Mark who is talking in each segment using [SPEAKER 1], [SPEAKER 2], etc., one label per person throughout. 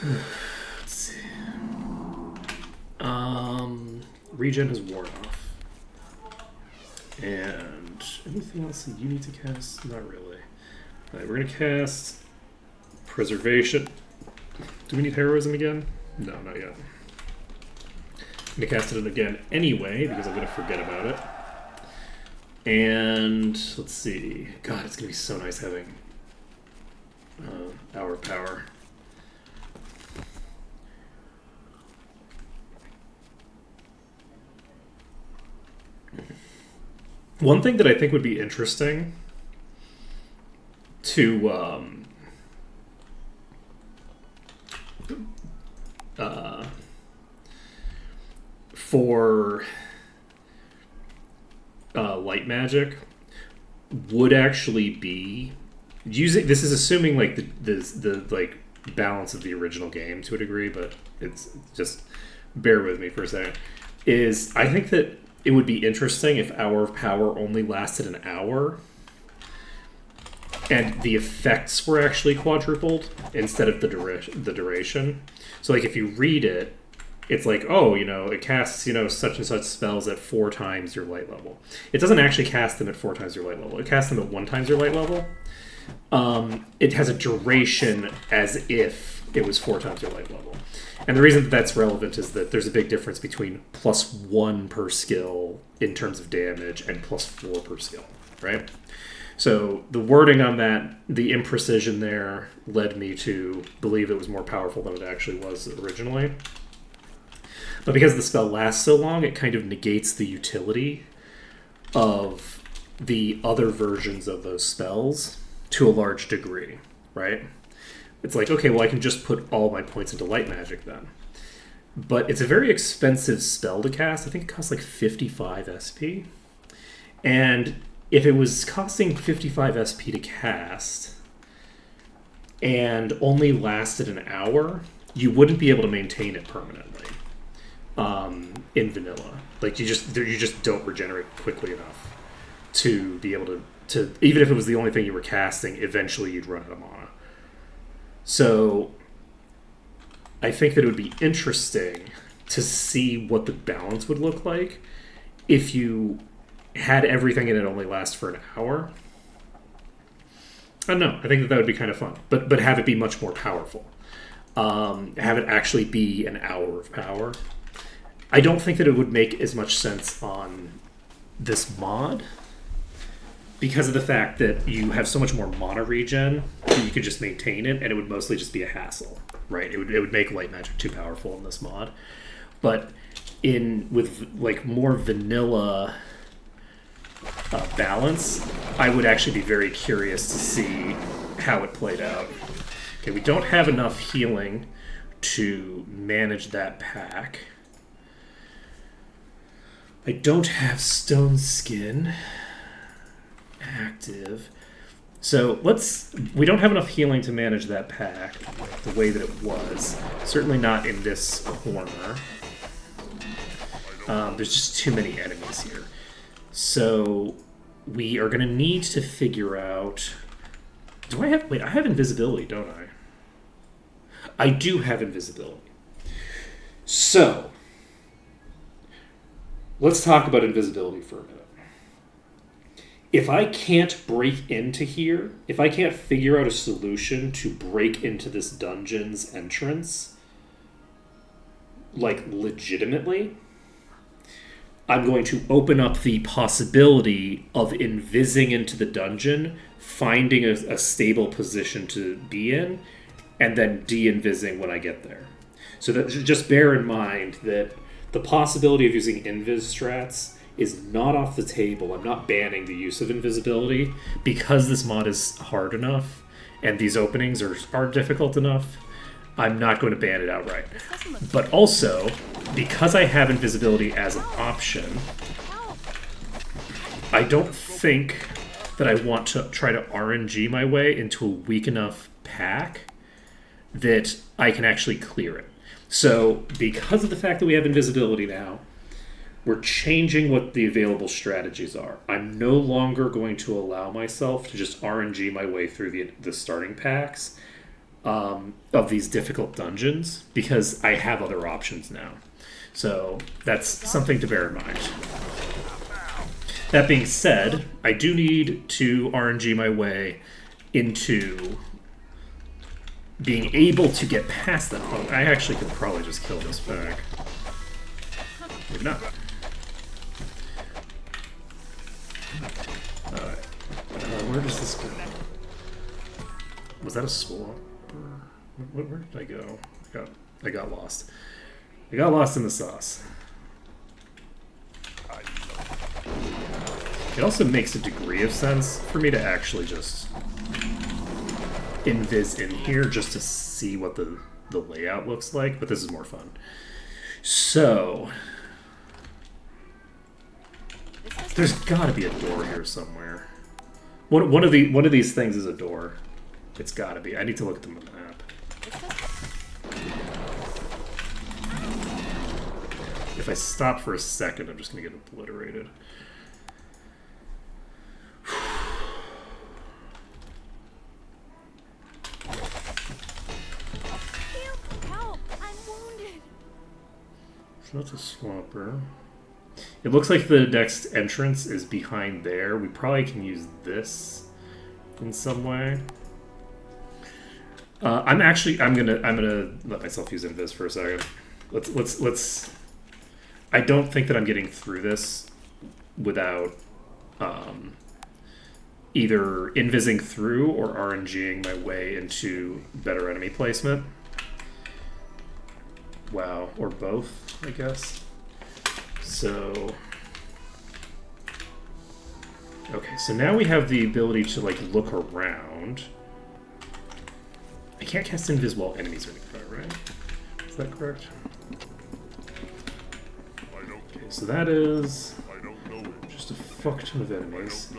[SPEAKER 1] Let's see. Regen has worn off. And anything else that you need to cast? Not really. Alright, we're going to cast Preservation. Do we need Heroism again? No, not yet. I'm going to cast it again anyway, because I'm going to forget about it. And let's see. God, it's going to be so nice having Hour of Power. One thing that I think would be interesting to for light magic would actually be using. This is assuming like the like balance of the original game to a degree, but it's just bear with me for a second. Is I think that it would be interesting if Hour of Power only lasted an hour and the effects were actually quadrupled instead of the duration. So like if you read it, it's like, oh, it casts, such and such spells at 4 times your light level. It doesn't actually cast them at 4 times your light level. It casts them at 1 times your light level. It has a duration as if it was 4 times your light level. And the reason that that's relevant is that there's a big difference between +1 per skill in terms of damage and +4 per skill, right? So the wording on that, the imprecision there, led me to believe it was more powerful than it actually was originally. But because the spell lasts so long, it kind of negates the utility of the other versions of those spells to a large degree, right? It's like, okay, well, I can just put all my points into light magic then. But it's a very expensive spell to cast. I think it costs like 55 SP. And if it was costing 55 SP to cast and only lasted an hour, you wouldn't be able to maintain it permanently in vanilla. Like you just don't regenerate quickly enough to be able to even if it was the only thing you were casting, eventually you'd run out of mana. So I think that it would be interesting to see what the balance would look like if you had everything and it only lasts for an hour. I don't know. I think that would be kind of fun. But have it be much more powerful. Have it actually be an Hour of Power. I don't think that it would make as much sense on this mod because of the fact that you have so much more mana regen that you could just maintain it, and it would mostly just be a hassle, right? It would make light magic too powerful in this mod. But with like more vanilla balance, I would actually be very curious to see how it played out. Okay, we don't have enough healing to manage that pack. I don't have Stone Skin active. So we don't have enough healing to manage that pack the way that it was. Certainly not in this corner. There's just too many enemies here. So we are going to need to figure out... I have invisibility, don't I? I do have invisibility. So, let's talk about invisibility for a minute. If I can't break into here, if I can't figure out a solution to break into this dungeon's entrance, like legitimately, I'm going to open up the possibility of invising into the dungeon, finding a stable position to be in, and then de-invising when I get there. So that, just bear in mind that the possibility of using invis strats is not off the table. I'm not banning the use of invisibility because this mod is hard enough and these openings are difficult enough. I'm not going to ban it outright. But also, because I have invisibility as an option, I don't think that I want to try to RNG my way into a weak enough pack that I can actually clear it. So, because of the fact that we have invisibility now, we're changing what the available strategies are. I'm no longer going to allow myself to just RNG my way through the starting packs of these difficult dungeons because I have other options now. So that's something to bear in mind. That being said, I do need to RNG my way into being able to get past that. Oh, I actually could probably just kill this back. Maybe not. Alright. Where does this go? Was that a swamp? Where did I go? I got lost. I got lost in the sauce. It also makes a degree of sense for me to actually just invis in here just to see what the layout looks like, but this is more fun. So there's got to be a door here somewhere. One of these things is a door. It's got to be. I need to look at the map. If I stop for a second, I'm just going to get obliterated.
[SPEAKER 2] Help! I'm wounded.
[SPEAKER 1] So that's a swamper. It looks like the next entrance is behind there. We probably can use this in some way. I'm gonna let myself use invis for a second. Let's. I don't think that I'm getting through this without either invising through or RNGing my way into better enemy placement. Wow, or both, I guess. So, okay, so now we have the ability to like look around. I can't cast invis while enemies are nearby, right? Is that correct? Okay, so that is just a fuck ton of enemies.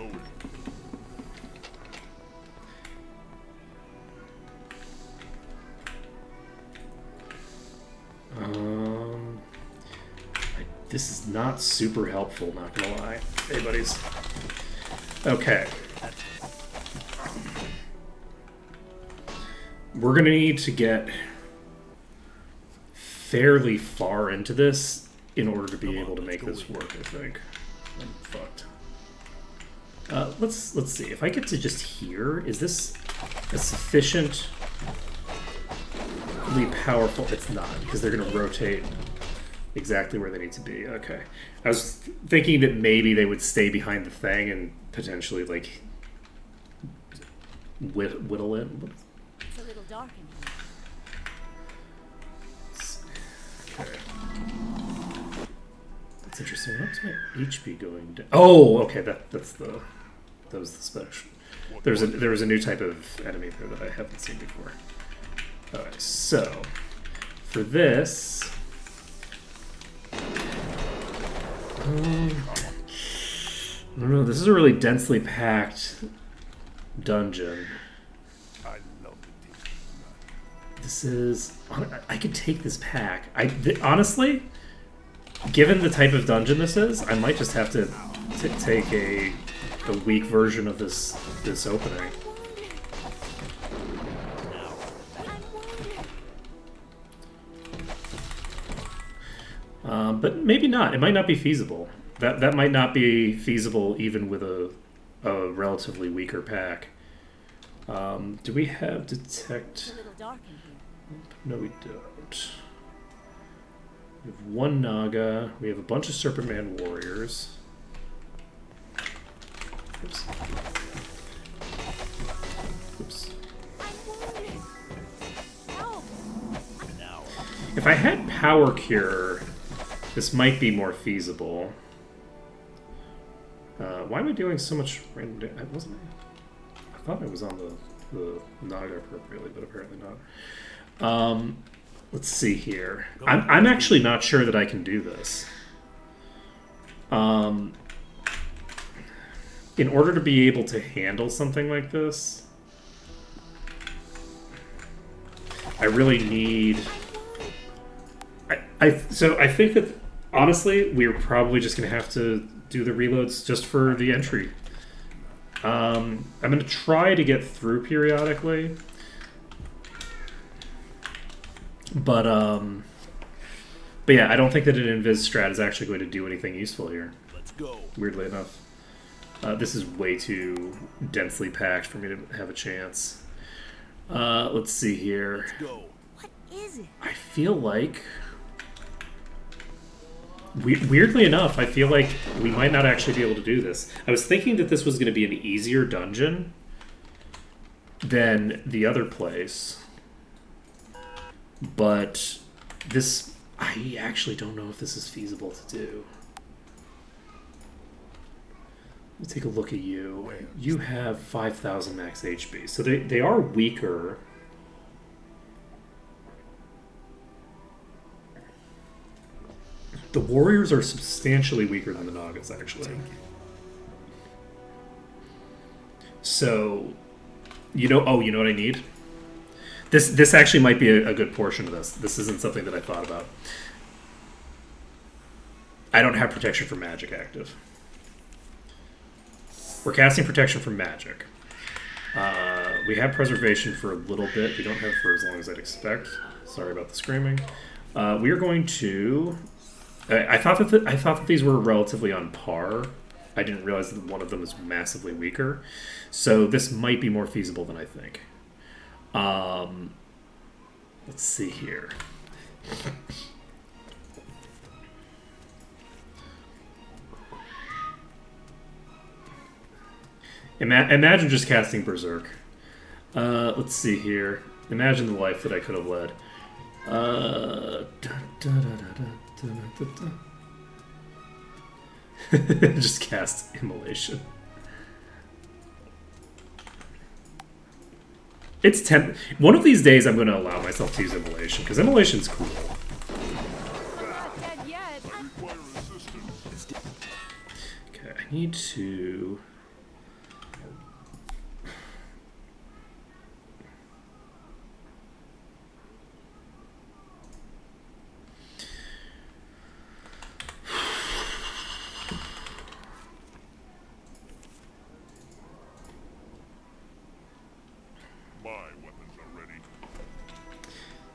[SPEAKER 1] This is not super helpful, not gonna lie. Hey, buddies. Okay. We're gonna need to get fairly far into this in order to be able to make this work, I think. I'm fucked. Let's see. If I get to just here, is this a sufficiently powerful? It's not, because they're gonna rotate exactly where they need to be. Okay. I was thinking that maybe they would stay behind the thing and potentially, like, whittle it.
[SPEAKER 2] It's a little dark in here.
[SPEAKER 1] Okay. That's interesting. What's my HP going down? Oh, okay. That was the special. There was a new type of enemy there that I haven't seen before. Alright, so for this. I don't know, this is a really densely packed dungeon. This is... I could take this pack. Honestly, given the type of dungeon this is, I might just have to take a weak version of this opening. But maybe not. It might not be feasible. That might not be feasible even with a relatively weaker pack. Do we have detect?
[SPEAKER 2] It's a little dark in here.
[SPEAKER 1] No, we don't. We have one Naga. We have a bunch of Serpent Man warriors. Oops. Oops.
[SPEAKER 2] Help!
[SPEAKER 1] If I had Power Cure, this might be more feasible. Why am I doing so much random? I thought I was on the Naga appropriately, but apparently not. Let's see here. I'm actually not sure that I can do this. In order to be able to handle something like this, I really need... So I think that, honestly, we're probably just going to have to do the reloads just for the entry. I'm going to try to get through periodically. But yeah, I don't think that an invis strat is actually going to do anything useful here.
[SPEAKER 3] Let's go.
[SPEAKER 1] Weirdly enough. This is way too densely packed for me to have a chance. Let's see here.
[SPEAKER 3] Let's go.
[SPEAKER 2] What is it?
[SPEAKER 1] I feel like... weirdly enough, I feel like we might not actually be able to do this. I was thinking that this was going to be an easier dungeon than the other place. But this... I actually don't know if this is feasible to do. Let me take a look at you. You have 5,000 max HP. So they are weaker. The warriors are substantially weaker than the Nagas, actually. So, you know what I need? This actually might be a good portion of this. This isn't something that I thought about. I don't have protection from magic active. We're casting protection from magic. We have preservation for a little bit. We don't have for as long as I'd expect. Sorry about the screaming. We are going to... I thought that these were relatively on par. I didn't realize that one of them is massively weaker. So this might be more feasible than I think. Let's see here. Imagine just casting Berserk. Let's see here. Imagine the life that I could have led. Just cast Immolation. It's one of these days I'm going to allow myself to use Immolation, because Immolation's cool.
[SPEAKER 2] I'm not dead yet.
[SPEAKER 1] Okay, I need to...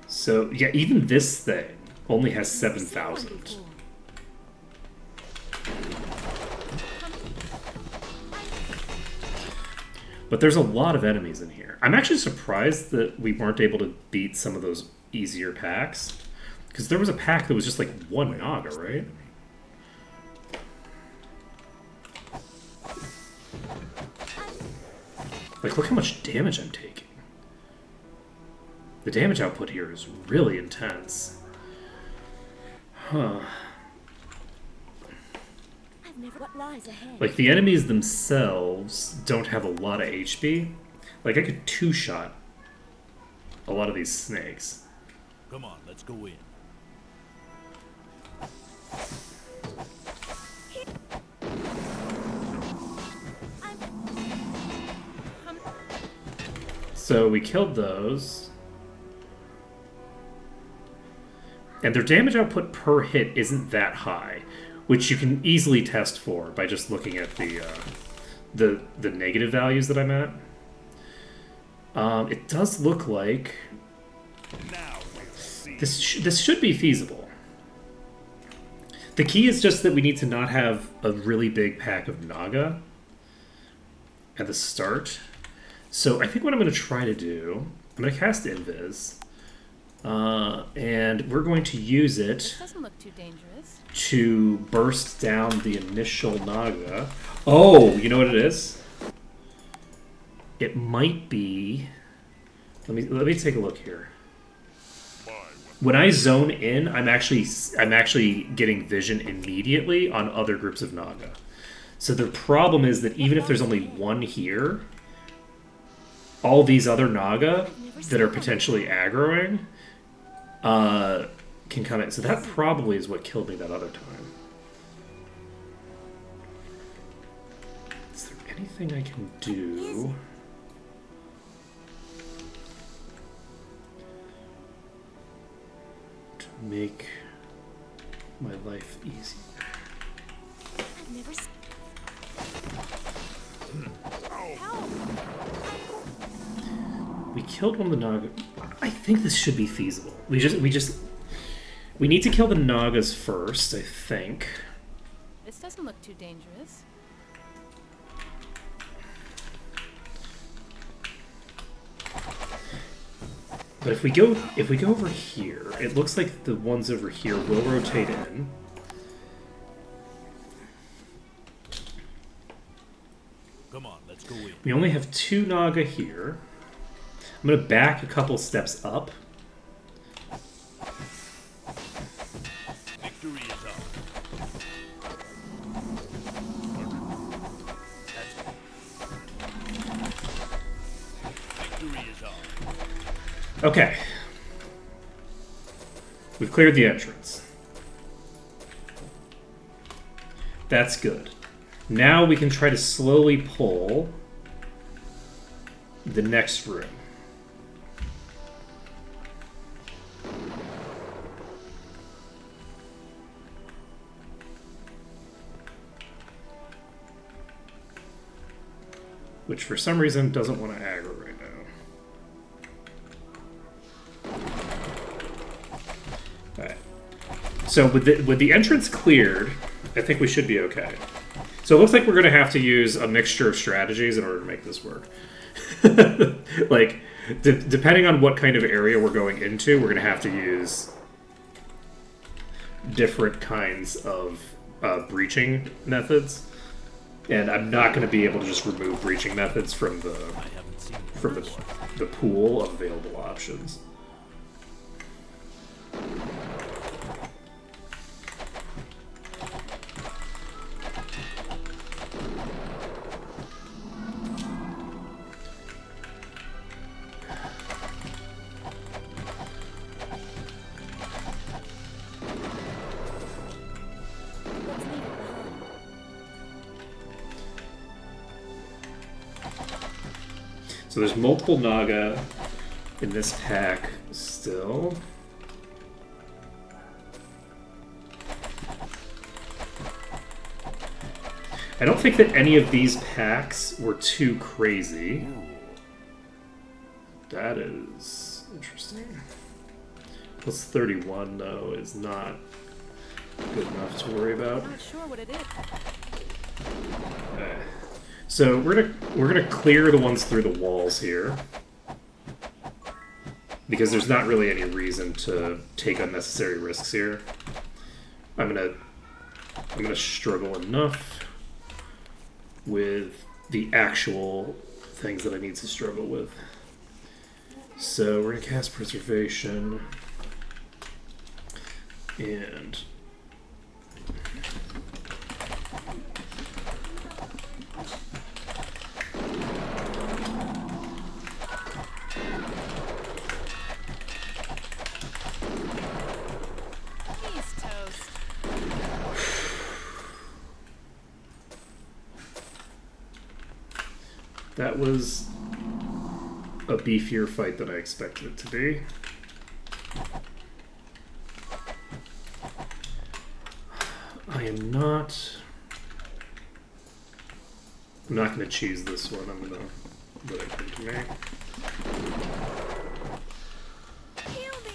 [SPEAKER 1] So, yeah, even this thing only has 7,000. But there's a lot of enemies in here. I'm actually surprised that we weren't able to beat some of those easier packs. Because there was a pack that was just like one Naga, right? Like, look how much damage I'm taking. The damage output here is really intense. Huh.
[SPEAKER 2] I've never what lies ahead.
[SPEAKER 1] Like, the enemies themselves don't have a lot of HP. Like, I could two-shot a lot of these snakes.
[SPEAKER 3] Come on, let's go in.
[SPEAKER 1] So we killed those. And their damage output per hit isn't that high, which you can easily test for by just looking at the negative values that I'm at. It does look like this should be feasible. The key is just that we need to not have a really big pack of Naga at the start. So I think what I'm going to try to do, I'm going to cast Invis. And we're going to use it
[SPEAKER 2] Doesn't look too dangerous.
[SPEAKER 1] to burst down the initial Naga. Oh, you know what it is? It might be... Let me take a look here. When I zone in, I'm actually getting vision immediately on other groups of Naga. So the problem is that even if there's only one here, all these other Naga that are potentially aggroing can come in. So that probably is what killed me that other time. Is there anything I can do? To make my life easier.
[SPEAKER 2] I've never Help!
[SPEAKER 1] We killed one of the Naga. I think this should be feasible. We need to kill the Nagas first, I think.
[SPEAKER 2] This doesn't look too dangerous.
[SPEAKER 1] But if we go over here, it looks like the ones over here will rotate in.
[SPEAKER 3] Come on, let's go in.
[SPEAKER 1] We only have 2 Naga here. I'm gonna back a couple steps up.
[SPEAKER 3] Victory is ours. Victory is ours.
[SPEAKER 1] Okay. We've cleared the entrance. That's good. Now we can try to slowly pull the next room. Which for some reason doesn't want to aggro right now. Alright. So with the entrance cleared, I think we should be okay. So it looks like we're going to have to use a mixture of strategies in order to make this work. Like, depending on what kind of area we're going into, we're going to have to use different kinds of breaching methods. And I'm not going to be able to just remove breaching methods from the pool of available options. So there's multiple Naga in this pack still. I don't think that any of these packs were too crazy. That is interesting. Plus 31 though is not good enough to worry about.
[SPEAKER 2] I'm not sure what it is.
[SPEAKER 1] Okay. So we're gonna clear the ones through the walls here, because there's not really any reason to take unnecessary risks here. I'm gonna struggle enough with the actual things that I need to struggle with. So we're gonna cast Preservation and
[SPEAKER 2] He's toast.
[SPEAKER 1] that was a beefier fight than I expected it to be. I'm not going to choose this one. I'm going to let it come to me.
[SPEAKER 2] Heal me.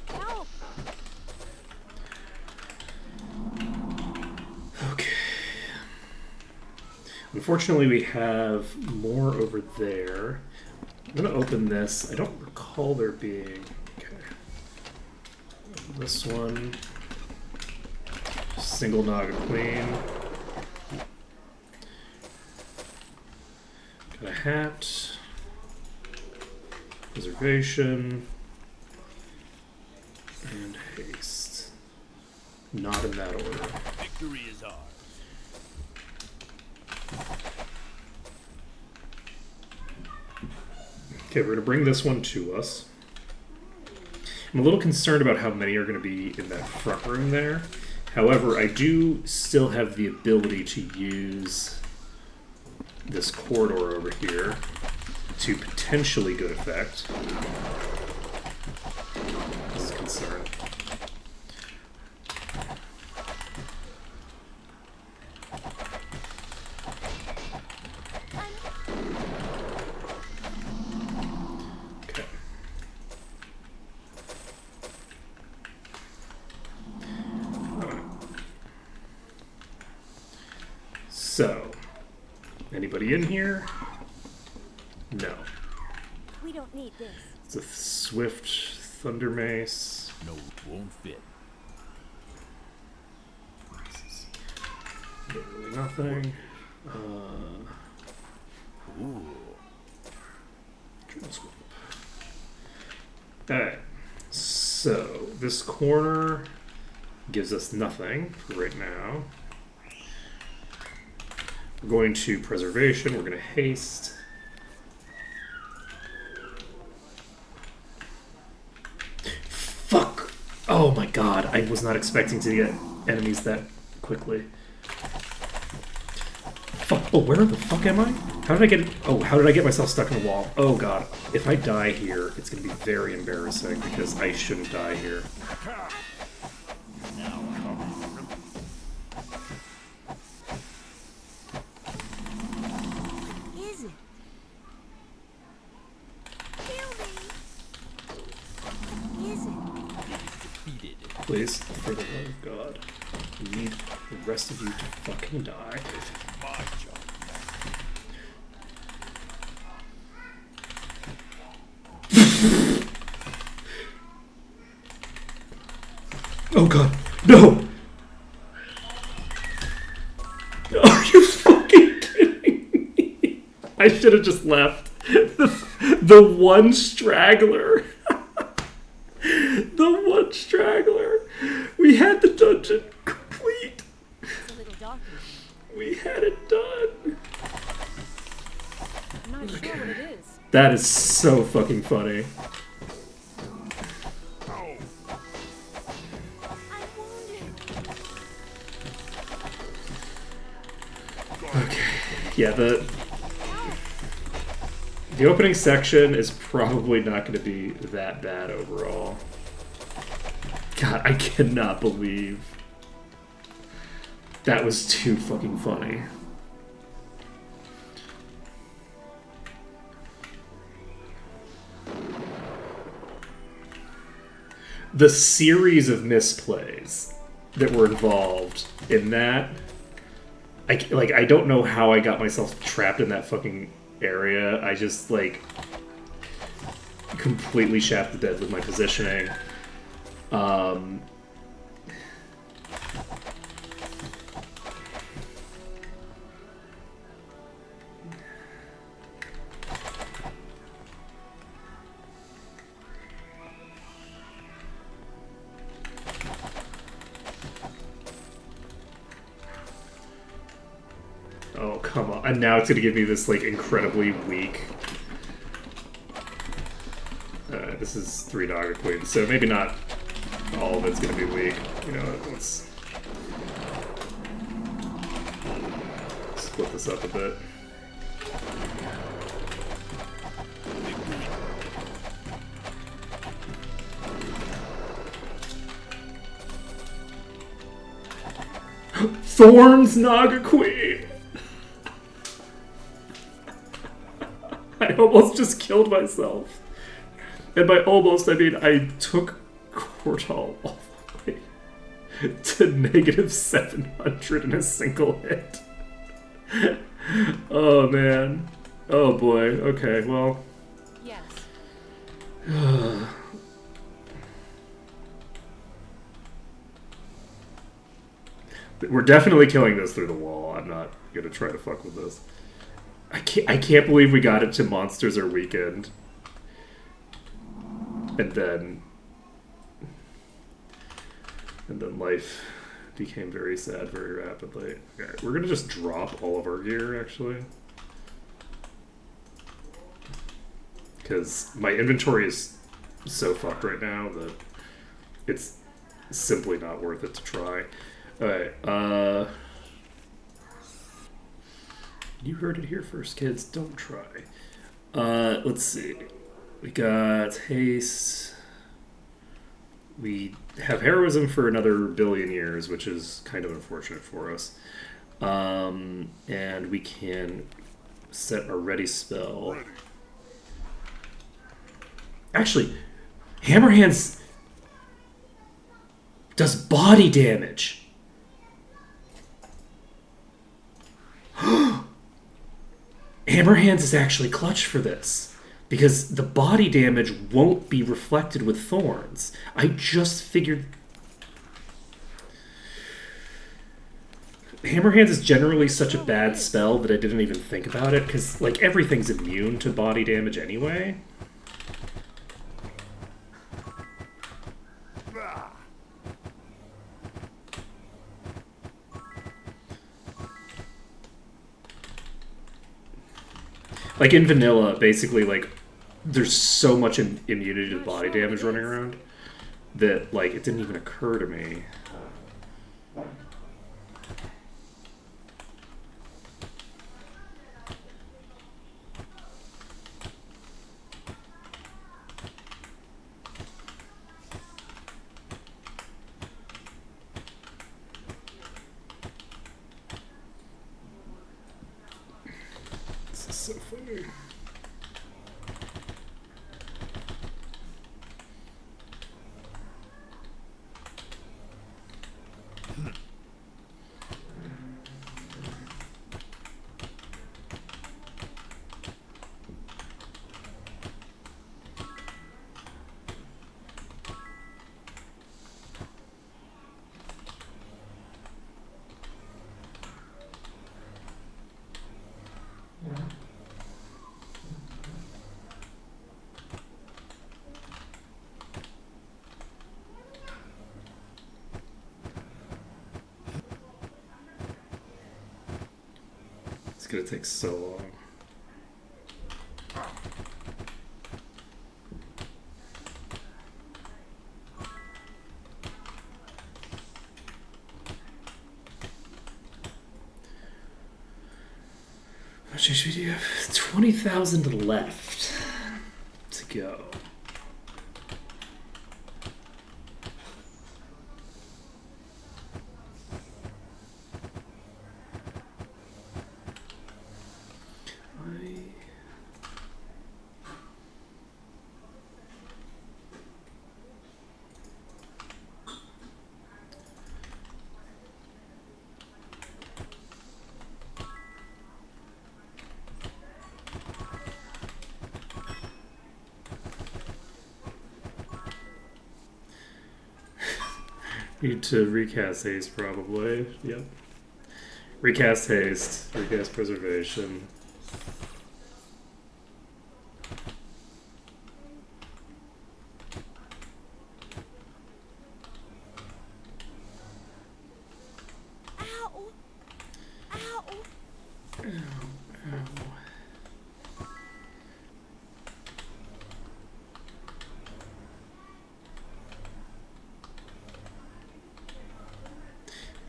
[SPEAKER 2] Help.
[SPEAKER 1] Okay. Unfortunately, we have more over there. I'm going to open this. I don't recall there being... Okay. This one. Single Naga Queen. Got a hat. Preservation. And haste. Not in that order.
[SPEAKER 3] Victory is ours.
[SPEAKER 1] Okay, we're going to bring this one to us. I'm a little concerned about how many are going to be in that front room there. However, I do still have the ability to use this corridor over here to potentially good effect. This is a concern. Anybody in here? No.
[SPEAKER 4] We don't need this.
[SPEAKER 1] It's a swift thunder mace.
[SPEAKER 3] No, won't fit.
[SPEAKER 1] Literally nothing.
[SPEAKER 3] Ooh.
[SPEAKER 1] Alright. So, this corner gives us nothing for right now. We're going to preservation. We're going to haste. Fuck! Oh my god, I was not expecting to get enemies that quickly. Fuck. Oh, where the fuck am I? How did I get... Oh, how did I get myself stuck in the wall? Oh god. If I die here, it's going to be very embarrassing because I shouldn't die here.
[SPEAKER 4] Is it? Kill me. Is it?
[SPEAKER 3] Defeated.
[SPEAKER 1] Please, for the love of God, I need the rest of you to fucking die.
[SPEAKER 3] My job.
[SPEAKER 1] Oh god, no! Are you fucking kidding me? I should have just left. The one straggler. The one straggler. We had the dungeon complete.
[SPEAKER 2] It's a little dark.
[SPEAKER 1] We had it done.
[SPEAKER 2] I'm not sure what it is.
[SPEAKER 1] That is so fucking funny.
[SPEAKER 4] I'm wounded.
[SPEAKER 1] Okay. Yeah, the opening section is probably not going to be that bad overall. God, I cannot believe that was too fucking funny. The series of misplays that were involved in that, I don't know how I got myself trapped in that fucking area. I just, like, completely shafted dead with my positioning. Oh, come on. And now it's going to give me this, like, incredibly weak... this is 3 Naga Queens, so maybe not all of it's going to be weak. You know, let's split this up a bit. Thorns Naga Queen! I almost just killed myself. And by almost, I mean I took Cortal all the way to -700 in a single hit. Oh, man. Oh, boy. Okay, well.
[SPEAKER 2] Yes.
[SPEAKER 1] We're definitely killing this through the wall. I'm not going to try to fuck with this. I can't believe we got it to Monsters Are Weakened. And then life became very sad very rapidly. Okay, we're gonna just drop all of our gear, actually. Because my inventory is so fucked right now that it's simply not worth it to try. Alright, you heard it here first, kids. Don't try. Let's see. We got haste. We have heroism for another 1 billion years, which is kind of unfortunate for us. And we can set a ready spell. Actually, Hammer Hands does body damage. Hammer Hands is actually clutch for this because the body damage won't be reflected with thorns. I just figured. Hammer Hands is generally such a bad spell that I didn't even think about it because, like, everything's immune to body damage anyway. Like, in vanilla, basically, like, there's so much immunity to body damage running around that, like, it didn't even occur to me. This is so funny. It's gonna take so long. How much HP do you have? 20,000 left to go. Need to recast haste, probably. Yep. Recast haste. Recast preservation.
[SPEAKER 4] Ow! Ow!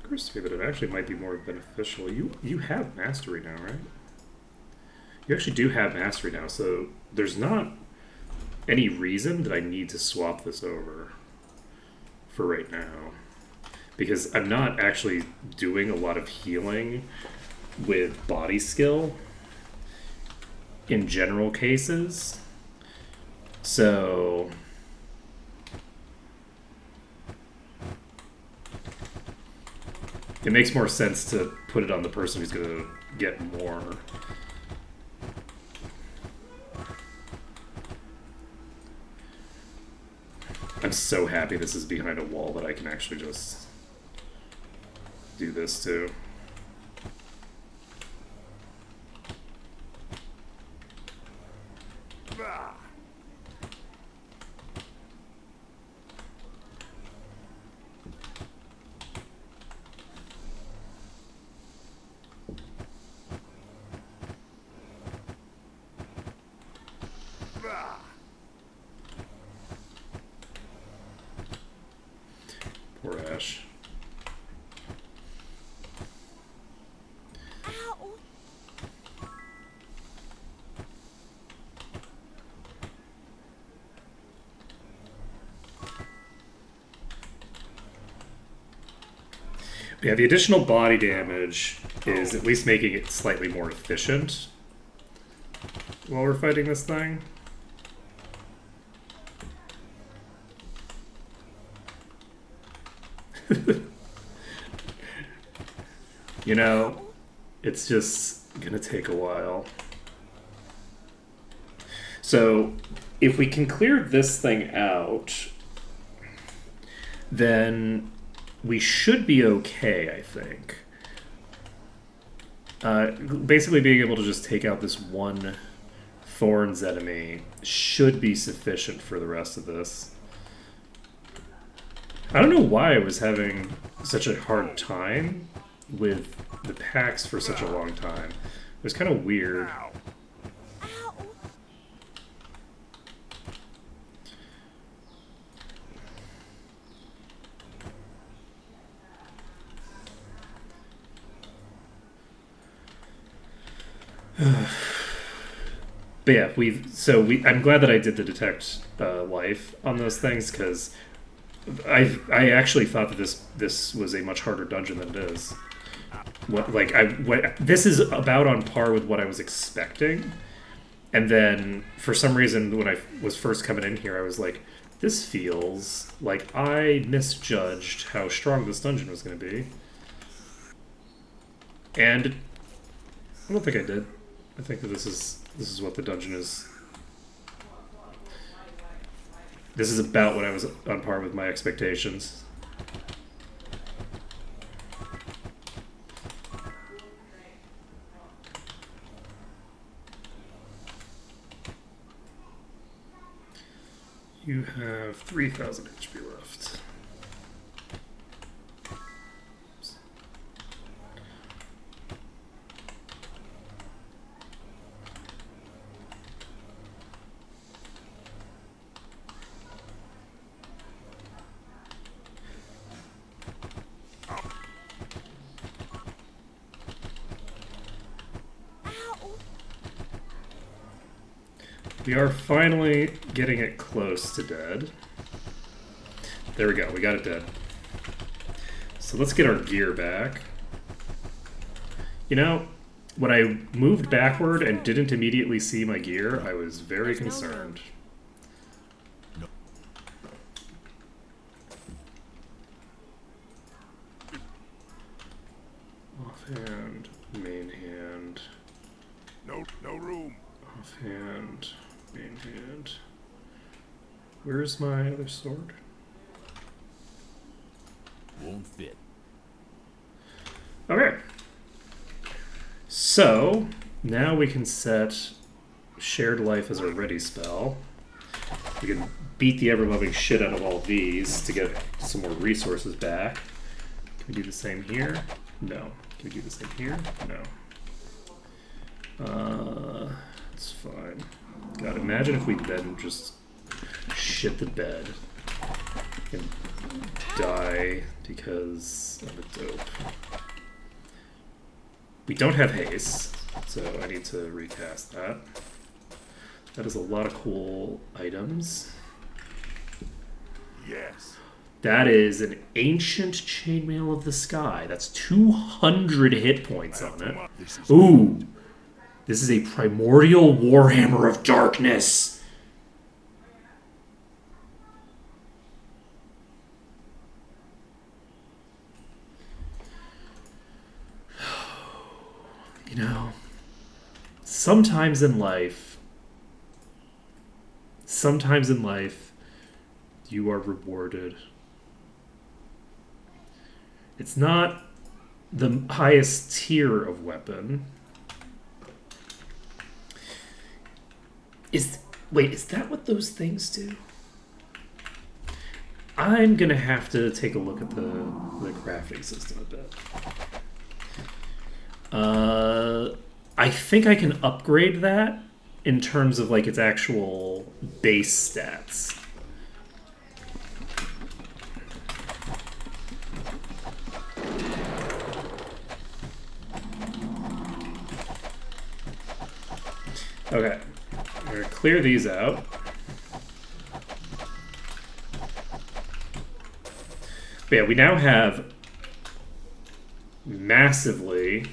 [SPEAKER 1] Occurs to me that it actually might be more beneficial. You have mastery now, right? You actually do have mastery now, so there's not any reason that I need to swap this over for right now. Because I'm not actually doing a lot of healing with body skill in general cases. So it makes more sense to put it on the person who's going to get more. I'm so happy this is behind a wall that I can actually just do this too. Poor Ash.
[SPEAKER 4] Ow!
[SPEAKER 1] Yeah, the additional body damage is at least making it slightly more efficient while we're fighting this thing. You know, it's just gonna take a while. So if we can clear this thing out, then we should be okay, I think. Basically being able to just take out this one Thorns enemy should be sufficient for the rest of this. I don't know why I was having such a hard time with the packs for such a long time. It was kind of weird. But yeah, I'm glad that I did the detect life on those things, because I actually thought that this was a much harder dungeon than it is. This is about on par with what I was expecting, and then for some reason when I was first coming in here, I was like, this feels like I misjudged how strong this dungeon was going to be, and I don't think I did. I think that this is what the dungeon is. This is about what I was on par with my expectations. You have 3,000 HP left. We are finally getting it close to dead. There we go, we got it dead. So let's get our gear back. You know, when I moved backward and didn't immediately see my gear, I was very concerned. Offhand, main hand.
[SPEAKER 3] No room.
[SPEAKER 1] Offhand, main hand. Where's my other sword?
[SPEAKER 3] Won't fit.
[SPEAKER 1] Okay. So, now we can set Shared Life as our ready spell. We can beat the ever-loving shit out of all these to get some more resources back. Can we do the same here? No. Can we do the same here? No. It's fine. God, imagine if we then just shit the bed and die because I'm a dope. We don't have haste, so I need to recast that. That is a lot of cool items.
[SPEAKER 3] Yes.
[SPEAKER 1] That is an ancient chainmail of the sky. That's 200 hit points on it. Ooh! This is a primordial warhammer of darkness. You know, sometimes in life, you are rewarded. It's not the highest tier of weapon. Wait, is that what those things do? I'm gonna have to take a look at the crafting system a bit. I think I can upgrade that in terms of like its actual base stats. Okay, we're gonna clear these out. But yeah, we now have massively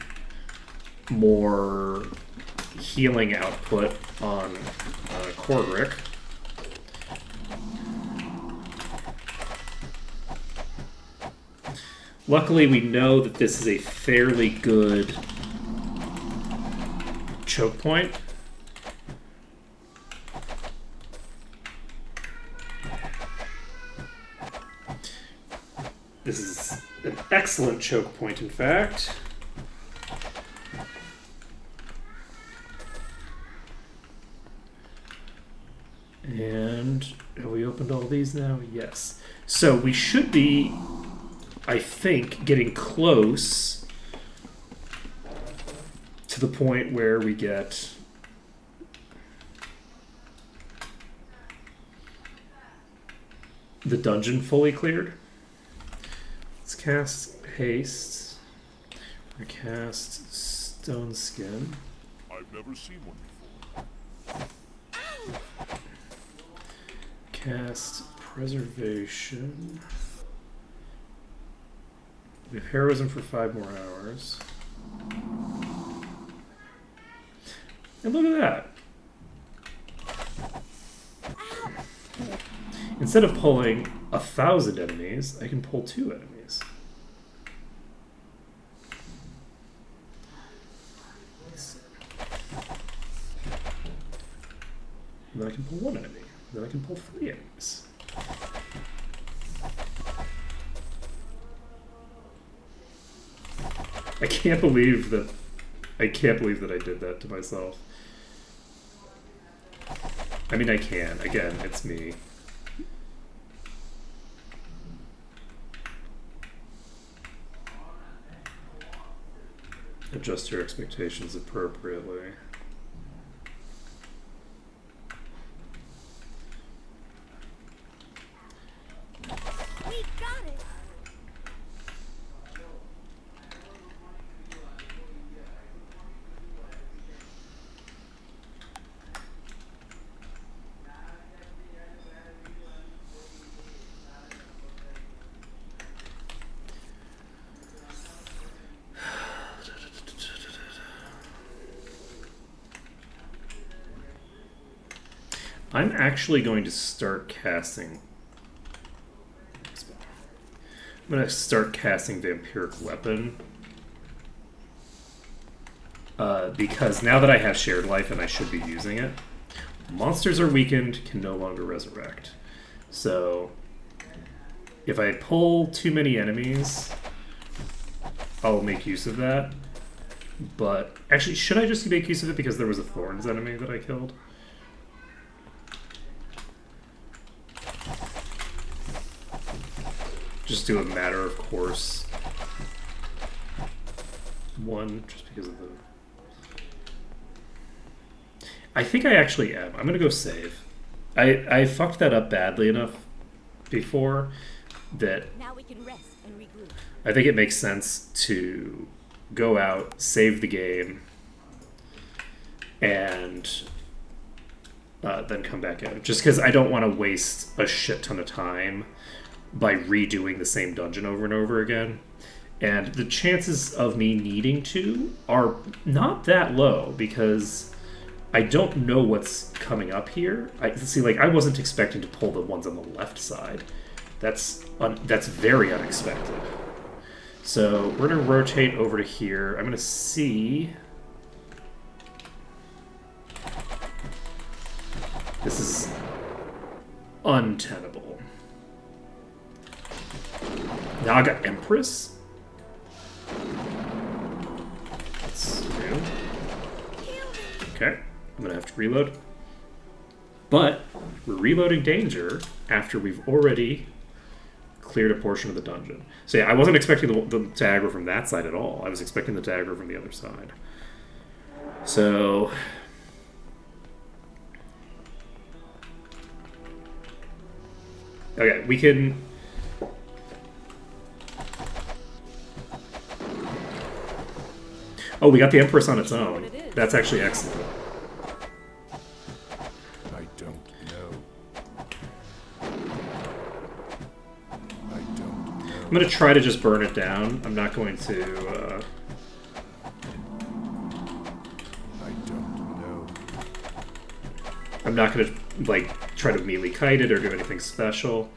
[SPEAKER 1] more healing output on Korrick. Luckily, we know that this is a fairly good choke point. This is an excellent choke point, in fact. And have we opened all these now? Yes. So we should be, I think, getting close to the point where we get the dungeon fully cleared. Let's cast haste. Or cast stone skin.
[SPEAKER 3] I've never seen one before.
[SPEAKER 1] Cast preservation. We have heroism for 5 more hours. And look at that. Instead of pulling 1,000 enemies, I can pull 2 enemies. And then I can pull 1 enemy. Then I can pull 3 enemies. I can't believe that I did that to myself. I mean, I can. Again, it's me. Adjust your expectations appropriately.
[SPEAKER 4] We got it.
[SPEAKER 1] I'm actually going to start casting. I'm going to start casting Vampiric Weapon. Because now that I have shared life and I should be using it, monsters are weakened, can no longer resurrect. So, if I pull too many enemies, I'll make use of that. But, actually, should I just make use of it because there was a Thorns enemy that I killed? Just do a matter of course. 1, just because of the... I think I actually am. I'm gonna go save. I fucked that up badly enough before that
[SPEAKER 2] Now we can rest and regroup.
[SPEAKER 1] I think it makes sense to go out, save the game, and then come back in. Just because I don't want to waste a shit ton of time by redoing the same dungeon over and over again. And the chances of me needing to are not that low because I don't know what's coming up here. I wasn't expecting to pull the ones on the left side. That's very unexpected. So we're gonna rotate over to here. I'm gonna see. This is untenable. Naga Empress? That's new. Okay, I'm gonna have to reload. But we're reloading danger after we've already cleared a portion of the dungeon. So yeah, I wasn't expecting the to aggro from that side at all. I was expecting the to aggro from the other side. So... okay, we can... oh, we got the Empress on its own. That's actually excellent.
[SPEAKER 3] I don't know. I don't know.
[SPEAKER 1] I'm going to try to just burn it down. I'm not going to...
[SPEAKER 3] I don't know.
[SPEAKER 1] I'm not going to, try to melee kite it or do anything special.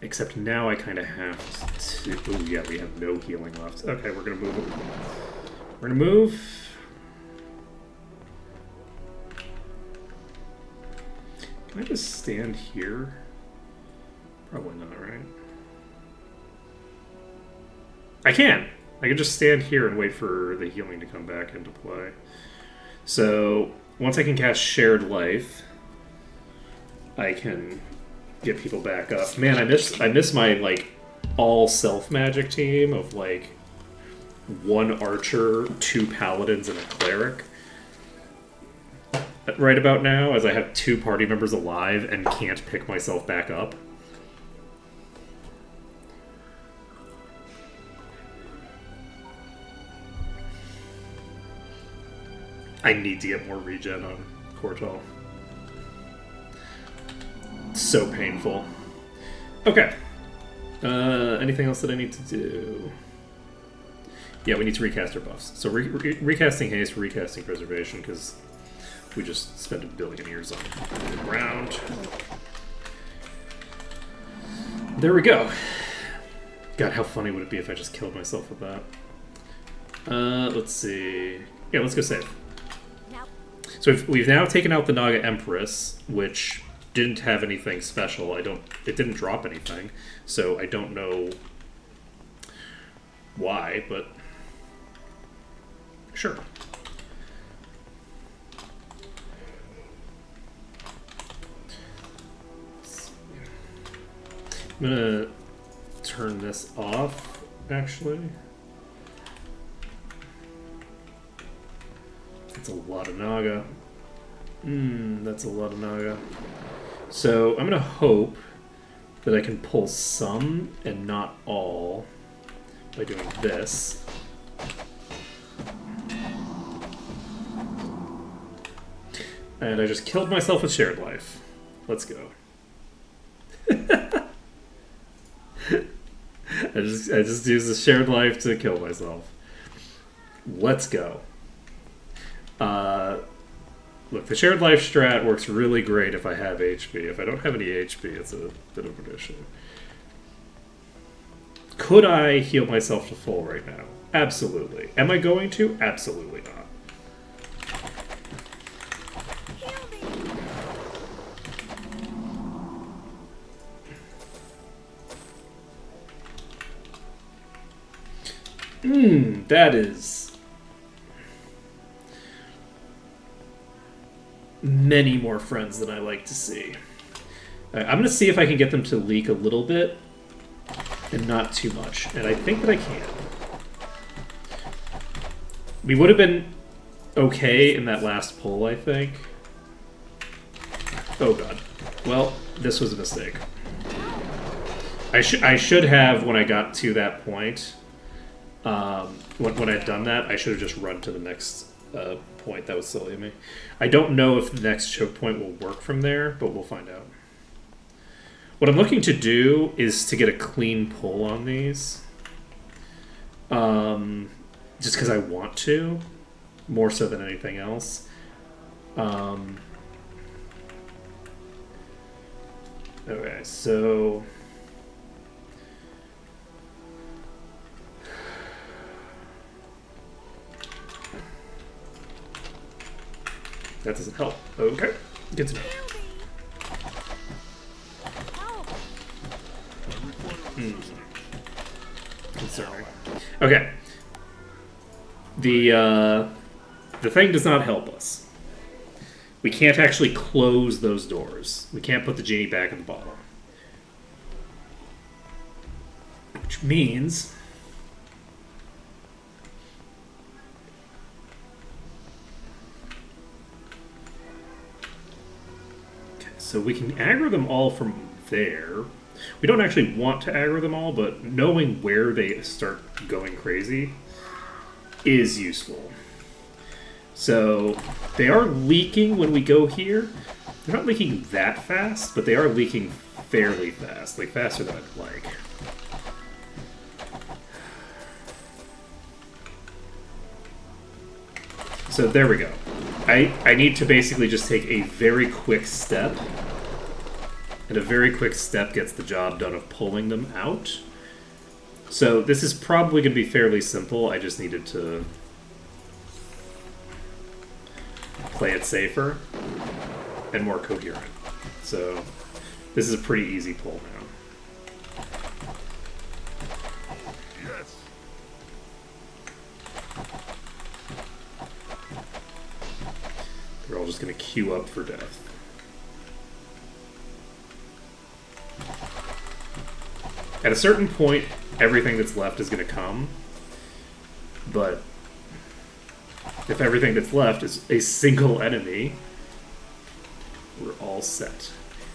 [SPEAKER 1] Except now I kind of have to... oh, yeah, we have no healing left. Okay, we're going to move. We're going to move. Can I just stand here? Probably not, right? I can. I can just stand here and wait for the healing to come back into play. So once I can cast Shared Life, I can get people back up. Man, I miss my like all self magic team of like 1 archer, 2 paladins, and a cleric. Right about now, as I have 2 party members alive and can't pick myself back up. I need to get more regen on Cortal. So painful. Okay. Anything else that I need to do? Yeah, we need to recast our buffs. So recasting haste, recasting preservation, because we just spent 1 billion years on the ground. There we go. God, how funny would it be if I just killed myself with that? Let's see. Yeah, let's go save.
[SPEAKER 4] Now,
[SPEAKER 1] So we've now taken out the Naga Empress, which didn't have anything special. It didn't drop anything, so I don't know why, but sure. I'm gonna turn this off, actually. That's a lot of Naga. That's a lot of Naga. So I'm gonna hope that I can pull some and not all by doing this. And I just killed myself with Shared Life. Let's go. I just used the Shared Life to kill myself. Let's go. Look, the Shared Life strat works really great if I have HP. If I don't have any HP, it's a bit of an issue. Could I heal myself to full right now? Absolutely. Am I going to? Absolutely not.
[SPEAKER 4] heal me.
[SPEAKER 1] That is many more friends than I like to see. I'm going to see if I can get them to leak a little bit and not too much. And I think that I can. We would have been okay in that last pull, I think. Oh god. Well, this was a mistake. I should have, when I got to that point, when I'd done that, I should have just run to the next point. That was silly of me. I don't know if the next choke point will work from there, but we'll find out. What I'm looking to do is to get a clean pull on these. Just because I want to, more so than anything else. Okay, so... that doesn't help. Okay, good to know. Concerning. Okay. The thing does not help us. We can't actually close those doors. We can't put the genie back in the bottle. Which means... so we can aggro them all from there. We don't actually want to aggro them all, but knowing where they start going crazy is useful. So they are leaking when we go here. They're not leaking that fast, but they are leaking fairly fast, like faster than I'd like. So there we go. I need to basically just take a very quick step, and a very quick step gets the job done of pulling them out. So this is probably going to be fairly simple. I just needed to play it safer and more coherent. So this is a pretty easy pull now.
[SPEAKER 3] Yes.
[SPEAKER 1] going to queue up for death. At a certain point, everything that's left is going to come. But if everything that's left is a single enemy, we're all set.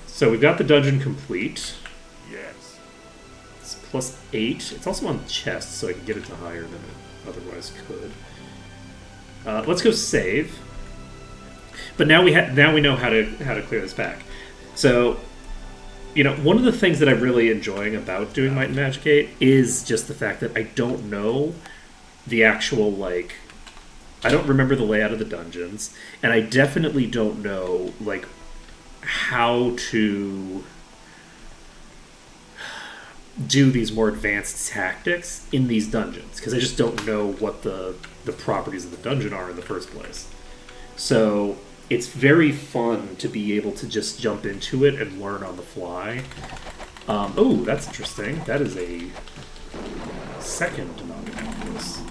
[SPEAKER 1] So we've got the dungeon complete.
[SPEAKER 3] Yes.
[SPEAKER 1] It's +8. It's also on chest, so I can get it to higher than it otherwise could. Let's go save. But now we know how to clear this back. So, you know, one of the things that I'm really enjoying about doing Might and Magic 8 is just the fact that I don't know the actual, like, I don't remember the layout of the dungeons, and I definitely don't know, like, how to do these more advanced tactics in these dungeons, because I just don't know what the properties of the dungeon are in the first place. So it's very fun to be able to just jump into it and learn on the fly. Oh, that's interesting. That is a second Naga Nights.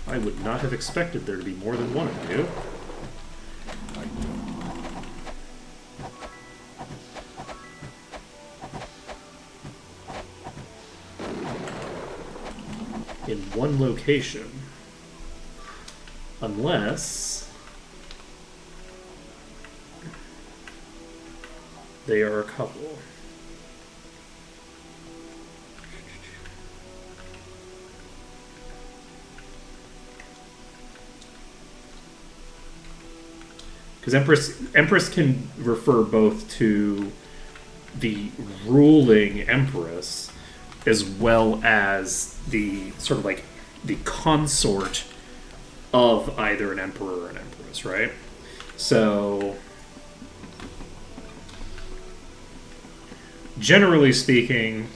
[SPEAKER 1] I would not have expected there to be more than one of you.
[SPEAKER 3] I don't.
[SPEAKER 1] In one location. Unless they are a couple. Because Empress can refer both to the ruling Empress as well as the sort of like the consort of either an emperor or an empress, right? So generally speaking,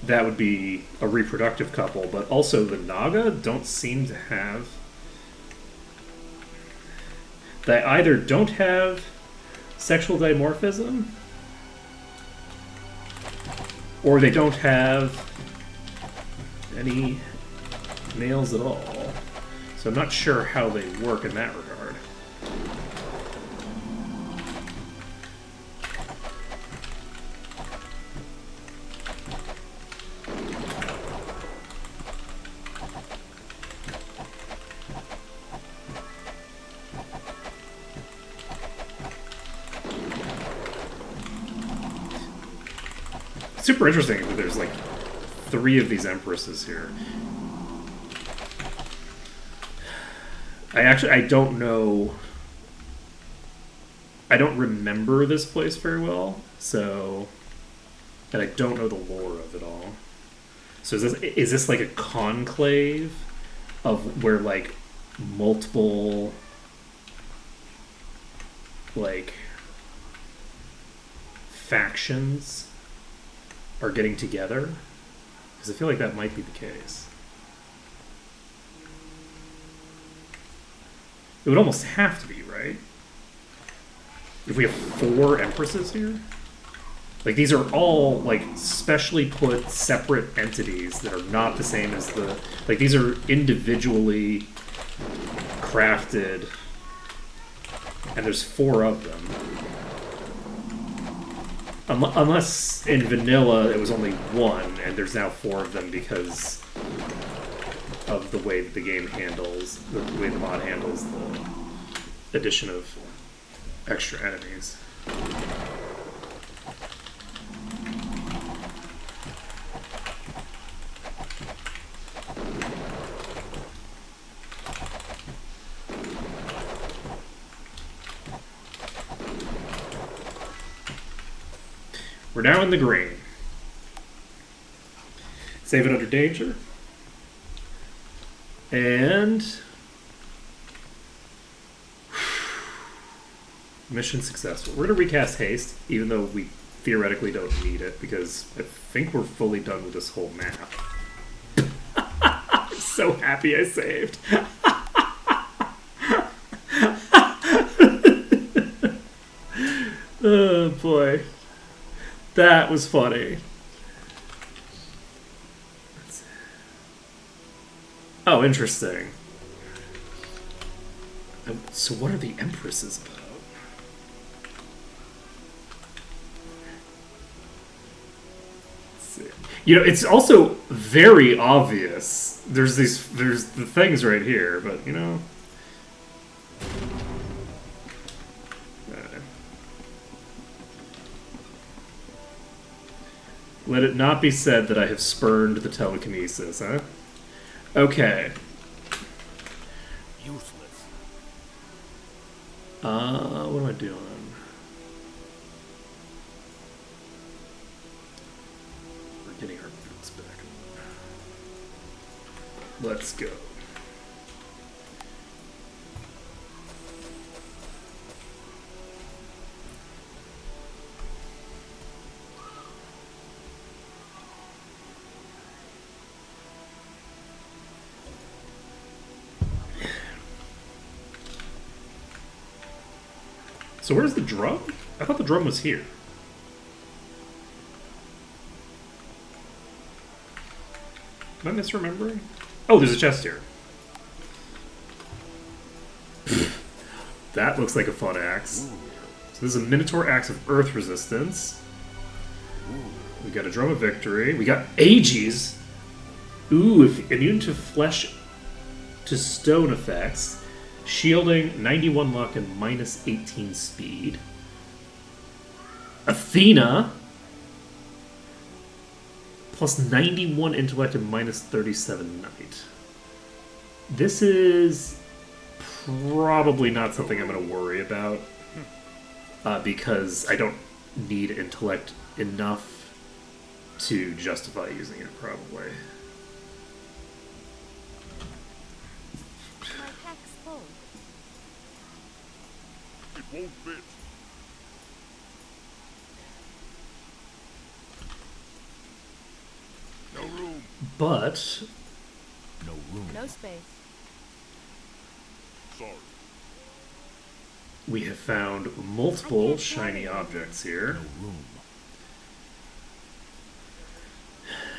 [SPEAKER 1] that would be a reproductive couple, but also the Naga don't seem to have... They either don't have sexual dimorphism, or they don't have any males at all. So I'm not sure how they work in that regard. Super interesting that there's like 3 of these empresses here. I don't know. I don't remember this place very well, so, and I don't know the lore of it all. So is this like a conclave of where like multiple like factions are getting together? Because I feel like that might be the case. It would almost have to be, right? If we have 4 empresses here? Like, these are all, like, specially put separate entities that are not the same as the... Like, these are individually crafted, and there's 4 of them. Unless in vanilla it was only 1, and there's now 4 of them because of the way that the game handles, the way the mod handles the addition of extra enemies. We're now in the green. Save it under danger. And mission successful. We're going to recast haste, even though we theoretically don't need it, because I think we're fully done with this whole map. I'm so happy I saved. Oh boy. That was funny. Oh, interesting. So what are the empresses about? You know, it's also very obvious. There's the things right here, but you know. Let it not be said that I have spurned the telekinesis, huh? Okay.
[SPEAKER 3] Useless.
[SPEAKER 1] What am I doing? We're getting our boots back. Let's go. So where's the drum? I thought the drum was here. Am I misremembering? Oh, there's a chest here. That looks like a fun axe. So this is a Minotaur axe of earth resistance. We got a drum of victory. We got Aegis. Ooh, if immune to flesh to stone effects. Shielding, 91 luck, and minus 18 speed. Athena. Plus 91 intellect and minus 37 night. This is probably not something I'm going to worry about. Because I don't need intellect enough to justify using it, probably.
[SPEAKER 4] My pack's full.
[SPEAKER 3] It won't fit. No room.
[SPEAKER 1] But
[SPEAKER 3] No room.
[SPEAKER 2] No space.
[SPEAKER 3] Sorry.
[SPEAKER 1] we have found multiple shiny objects here.
[SPEAKER 3] No room.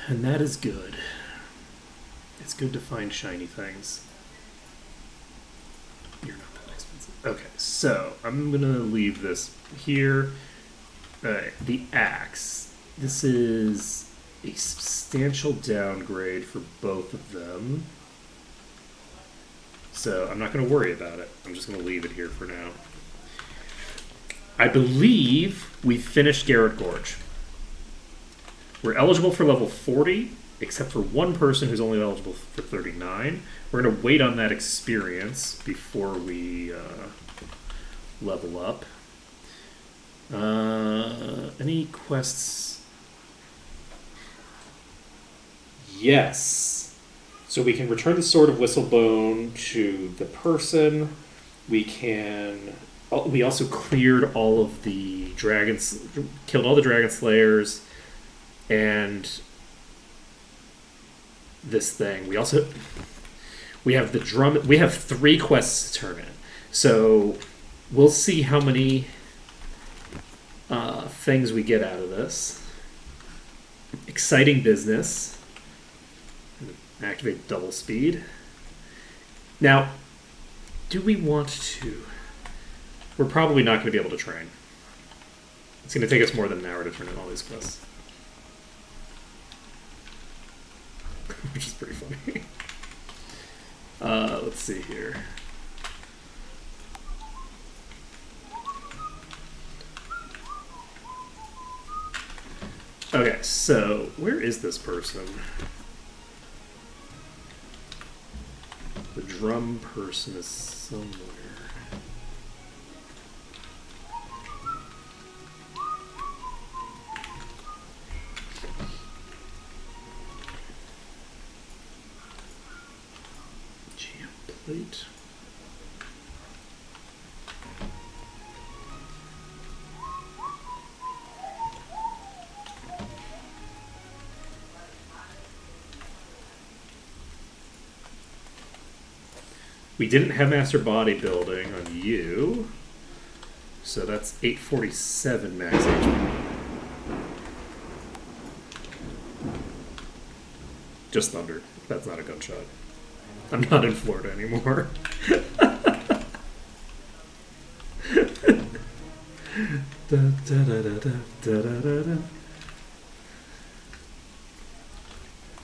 [SPEAKER 1] And that is good. It's good to find shiny things. You're not that expensive. Okay, so I'm gonna leave this here. The axe. This is a substantial downgrade for both of them. So I'm not gonna worry about it. I'm just gonna leave it here for now. I believe we've finished Garrett Gorge. We're eligible for level 40, except for one person who's only eligible for 39. We're going to wait on that experience before we level up. Any quests? Yes. So we can return the Sword of Whistlebone to the person. We can... We also cleared all of the dragons... Killed all the dragon slayers. And this thing. We have the drum. We have 3 quests to turn in. So we'll see how many things we get out of this. Exciting business. Activate double speed. Now, do we want to? We're probably not going to be able to train. It's going to take us more than an hour to turn in all these quests. Which is pretty funny. Let's see here. Okay, so where is this person? The drum person is somewhere. Plate. We didn't have master bodybuilding on you, so that's 847 max HP. Just thunder. That's not a gunshot. I'm not in Florida anymore.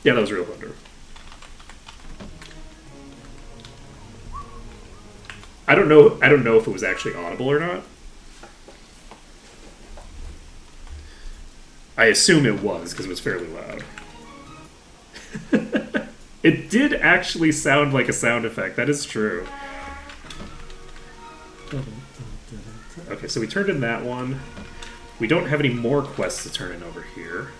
[SPEAKER 1] Yeah, that was real thunder. I don't know if it was actually audible or not. I assume it was, because it was fairly loud. It did actually sound like a sound effect. That is true. Okay, so we turned in that one. We don't have any more quests to turn in over here.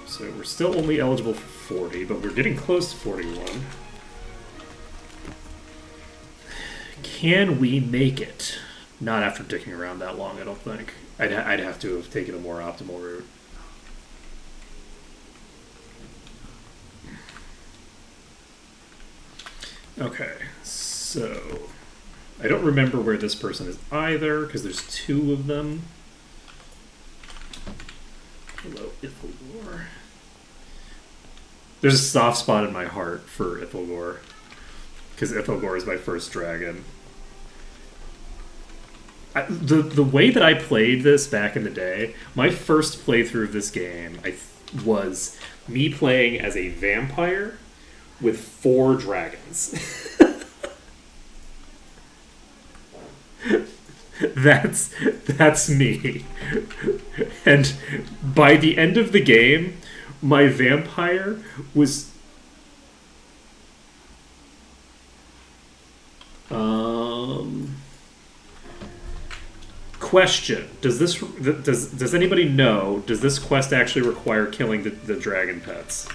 [SPEAKER 1] So we're still only eligible for 40, but we're getting close to 41. Can we make it? Not after dicking around that long, I don't think. I'd have to have taken a more optimal route. Okay, so I don't remember where this person is either, because there's two of them. Hello, Ithilgor. There's a soft spot in my heart for Ithilgor, because Ithilgor is my first dragon. The way that I played this back in the day, my first playthrough of this game was me playing as a vampire with 4 dragons. That's me. And by the end of the game, my vampire was question. Does anybody know, does this quest actually require killing the dragon pets?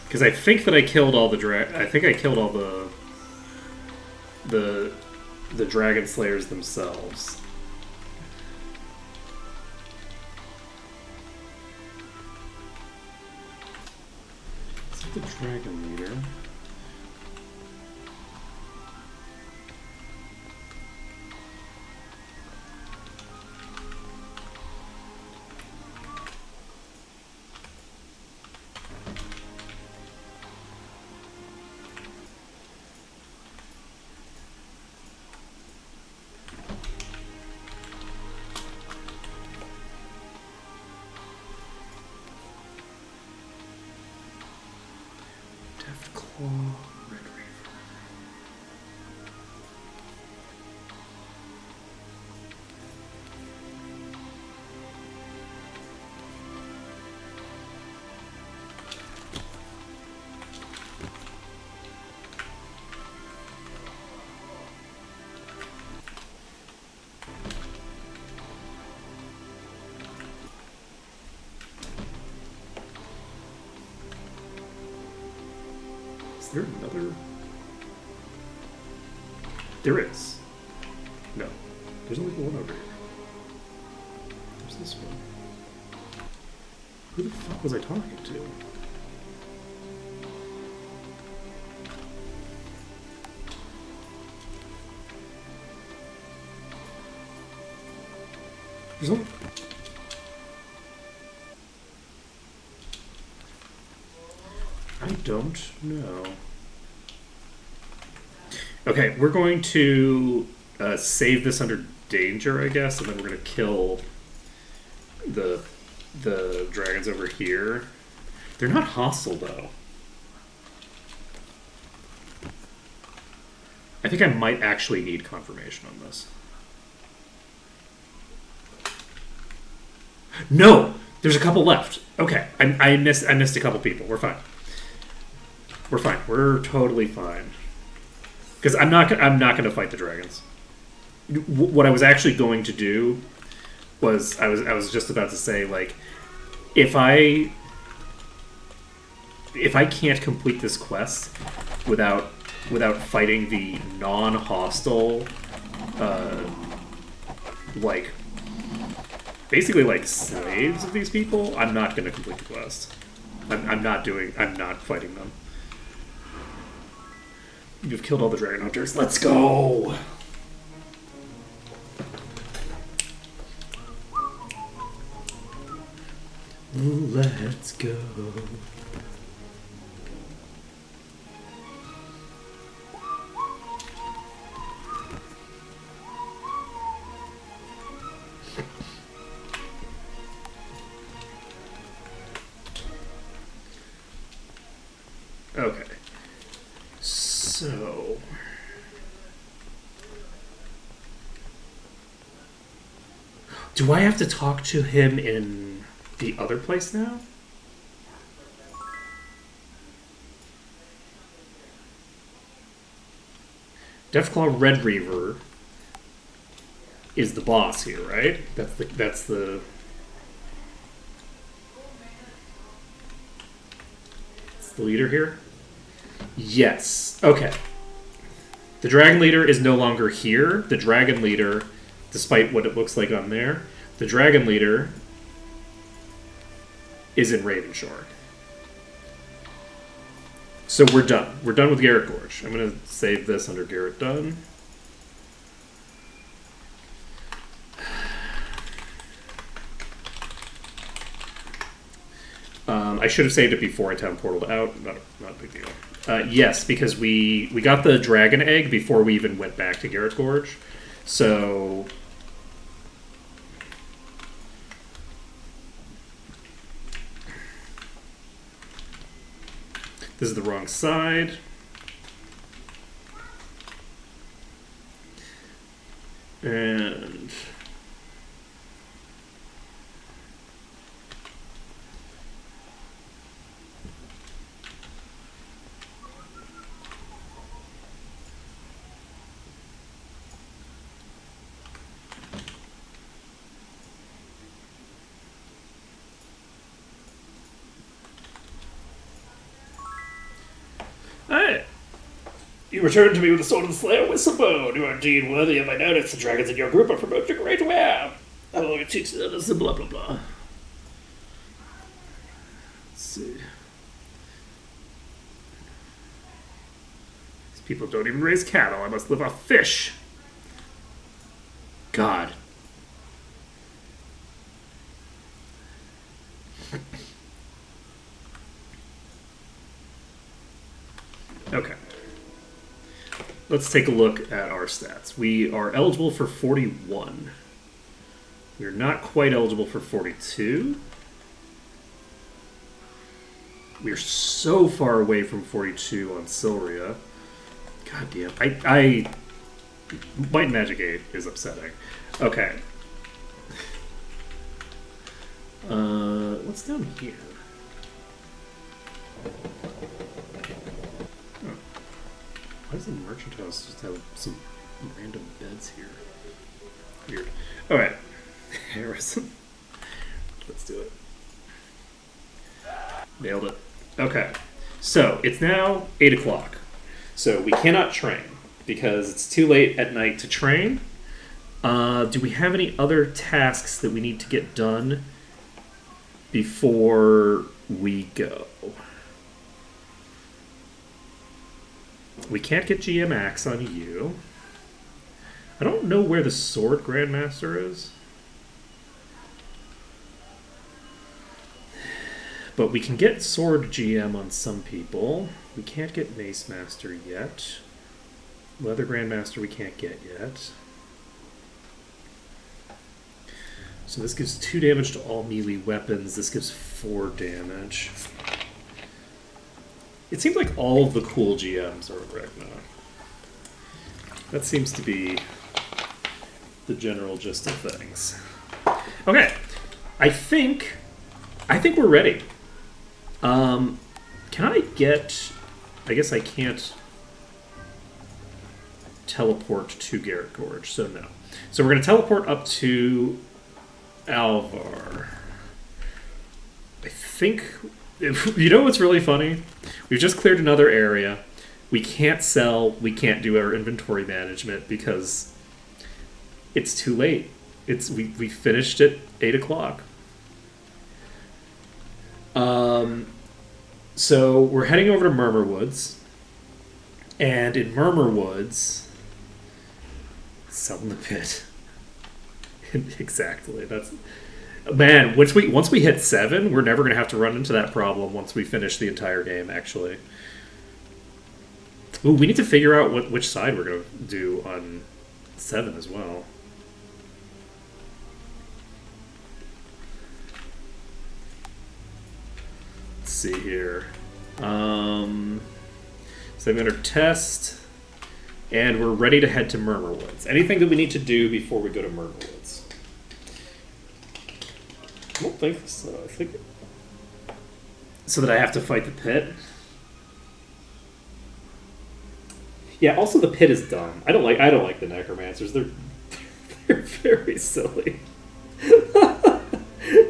[SPEAKER 1] Because I think that I killed all the I think I killed all the dragon slayers themselves. Is it the dragon leader? Red Reaver. Is there another? There is. No. There's only one over here. There's this one. Who the fuck was I talking to? There's only... I don't know. Okay, we're going to save this under danger, I guess, and then we're going to kill the dragons over here. They're not hostile, though. I think I might actually need confirmation on this. No! There's a couple left. Okay, I missed a couple people. We're fine. We're fine. We're totally fine. Because I'm not going to fight the dragons. What I was actually going to do was I was just about to say, like, if I can't complete this quest without fighting the non-hostile like basically like slaves of these people, I'm not going to complete the quest. I'm not fighting them. You've killed all the dragon hunters. Let's go! Let's go. Okay. So... do I have to talk to him in the other place now? Deathclaw Red Reaver is the boss here, right? That's the leader here? Yes. Okay. The dragon leader is no longer here. The dragon leader, despite what it looks like on there, the dragon leader is in Ravenshore. So we're done. We're done with Garrett Gorge. I'm going to save this under Garrett Done. I should have saved it before I town portaled out. Not a big deal. Yes, because we got the dragon egg before we even went back to Garrett Gorge. So... this is the wrong side. And... hey! You returned to me with the sword of the Slayer Whistlebone. You are indeed worthy of my notice. The dragons in your group are promoted to great wear. I will teach others blah blah blah. Let's see. These people don't even raise cattle. I must live off fish. God. Okay. Let's take a look at our stats. We are eligible for 41. We're not quite eligible for 42. We're so far away from 42 on Silria. God damn. Might and Magic 8 is upsetting. Okay. What's down here? Why does the merchant house just have some random beds here? Weird. Alright. Harrison. Let's do it. Nailed it. Okay. So, it's now 8 o'clock. So, we cannot train because it's too late at night to train. Do we have any other tasks that we need to get done before we go? We can't get GM Axe on you. I don't know where the Sword Grandmaster is. But we can get Sword GM on some people. We can't get Mace Master yet. Leather Grandmaster we can't get yet. So this gives 2 damage to all melee weapons. This gives 4 damage. It seems like all of the cool GMs are Regna. That seems to be the general gist of things. Okay, I think we're ready. Can I get? I guess I can't teleport to Garrett Gorge, so no. So we're going to teleport up to Alvar. I think. You know what's really funny? We've just cleared another area. We can't sell. We can't do our inventory management because it's too late. We finished at 8 o'clock. So we're heading over to Murmur Woods, and in Murmur Woods, selling the pit. Exactly. That's. Man, once we hit 7, we're never going to have to run into that problem once we finish the entire game, actually. Ooh, we need to figure out which side we're going to do on 7 as well. Let's see here. So I'm under test, and we're ready to head to Murmur Woods. Anything that we need to do before we go to Murmur Woods? I don't think so. I think so that I have to fight the pit. Yeah. Also, the pit is dumb. I don't like the necromancers. They're very silly.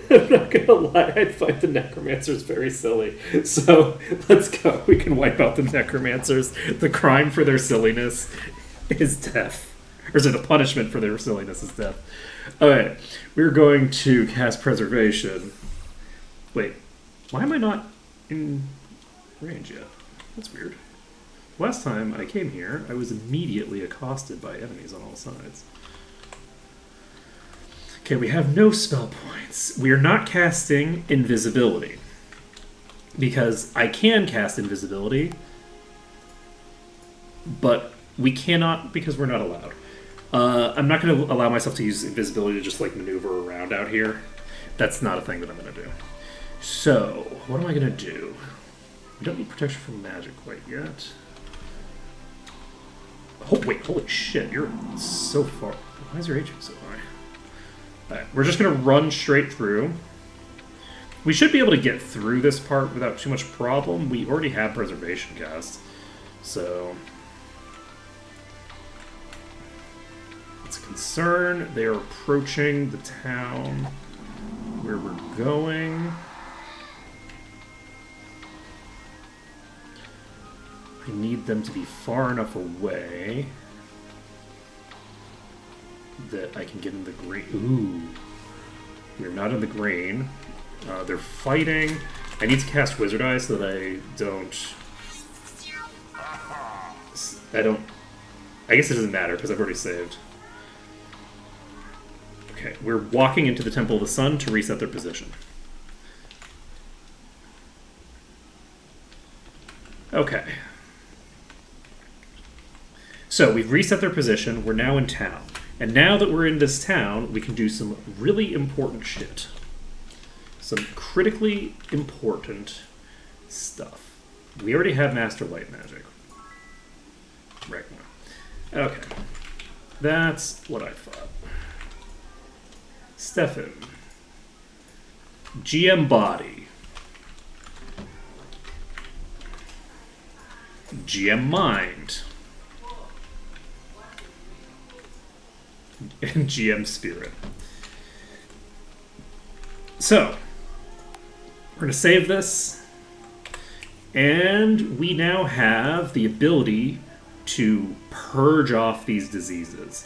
[SPEAKER 1] I'm not gonna lie, I find the necromancers very silly. So let's go. We can wipe out the necromancers. The crime for their silliness is death. Or so the punishment for their silliness is death. Alright, we're going to cast Preservation. Wait, why am I not in range yet? That's weird. Last time I came here, I was immediately accosted by enemies on all sides. Okay, we have no spell points. We are not casting Invisibility. Because I can cast Invisibility, but we cannot because we're not allowed. I'm not going to allow myself to use Invisibility to just like maneuver around out here. That's not a thing that I'm going to do. So, what am I going to do? We don't need protection from magic quite yet. Oh, wait, holy shit, you're so far. Why is your HP so high? Alright, we're just going to run straight through. We should be able to get through this part without too much problem. We already have Preservation cast. So, it's a concern. They are approaching the town where we're going. I need them to be far enough away that I can get in the green. Ooh. We're not in the green. They're fighting. I need to cast Wizard Eye so that I don't... I guess it doesn't matter because I've already saved. Okay, we're walking into the Temple of the Sun to reset their position. Okay. So we've reset their position. We're now in town. And now that we're in this town, we can do some really important shit. Some critically important stuff. We already have Master Light Magic. Right now. Okay. That's what I thought. Stefan. GM Body. GM Mind. And GM Spirit. So, we're going to save this, and we now have the ability to purge off these diseases.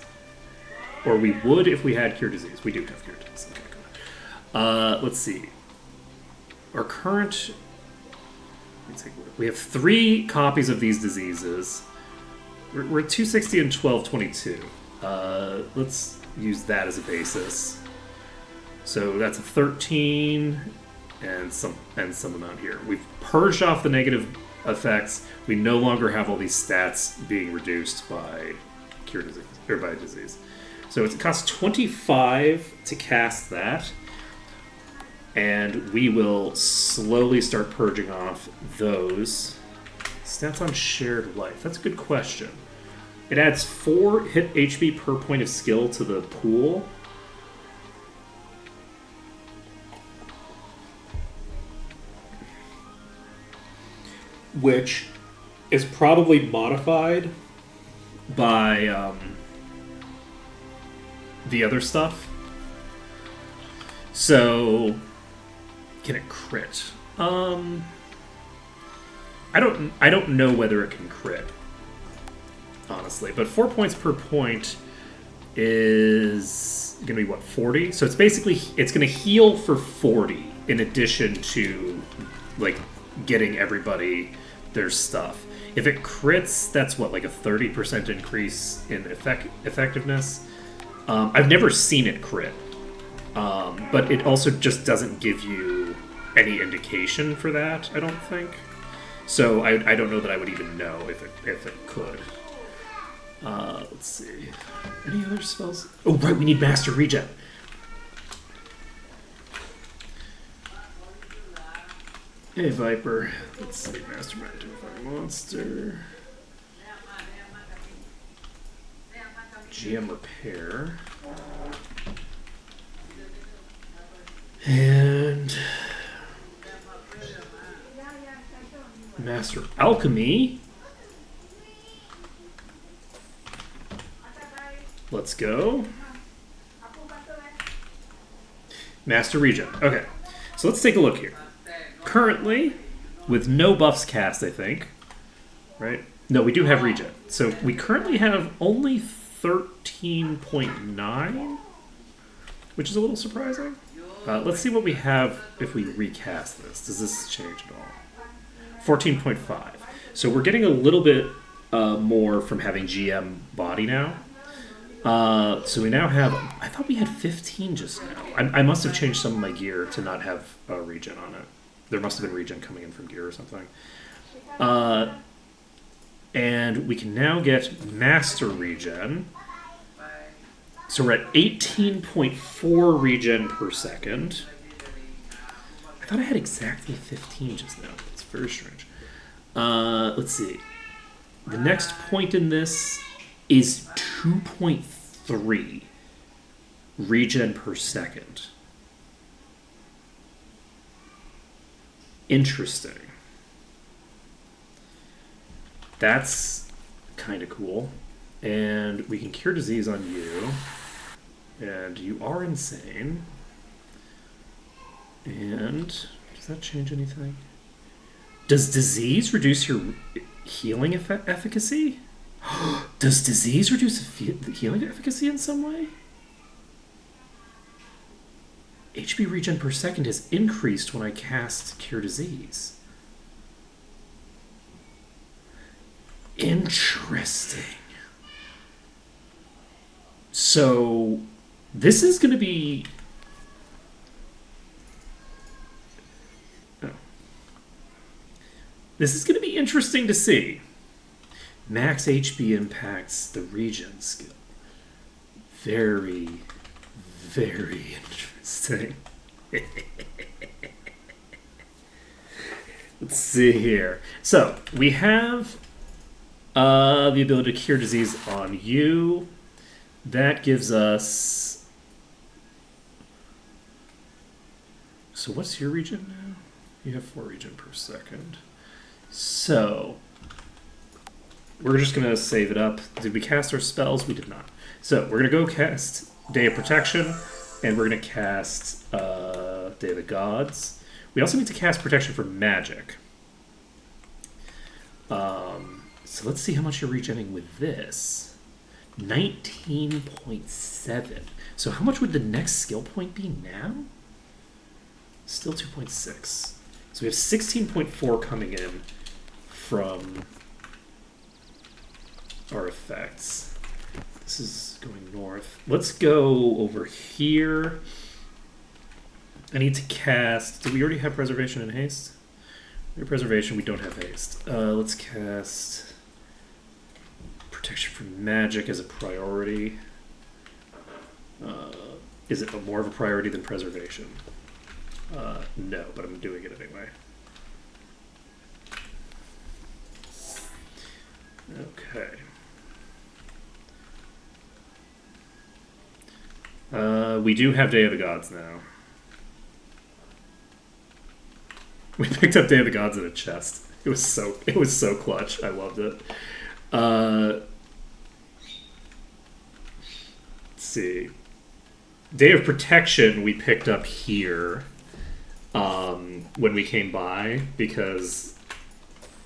[SPEAKER 1] Or we would if we had Cure Disease. We do have Cure Disease. Okay, good. Let's see. Our current... Let's take a look. We have 3 copies of these diseases. We're at 260 and 1222. Let's use that as a basis. So that's a 13 and some amount here. We've purged off the negative effects. We no longer have all these stats being reduced by cure disease or by disease. So it costs 25 to cast that, and we will slowly start purging off those. Stats on shared life. That's a good question. It adds 4 hit HP per point of skill to the pool. Which is probably modified by the other stuff. So, can it crit? I don't know whether it can crit, honestly. But 4 points per point is going to be, what, 40? So it's basically, it's going to heal for 40 in addition to, like, getting everybody their stuff. If it crits, that's what, like a 30% increase in effectiveness. I've never seen it crit. But it also just doesn't give you any indication for that, I don't think. So I don't know that I would even know if it could. Let's see. Any other spells? Oh, right, we need Master Regen. Hey, Viper. Let's see. Mastermind to a monster. GM repair. And Master Alchemy. Let's go. Master Regen. Okay, so let's take a look here. Currently, with no buffs cast, I think. Right? No, we do have Regen. So we currently have only 13.9, which is a little surprising. Let's see what we have if we recast this. Does this change at all? 14.5. So we're getting a little bit more from having GM body now. So we now have... I thought we had 15 just now. I must have changed some of my gear to not have regen on it. There must have been regen coming in from gear or something. And we can now get Master Regen. So we're at 18.4 regen per second. I thought I had exactly 15 just now. It's very strange. Let's see. The next point in this is 2.3 regen per second. Interesting. That's kind of cool. And we can cure disease on you. And you are insane. And does that change anything? Does disease reduce your healing efficacy? Does disease reduce healing efficacy in some way? HP regen per second is increased when I cast Cure Disease. Interesting. So, this is going to be... Oh. This is going to be interesting to see. Max HP impacts the regen skill. Very, very interesting. Let's see here. So, we have the ability to cure disease on you. That gives us... So what's your regen now? You have 4 regen per second. So, we're just going to save it up. Did we cast our spells? We did not. So, we're going to go cast Day of Protection, and we're going to cast Day of the Gods. We also need to cast Protection for Magic. So let's see how much you're regenerating with this. 19.7. So how much would the next skill point be now? Still 2.6. So we have 16.4 coming in from our effects. This is going north. Let's go over here. I need to cast... Did we already have Preservation and Haste? We have Preservation, we don't have Haste. Let's cast... Protection from Magic as a priority. Is it more of a priority than Preservation? No, but I'm doing it anyway. Okay. We do have Day of the Gods now. We picked up Day of the Gods in a chest. It was so clutch. I loved it. Let's see. Day of Protection we picked up here when we came by because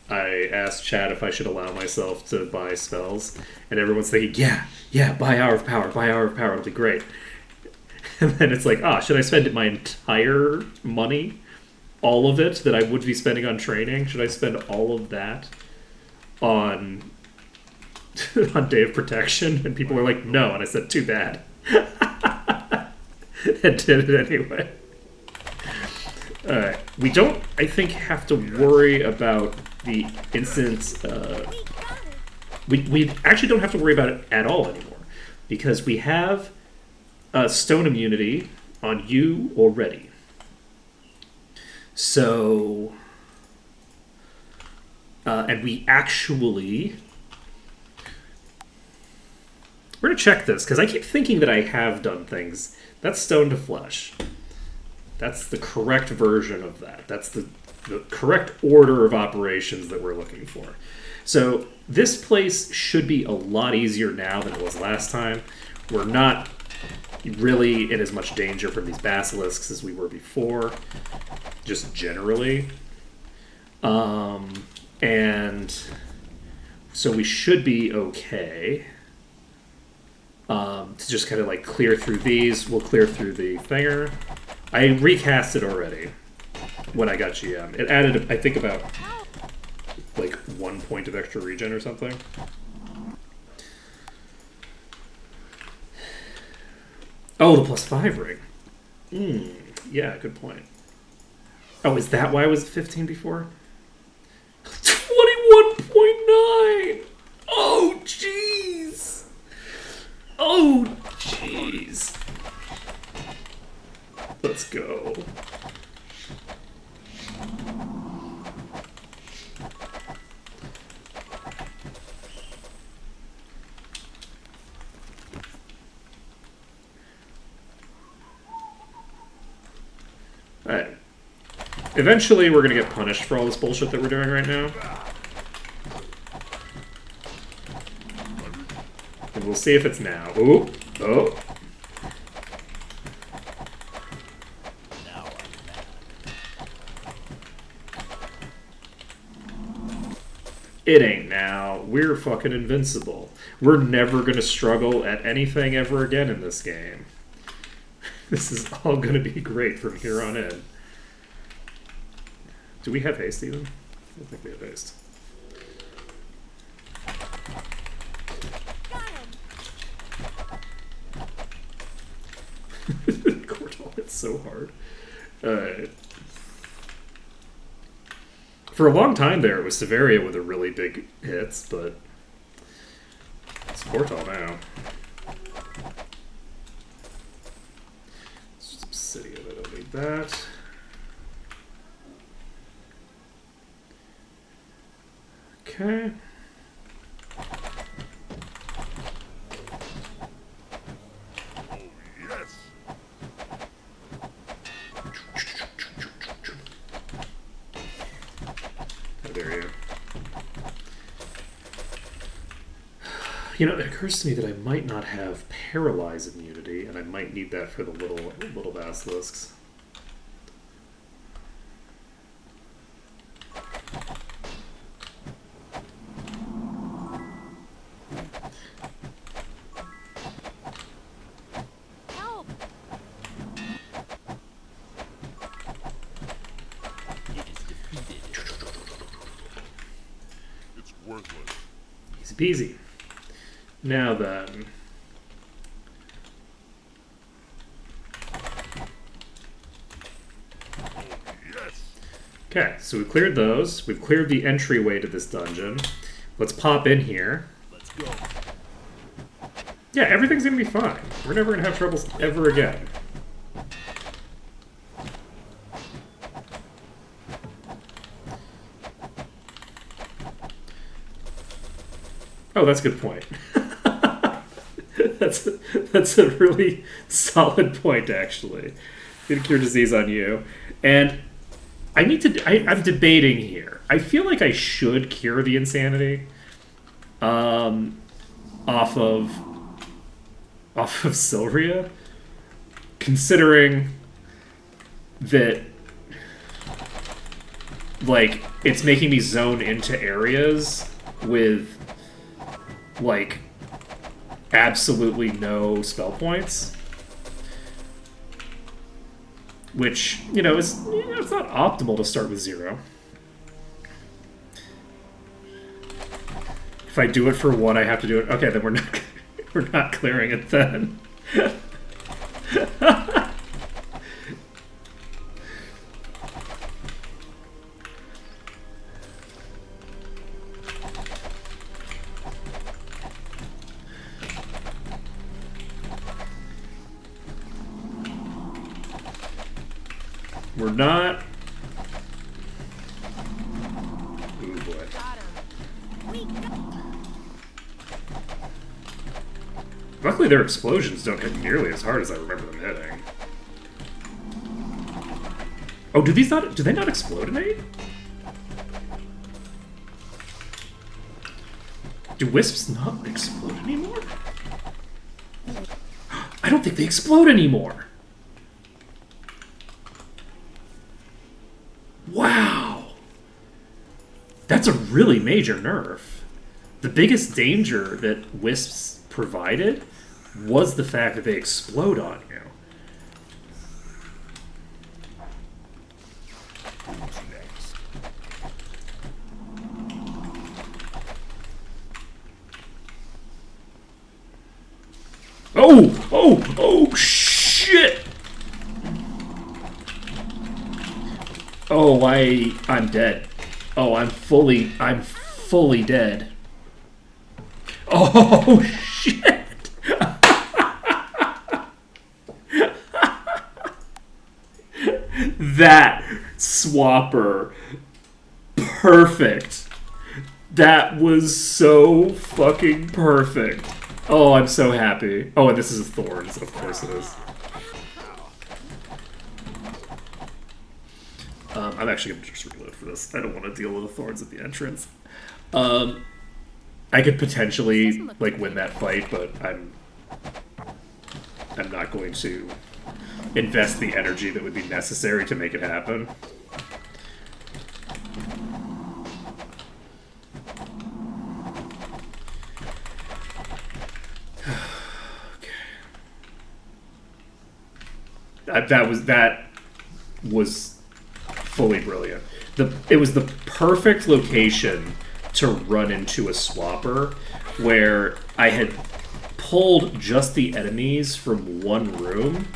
[SPEAKER 1] I asked Chad if I should allow myself to buy spells, and everyone's thinking, yeah, buy Hour of Power, it'll be great. And then it's like, should I spend my entire money, all of it that I would be spending on training? Should I spend all of that on Day of Protection? And people were like, no, and I said, too bad. And did it anyway. Alright, we don't, I think, have to worry about the instant... we actually don't have to worry about it at all anymore, because we have stone immunity on you already. So, And we actually... We're going to check this, because I keep thinking that I have done things. That's stone to flesh. That's the correct version of that. That's the correct order of operations that we're looking for. So this place should be a lot easier now than it was last time. We're not really in as much danger from these basilisks as we were before, just generally. And so we should be okay. To just kind of like clear through these. We'll clear through the thinger. I recast it already when I got GM. It added, I think, about like 1 point of extra regen or something. Oh, the +5 ring. Yeah, good point. Oh, is that why I was 15 before? 21.9! Oh, jeez! Oh, jeez. Let's go. Alright. Eventually, we're gonna get punished for all this bullshit that we're doing right now. And we'll see if it's now. Ooh! Oh! It ain't now. We're fucking invincible. We're never gonna struggle at anything ever again in this game. This is all gonna be great from here on in. Do we have haste even? I don't think we have haste.
[SPEAKER 4] Got him.
[SPEAKER 1] Cortal hits so hard. Alright. For a long time there, it was Severia with the really big hits, but it's Cortal now. It's just Obsidian, I don't need that. Okay.
[SPEAKER 3] Yes.
[SPEAKER 1] How dare you? You know, it occurs to me that I might not have paralyze immunity, and I might need that for the little basilisks.
[SPEAKER 4] Help.
[SPEAKER 3] It's worthless.
[SPEAKER 1] Easy peasy. Now then.
[SPEAKER 3] Yes.
[SPEAKER 1] Okay, so we've cleared those. We've cleared the entryway to this dungeon. Let's pop in here.
[SPEAKER 3] Let's go.
[SPEAKER 1] Yeah, everything's gonna be fine. We're never gonna have troubles ever again. Oh, that's a good point. that's a really solid point, actually. Gonna cure disease on you. And I need to... I'm debating here. I feel like I should cure the insanity. Off of Sylvia. Considering that... like, it's making me zone into areas with... like, absolutely no spell points. Which, you know, is it's not optimal to start with 0. If I do it for 1, I have to do it. Okay, then we're not clearing it then. We're not. Ooh boy.
[SPEAKER 4] Got him.
[SPEAKER 1] Luckily, their explosions don't hit nearly as hard as I remember them hitting. Oh, do these not? Do they not explodinate? Do wisps not explode anymore? I don't think they explode anymore. Wow. That's a really major nerf. The biggest danger that wisps provided was the fact that they explode on you.
[SPEAKER 3] Who's next?
[SPEAKER 1] Oh! Oh! Oh, shit! Oh, I'm dead. Oh, I'm fully dead. Oh, shit! That swapper. Perfect. That was so fucking perfect. Oh, I'm so happy. Oh, and this is thorns. Of course it is. I'm actually going to just reload for this. I don't want to deal with the thorns at the entrance. I could potentially like win that fight, but I'm not going to invest the energy that would be necessary to make it happen. That was fully brilliant. It was the perfect location to run into a swapper where I had pulled just the enemies from one room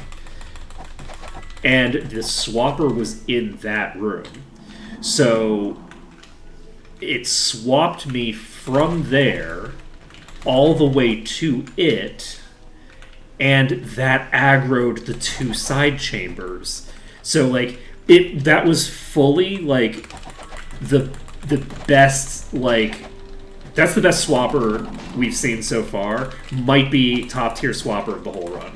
[SPEAKER 1] and the swapper was in that room. So it swapped me from there all the way to it, and that aggroed the two side chambers. So like that was fully like the best, like that's the best swapper we've seen so far. Might be top tier swapper of the whole run.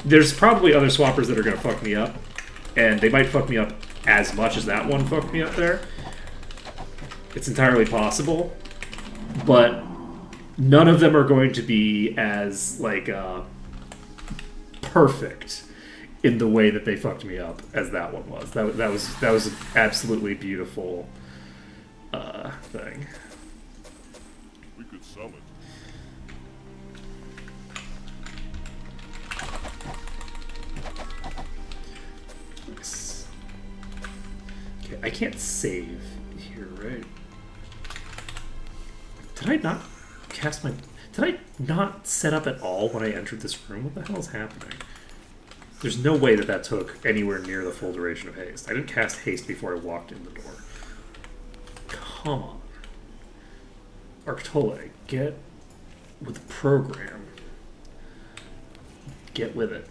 [SPEAKER 1] There's probably other swappers that are gonna fuck me up, and they might fuck me up as much as that one fucked me up there. It's entirely possible, but none of them are going to be as like perfect in the way that they fucked me up as that one was. That was an absolutely beautiful thing.
[SPEAKER 3] We could summon.
[SPEAKER 1] Nice. Okay, I can't save here, right? Did I not cast my... Did I not set up at all when I entered this room? What the hell is happening? There's no way that took anywhere near the full duration of haste. I didn't cast haste before I walked in the door. Come on. Arctole, get with the program. Get with it.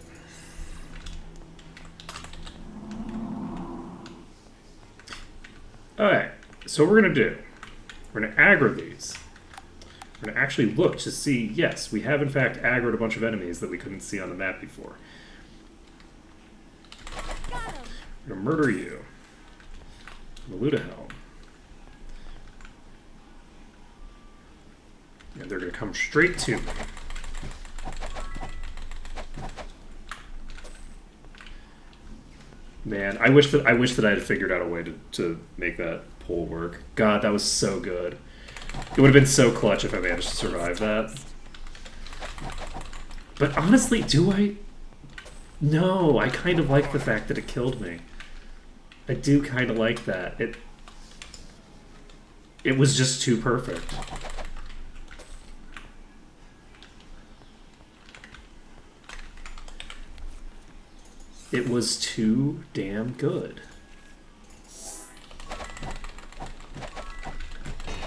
[SPEAKER 1] Alright, so what we're going to do, we're going to aggro these. We're going to actually look to see, yes, we have in fact aggroed a bunch of enemies that we couldn't see on the map before. We're going to murder you. Maluda Helm. And they're going to come straight to me. Man, I wish that I had figured out a way to make that pull work. God, that was so good. It would have been so clutch if I managed to survive that. But honestly, do I? No, I kind of like the fact that it killed me. I do kind of like that. It was just too perfect. It was too damn good.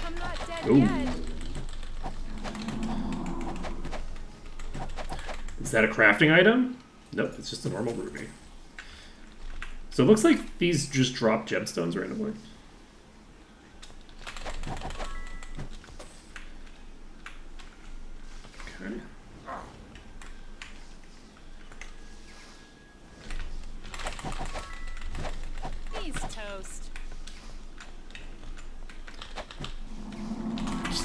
[SPEAKER 2] I'm not dead
[SPEAKER 1] Ooh.
[SPEAKER 2] yet.
[SPEAKER 1] Is that a crafting item? Nope, it's just a normal ruby. So it looks like these just drop gemstones randomly.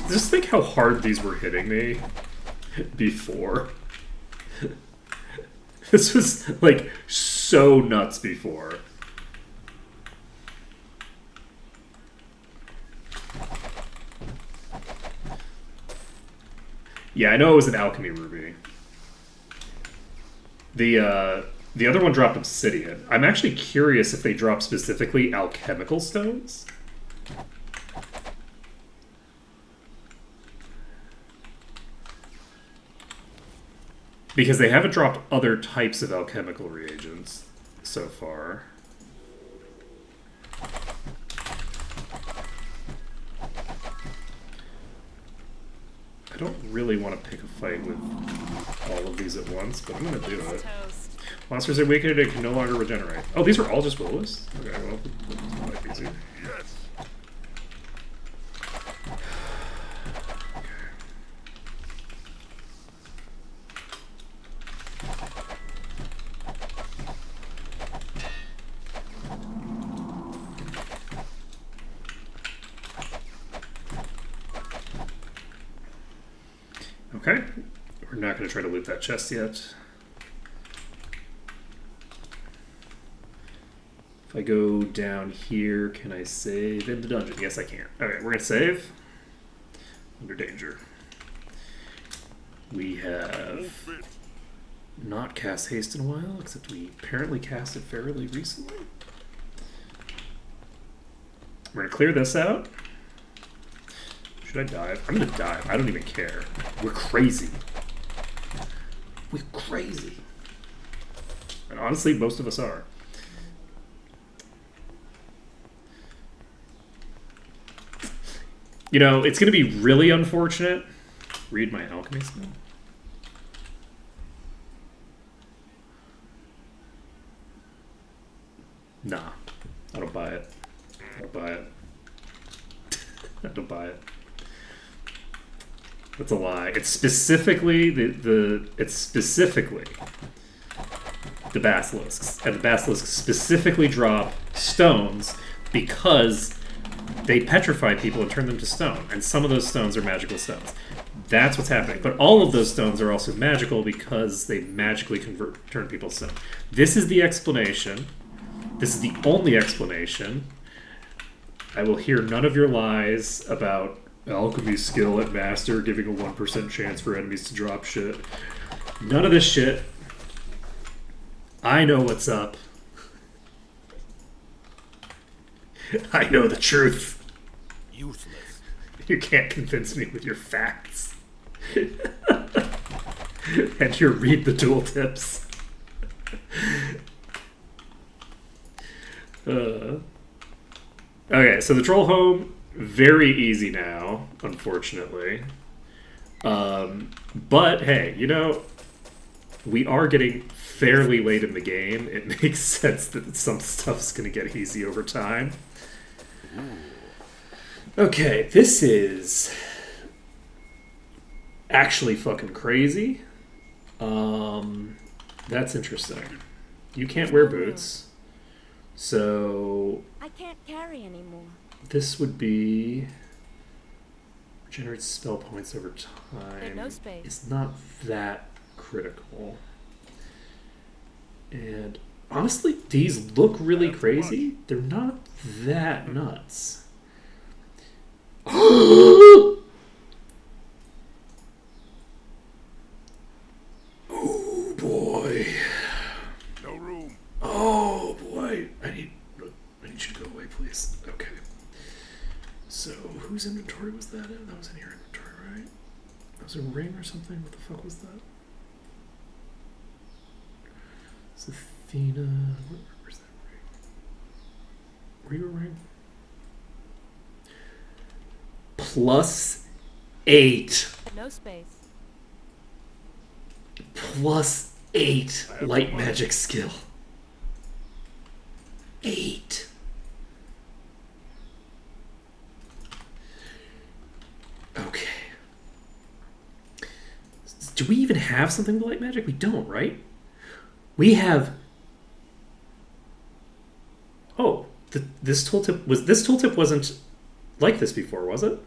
[SPEAKER 1] Just think how hard these were hitting me before. This was like so nuts before. Yeah, I know it was an alchemy ruby. The other one dropped obsidian. I'm actually curious if they drop specifically alchemical stones. Because they haven't dropped other types of alchemical reagents so far. I don't really want to pick a fight with all of these at once, but I'm going to do it.
[SPEAKER 2] Toast.
[SPEAKER 1] Monsters are weakened and can no longer regenerate. Oh, these are all just will-o-wisps? Okay, well, that might be easy.
[SPEAKER 3] Yes.
[SPEAKER 1] Okay, we're not going to try to loot that chest yet. If I go down here, can I save in the dungeon? Yes, I can. Okay, we're going to save. Under danger. We have not cast haste in a while, except we apparently cast it fairly recently. We're going to clear this out. Should I dive? I'm gonna dive. I don't even care. We're crazy. We're crazy. And honestly, most of us are. You know, it's gonna be really unfortunate. Read my alchemy spell. Nah. I don't buy it. I don't buy it. I don't buy it. That's a lie. It's specifically it's specifically the basilisks, and the basilisks specifically drop stones because they petrify people and turn them to stone, and some of those stones are magical stones. That's what's happening. But all of those stones are also magical because they magically turn people to stone. This is the explanation. This is the only explanation. I will hear none of your lies about alchemy skill at master giving a 1% chance for enemies to drop shit. None of this shit. I know what's up. I know the truth.
[SPEAKER 3] Useless.
[SPEAKER 1] You can't convince me with your facts. And your read the tool tips. Okay, so the troll home, very easy now, unfortunately. But hey, you know, we are getting fairly late in the game. It makes sense that some stuff's going to get easy over time. Okay, this is actually fucking crazy. That's interesting. You can't wear boots. So
[SPEAKER 4] I can't carry anymore.
[SPEAKER 1] this would be regenerates spell points over
[SPEAKER 2] There's
[SPEAKER 1] time.
[SPEAKER 2] no space.
[SPEAKER 1] It's not that critical. And honestly, these look really crazy. They're not that nuts. Oh boy.
[SPEAKER 3] No room.
[SPEAKER 1] Oh boy. I need you to go away, please. Okay. So whose inventory was that in? That was in your inventory, right? That was a ring or something? What the fuck was that? It's Athena. Where's that ring? Were you a ring? +8.
[SPEAKER 2] No space.
[SPEAKER 1] +8 light magic skill. 8. Okay. Do we even have something with light magic? We don't, right? We have. Oh, this tooltip wasn't like this before, was it?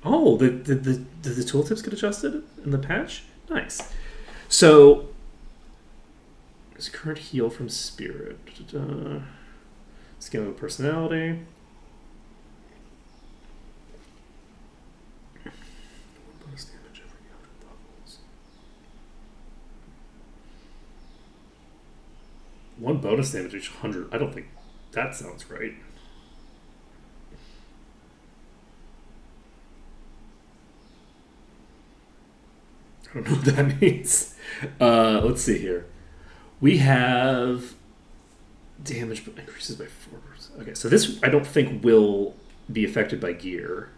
[SPEAKER 1] Oh, did the tooltips get adjusted in the patch? Nice. So, his current heal from spirit. Skill of personality. Bonus damage every other levels. One bonus damage each 100. I don't think that sounds right. I don't know what that means. Let's see here. We have damage increases by 4%. Okay, so this I don't think will be affected by gear.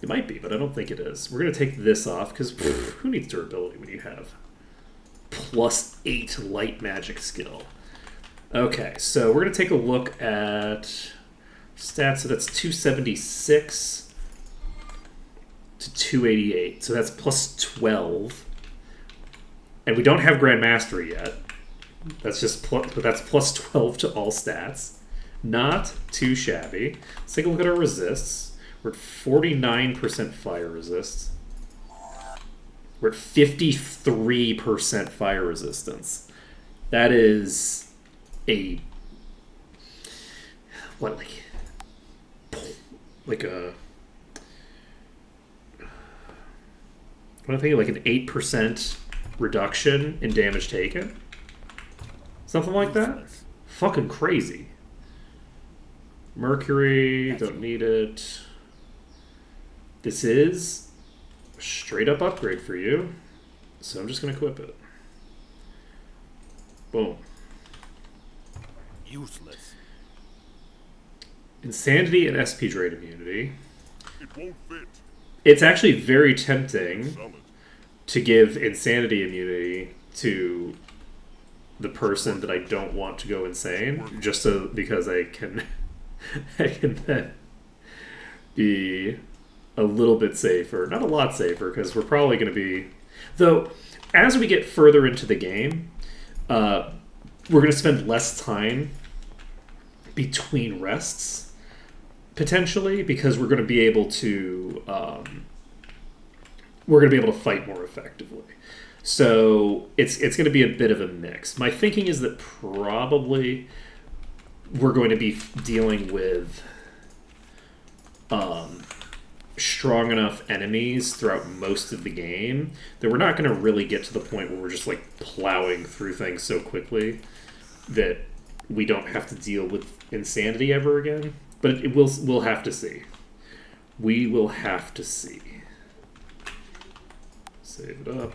[SPEAKER 1] It might be, but I don't think it is. We're going to take this off because who needs durability when you have +8 light magic skill? Okay, so we're going to take a look at stats. So that's 276 to 288. So that's +12. And we don't have Grand Mastery yet. That's just but that's +12 to all stats. Not too shabby. Let's take a look at our resists. We're at 49% fire resist. We're at 53% fire resistance. That is a what like a what I'm thinking, like an 8% reduction in damage taken. Something like that. Fucking crazy. Mercury, don't need it. This is a straight up upgrade for you. So I'm just going to equip it. Boom.
[SPEAKER 3] Useless.
[SPEAKER 1] Insanity and SP Drain immunity.
[SPEAKER 3] It won't fit.
[SPEAKER 1] It's actually very tempting
[SPEAKER 3] Sell it.
[SPEAKER 1] to give insanity immunity to the person that I don't want to go insane, just so because I can then be a little bit safer. Not a lot safer, because we're probably going to be... Though, as we get further into the game, we're going to spend less time between rests, potentially, because we're going to be able to... we're going to be able to fight more effectively. So it's going to be a bit of a mix. My thinking is that probably we're going to be dealing with strong enough enemies throughout most of the game that we're not going to really get to the point where we're just like plowing through things so quickly that we don't have to deal with insanity ever again. But we'll have to see. We will have to see. Save it up.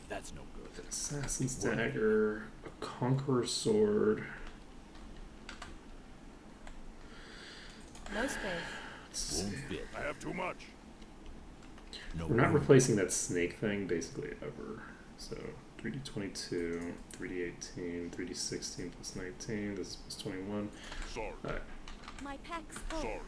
[SPEAKER 3] That's no good.
[SPEAKER 1] An assassin's dagger, a conqueror's sword.
[SPEAKER 2] No space.
[SPEAKER 3] Won't fit. I have too much. No
[SPEAKER 1] We're not
[SPEAKER 3] room.
[SPEAKER 1] replacing that snake thing basically ever. So 3d22, 3d18, 3d16 plus 19. This is plus 21.
[SPEAKER 3] Sorry.
[SPEAKER 1] All right.
[SPEAKER 4] My pack's full.
[SPEAKER 3] Sorry.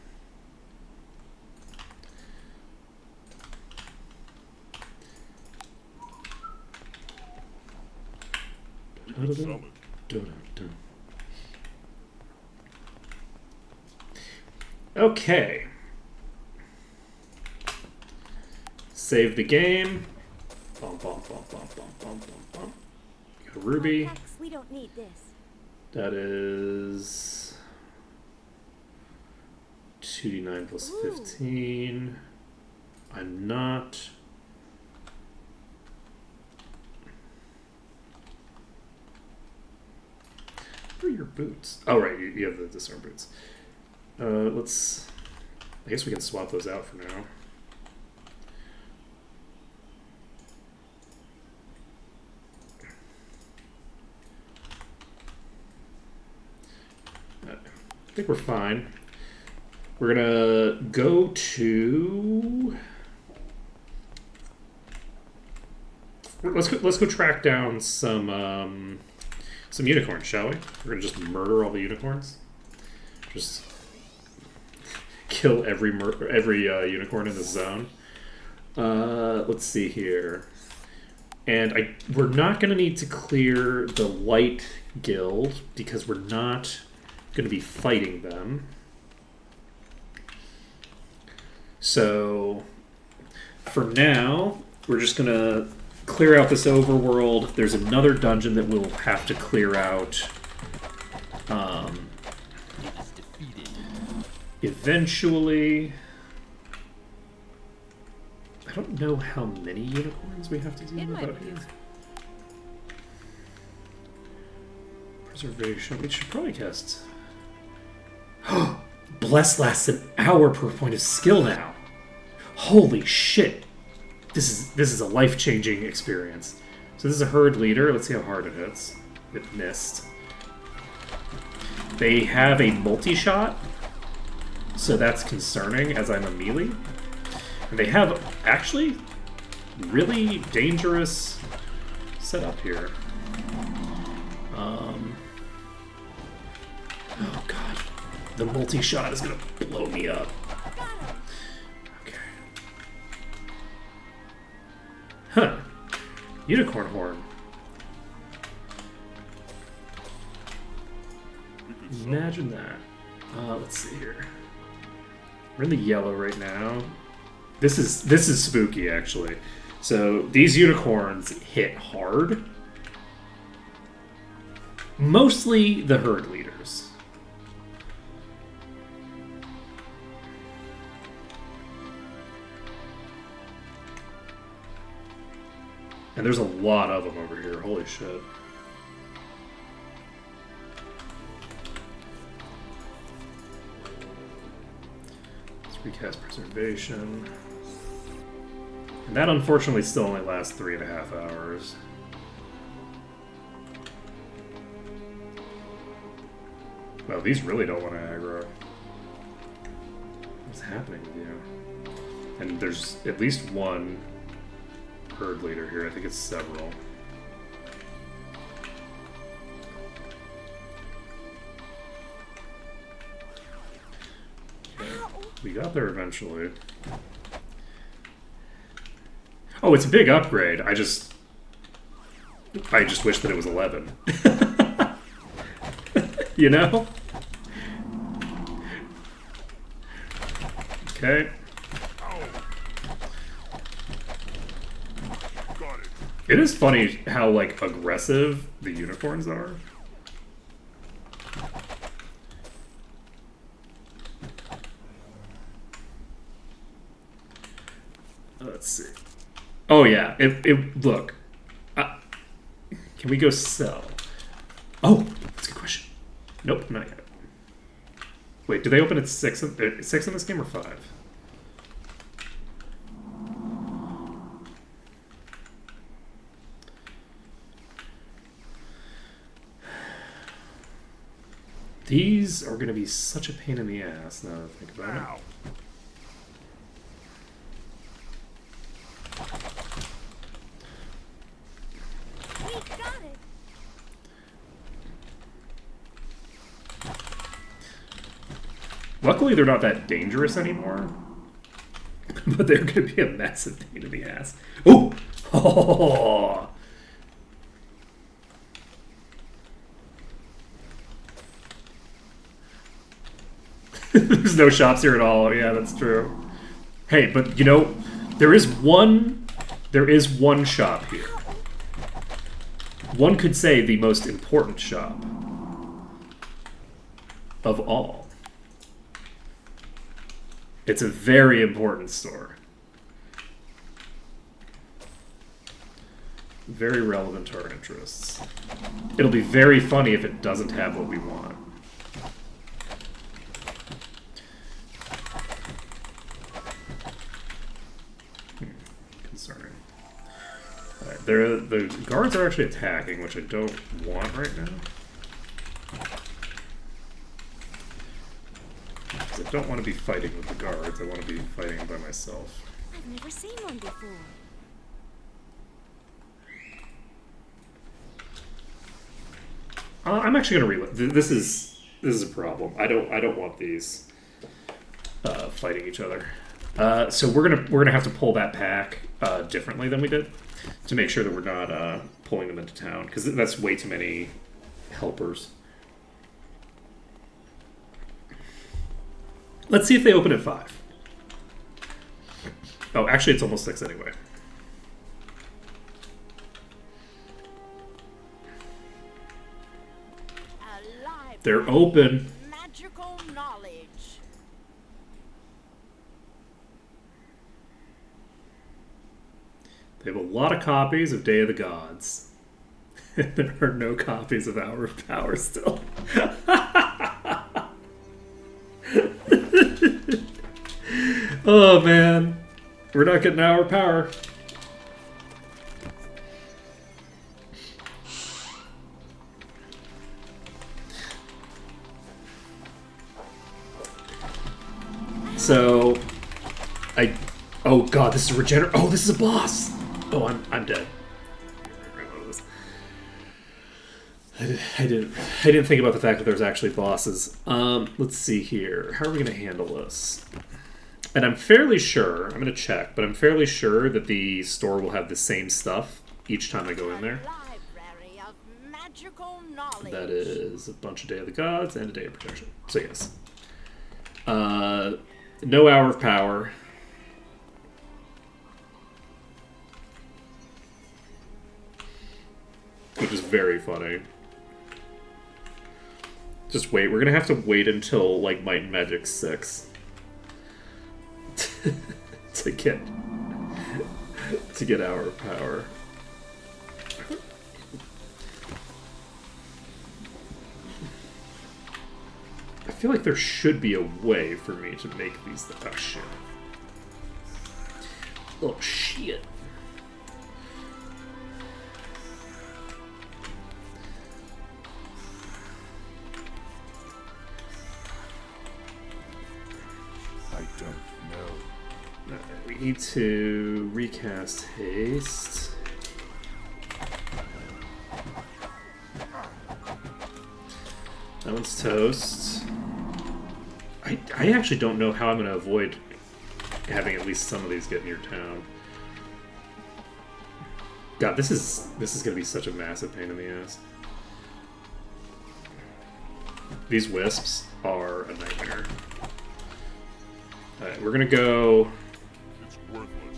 [SPEAKER 3] We can sell it.
[SPEAKER 1] Dun-dun-dun. Okay. Save the game. Bum, bum, bum, bum, bum, bum, bum, bum. Got a ruby.
[SPEAKER 4] My packs, we don't need this.
[SPEAKER 1] That is 2d9 plus
[SPEAKER 4] Ooh.
[SPEAKER 1] 15. I'm not. Where are your boots? Oh, right, you have the disarm boots. Let's. I guess we can swap those out for now. I think we're fine. We're gonna go to. Let's go track down some unicorns, shall we? We're gonna just murder all the unicorns. Just kill every unicorn in the zone. Let's see here. And we're not gonna need to clear the light guild because we're not going to be fighting them. So for now, we're just gonna clear out this overworld. There's another dungeon that we'll have to clear out. Eventually. I don't know how many unicorns we have to deal with out here. Preservation. We should probably cast. Bless lasts an hour per point of skill now. Holy shit! This is a life-changing experience. So this is a herd leader. Let's see how hard it hits. It missed. They have a multi-shot, so that's concerning as I'm a melee. And they have actually really dangerous setup here. Oh god, the multi-shot is gonna blow me up. Okay. Huh. Unicorn horn. Imagine that. Let's see here. We're in the yellow right now. This is spooky, actually. So these unicorns hit hard. Mostly the herd leaders. And there's a lot of them over here. Holy shit. Let's recast preservation. And that unfortunately still only lasts 3.5 hours. Well, these really don't want to aggro. What's happening with you? And there's at least one herd leader here. I think it's several. Okay. We got there eventually. Oh, it's a big upgrade. I just wish that it was 11. You know? Okay. It is funny how, like, aggressive the unicorns are. Let's see. Oh yeah, look. Can we go sell? Oh, that's a good question. Nope, not yet. Wait, do they open at 6 in this game or 5? These are going to be such a pain in the ass now that I think about it. Luckily, they're not that dangerous anymore. But they're going to be a massive pain in the ass. Ooh! Oh! There's no shops here at all. Yeah, that's true. Hey, but you know, there is one shop here. One could say the most important shop of all. It's a very important store. Very relevant to our interests. It'll be very funny if it doesn't have what we want. Concerning. Alright, the guards are actually attacking, which I don't want right now. I don't want to be fighting with the guards, I want to be fighting by myself.
[SPEAKER 4] I've never seen one before.
[SPEAKER 1] I'm actually gonna reload. This is a problem. I don't want these fighting each other. So we're gonna have to pull that pack differently than we did to make sure that we're not pulling them into town, because that's way too many helpers. Let's see if they open at 5. Oh, actually, it's almost 6 anyway.
[SPEAKER 4] A
[SPEAKER 1] They're open.
[SPEAKER 4] magical knowledge.
[SPEAKER 1] They have a lot of copies of Day of the Gods. There are no copies of Hour of Power still. Oh man, we're not getting Hour of Power. So, oh god, this is regenerate. Oh, this is a boss. Oh, I'm dead. I didn't think about the fact that there's actually bosses. Let's see here. How are we going to handle this? And I'm fairly sure, I'm going to check, but I'm fairly sure that the store will have the same stuff each time I go in there.
[SPEAKER 4] Library of magical knowledge.
[SPEAKER 1] That is a bunch of Day of the Gods and a Day of Protection. So yes. No Hour of Power. Which is very funny. Just wait. We're gonna have to wait until like Might and Magic 6 to get Hour of Power. I feel like there should be a way for me to make these. Oh shit! Oh shit!
[SPEAKER 3] I don't know.
[SPEAKER 1] We need to recast haste. That one's toast. I actually don't know how I'm going to avoid having at least some of these get near town. God, this is going to be such a massive pain in the ass. These wisps are a nightmare. Alright, we're going to go...
[SPEAKER 3] It's worthless.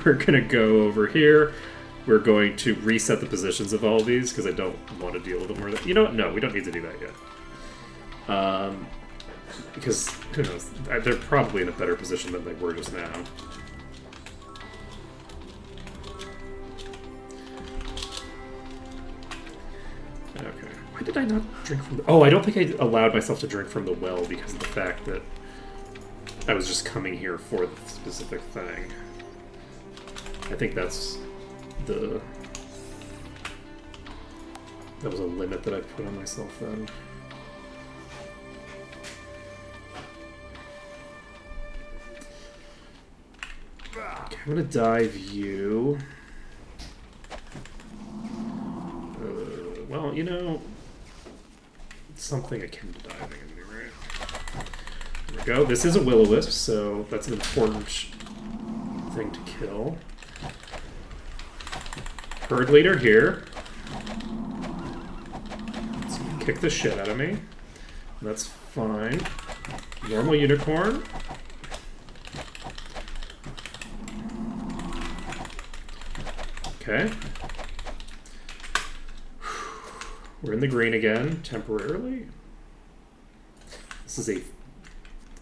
[SPEAKER 1] We're going to go over here. We're going to reset the positions of all of these because I don't want to deal with them. You know what? No, we don't need to do that yet. Because, who knows? They're probably in a better position than they were just now. Okay. Why did I not drink from the... Oh, I don't think I allowed myself to drink from the well because of the fact that I was just coming here for the specific thing. I think that's the... That was a limit that I put on myself then. Okay, I'm gonna dive you. Well, you know, it's something akin to diving in me, right? There we go. This is a will-o-wisp, so that's an important thing to kill. Herd leader here. So you can kick the shit out of me. That's fine. Normal unicorn. Okay. We're in the green again, temporarily. This is a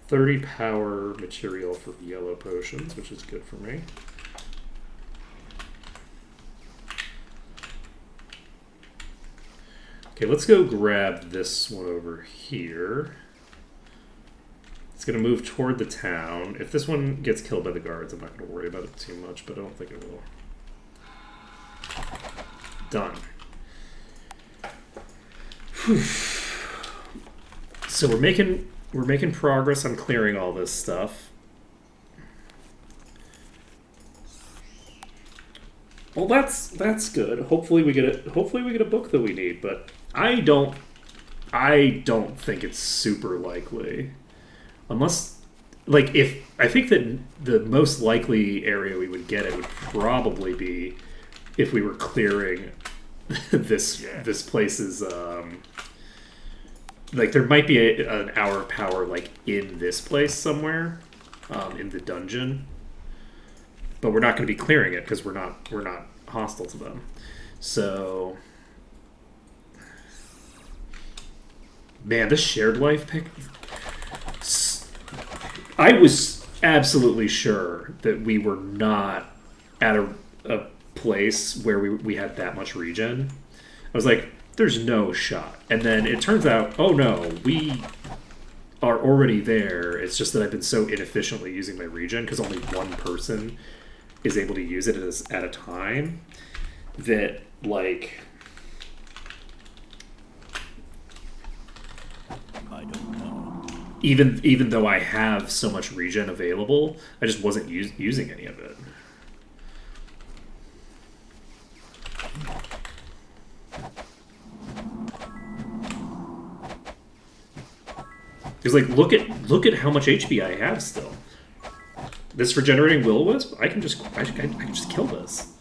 [SPEAKER 1] 30 power material for yellow potions, which is good for me. Okay, let's go grab this one over here. It's going to move toward the town. If this one gets killed by the guards, I'm not going to worry about it too much, but I don't think it will. Done. Whew. So we're making progress on clearing all this stuff. Well, that's good. Hopefully we get a book that we need, but I don't think it's super likely. Unless, like, I think that the most likely area we would get it would probably be if we were clearing this place's like there might be an hour of power like in this place somewhere, in the dungeon, but we're not going to be clearing it because we're not hostile to them. So, man, this shared life pick. I was absolutely sure that we were not at a place where we had that much regen. I was like, there's no shot. And then it turns out, oh no, we are already there. It's just that I've been so inefficiently using my regen because only one person is able to use it at a time that, like...
[SPEAKER 3] I don't know.
[SPEAKER 1] Even though I have so much regen available, I just wasn't using any of it. Because, like, look at how much HP I have still. This regenerating will-o-wisp, I can just kill this.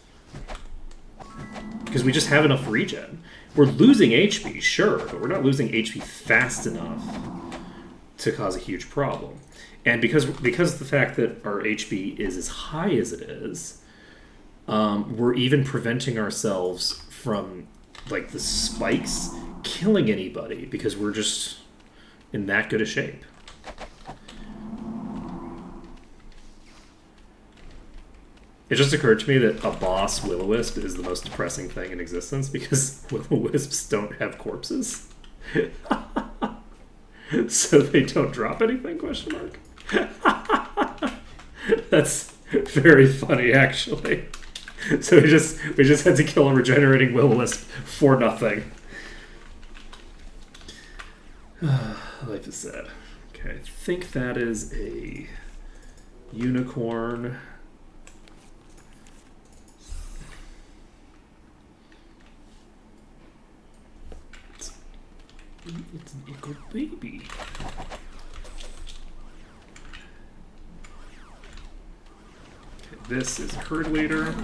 [SPEAKER 1] Because we just have enough regen. We're losing HP, sure, but we're not losing HP fast enough to cause a huge problem. And because of the fact that our HP is as high as it is, we're even preventing ourselves from, like, the spikes killing anybody because we're just in that good a shape. It just occurred to me that a boss will-o-wisp is the most depressing thing in existence because will-o-wisps don't have corpses. So they don't drop anything, question mark. That's very funny, actually. So we just had to kill a regenerating will-o-wisp for nothing. Life is sad. Okay, I think that is a unicorn. It's an eagle baby. Okay, this is herd leader.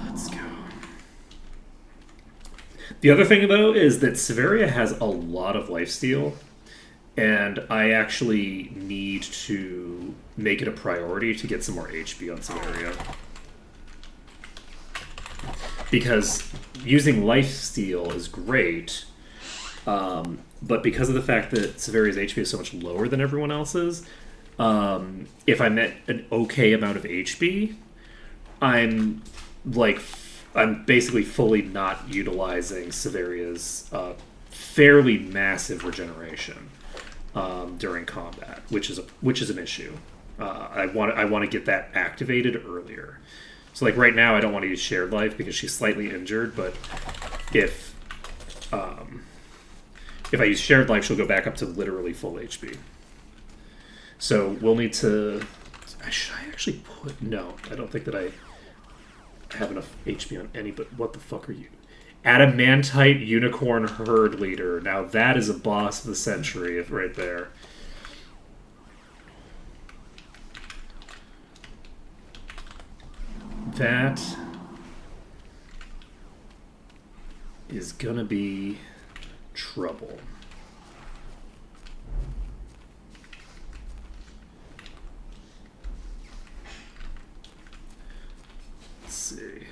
[SPEAKER 1] Let's go. The other thing, though, is that Severia has a lot of lifesteal, and I actually need to make it a priority to get some more HP on Severia. Because using lifesteal is great, but because of the fact that Severia's HP is so much lower than everyone else's, if I'm at an okay amount of HP, I'm basically fully not utilizing Severia's fairly massive regeneration during combat, which is an issue. I want to get that activated earlier. So, like, right now I don't want to use shared life because she's slightly injured, but if I use shared life, she'll go back up to literally full HP. So we'll need to... Should I actually put... No, I don't think that I have enough HP on any, but what the fuck are you? Adamantite Unicorn Herd Leader. Now that is a boss of the century right there. That is gonna be trouble. Let's see.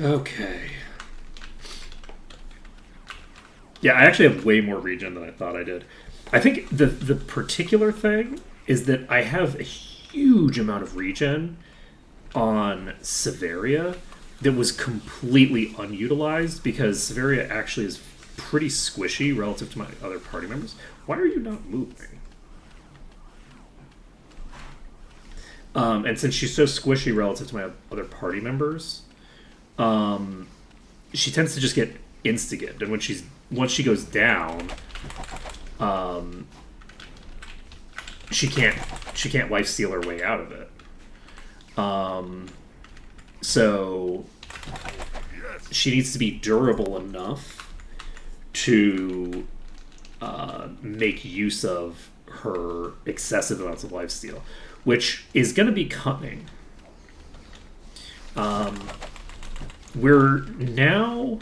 [SPEAKER 1] Okay. Yeah, I actually have way more regen than I thought I did. I think the particular thing is that I have a huge amount of regen on Severia that was completely unutilized because Severia actually is pretty squishy relative to my other party members. Why are you not moving? And since she's so squishy relative to my other party members, she tends to just get insta-gibbed, and once she goes down, she can't life steal her way out of it. So she needs to be durable enough to make use of her excessive amounts of lifesteal, which is going to be coming. We're now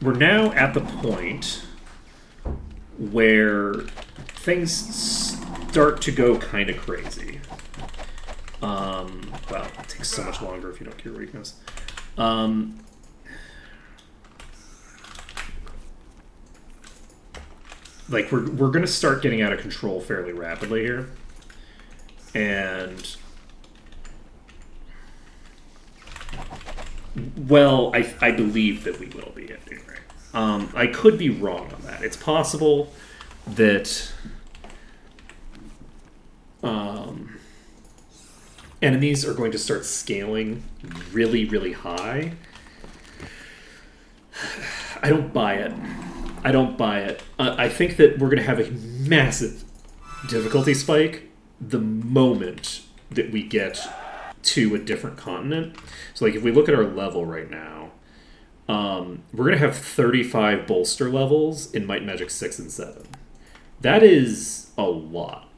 [SPEAKER 1] at the point where things start to go kind of crazy. Well, it takes so much longer if you don't cure weakness. Like we're gonna start getting out of control fairly rapidly here, and well, I believe that we will be at any rate. I could be wrong on that. It's possible that enemies are going to start scaling really, really high. I don't buy it. I think that we're going to have a massive difficulty spike the moment that we get to a different continent. So, like, if we look at our level right now, we're going to have 35 bolster levels in Might and Magic 6 and 7. That is a lot.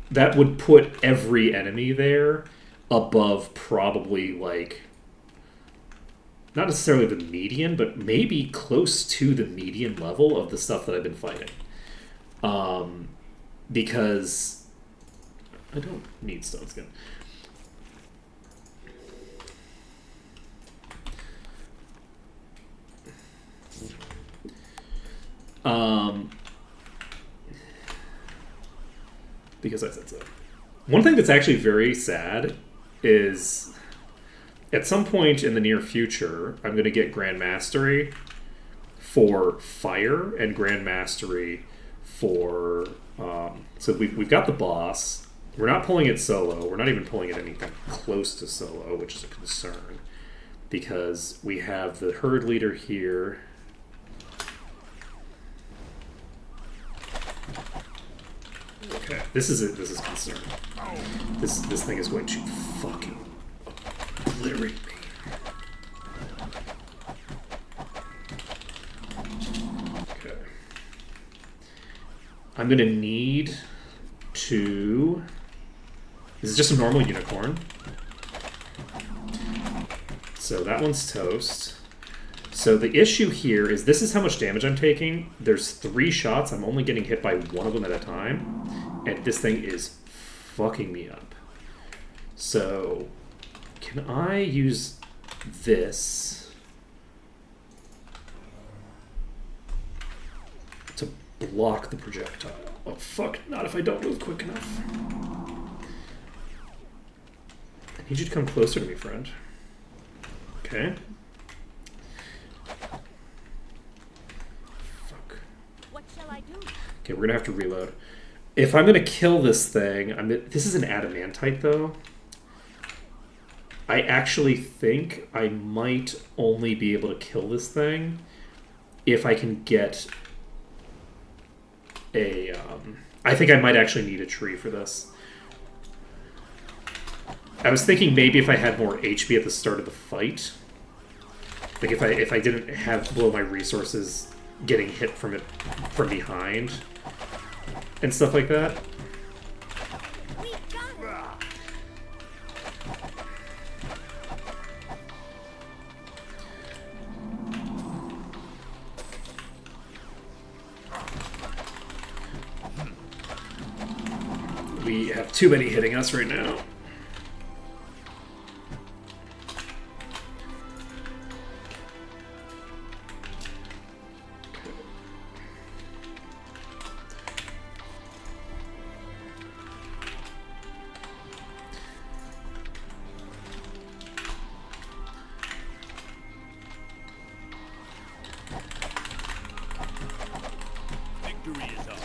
[SPEAKER 1] That would put every enemy there above probably, like, not necessarily the median, but maybe close to the median level of the stuff that I've been fighting. Because I don't need stone skin. Because I said so. One thing that's actually very sad is at some point in the near future, I'm going to get Grand Mastery for Fire and Grand Mastery for... so we've got the boss. We're not pulling it solo. We're not even pulling it anything close to solo, which is a concern. Because we have the herd leader here. Okay, this is concerning. This thing is going to fucking obliterate me. Okay. I'm gonna need to... This is just a normal unicorn. So that one's toast. So the issue here is this is how much damage I'm taking. There's 3 shots. I'm only getting hit by one of them at a time. And this thing is fucking me up. So can I use this to block the projectile? Oh fuck, not if I don't move quick enough. I need you to come closer to me, friend. Okay. Fuck.
[SPEAKER 4] What shall I do?
[SPEAKER 1] Okay, we're gonna have to reload. If I'm gonna kill this thing, this is an adamantite though. I actually think I might only be able to kill this thing if I can get a... I think I might actually need a tree for this. I was thinking maybe if I had more HP at the start of the fight, like if I didn't have blow my resources getting hit from behind and stuff like that.
[SPEAKER 4] We got it.
[SPEAKER 1] We have too many hitting us right now.
[SPEAKER 3] Victory is ours.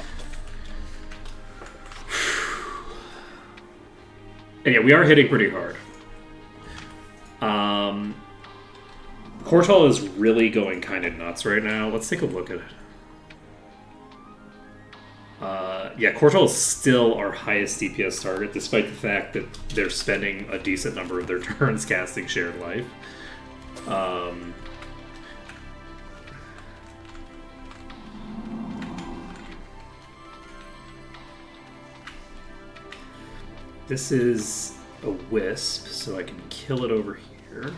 [SPEAKER 1] And yeah, we are hitting pretty hard. Cortal is really going kind of nuts right now. Let's take a look at it. Yeah, Cortal is still our highest DPS target, despite the fact that they're spending a decent number of their turns casting Shared Life. this is a wisp, so I can kill it over here.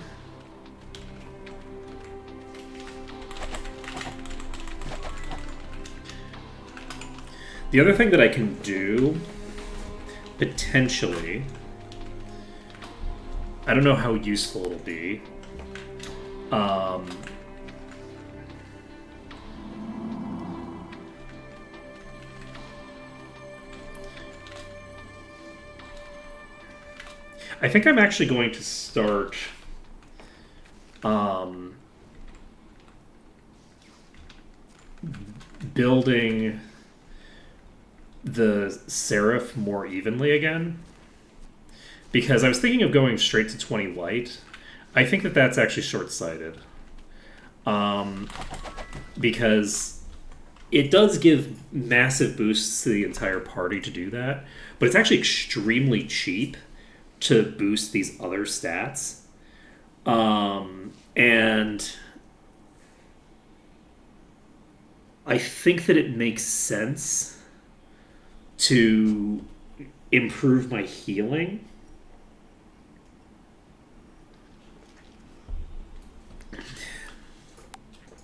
[SPEAKER 1] The other thing that I can do, potentially, I don't know how useful it'll be. I think I'm actually going to start building the Seraph more evenly again. Because I was thinking of going straight to 20 light. I think that that's actually short-sighted. Because it does give massive boosts to the entire party to do that, but it's actually extremely cheap to boost these other stats. And I think that it makes sense to improve my healing.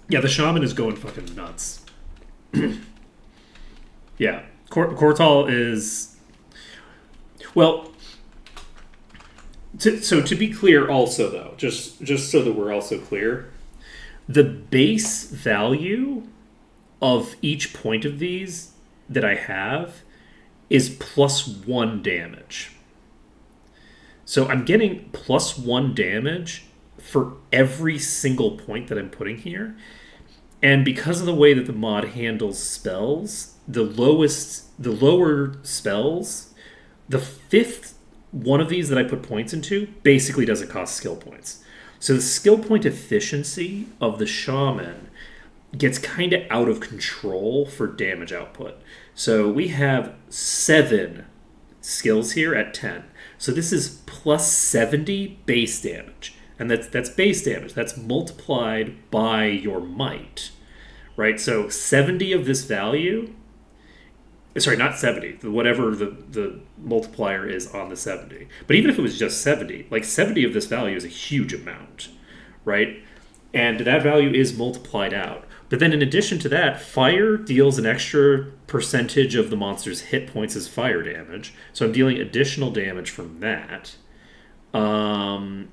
[SPEAKER 1] Yeah, the shaman is going fucking nuts. Yeah, Kortal is... Well, so to be clear also, though, just so that we're also clear, the base value of each point of these that I have is +1 damage. So I'm getting +1 damage for every single point that I'm putting here. And because of the way that the mod handles spells, the lower spells, the 5th one of these that I put points into basically doesn't cost skill points. So the skill point efficiency of the shaman gets kind of out of control for damage output. So we have 7 skills here at 10. So this is +70 base damage. And that's base damage. That's multiplied by your might, right? So 70 of this value... Sorry, not 70. Whatever the multiplier is on the 70. But even if it was just 70, like 70 of this value is a huge amount, right? And that value is multiplied out. But then in addition to that, fire deals an extra percentage of the monster's hit points as fire damage. So I'm dealing additional damage from that. And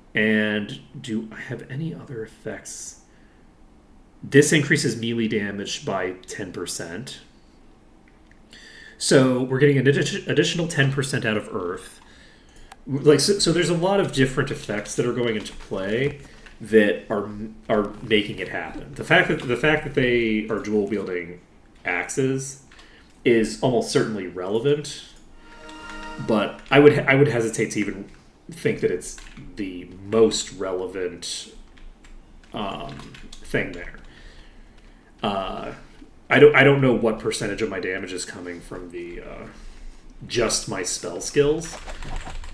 [SPEAKER 1] do I have any other effects? This increases melee damage by 10%. So we're getting an additional 10% out of Earth. Like so there's a lot of different effects that are going into play that are making it happen. The fact that they are dual wielding axes is almost certainly relevant, but I would hesitate to even think that it's the most relevant thing there. I don't know what percentage of my damage is coming from the just my spell skills,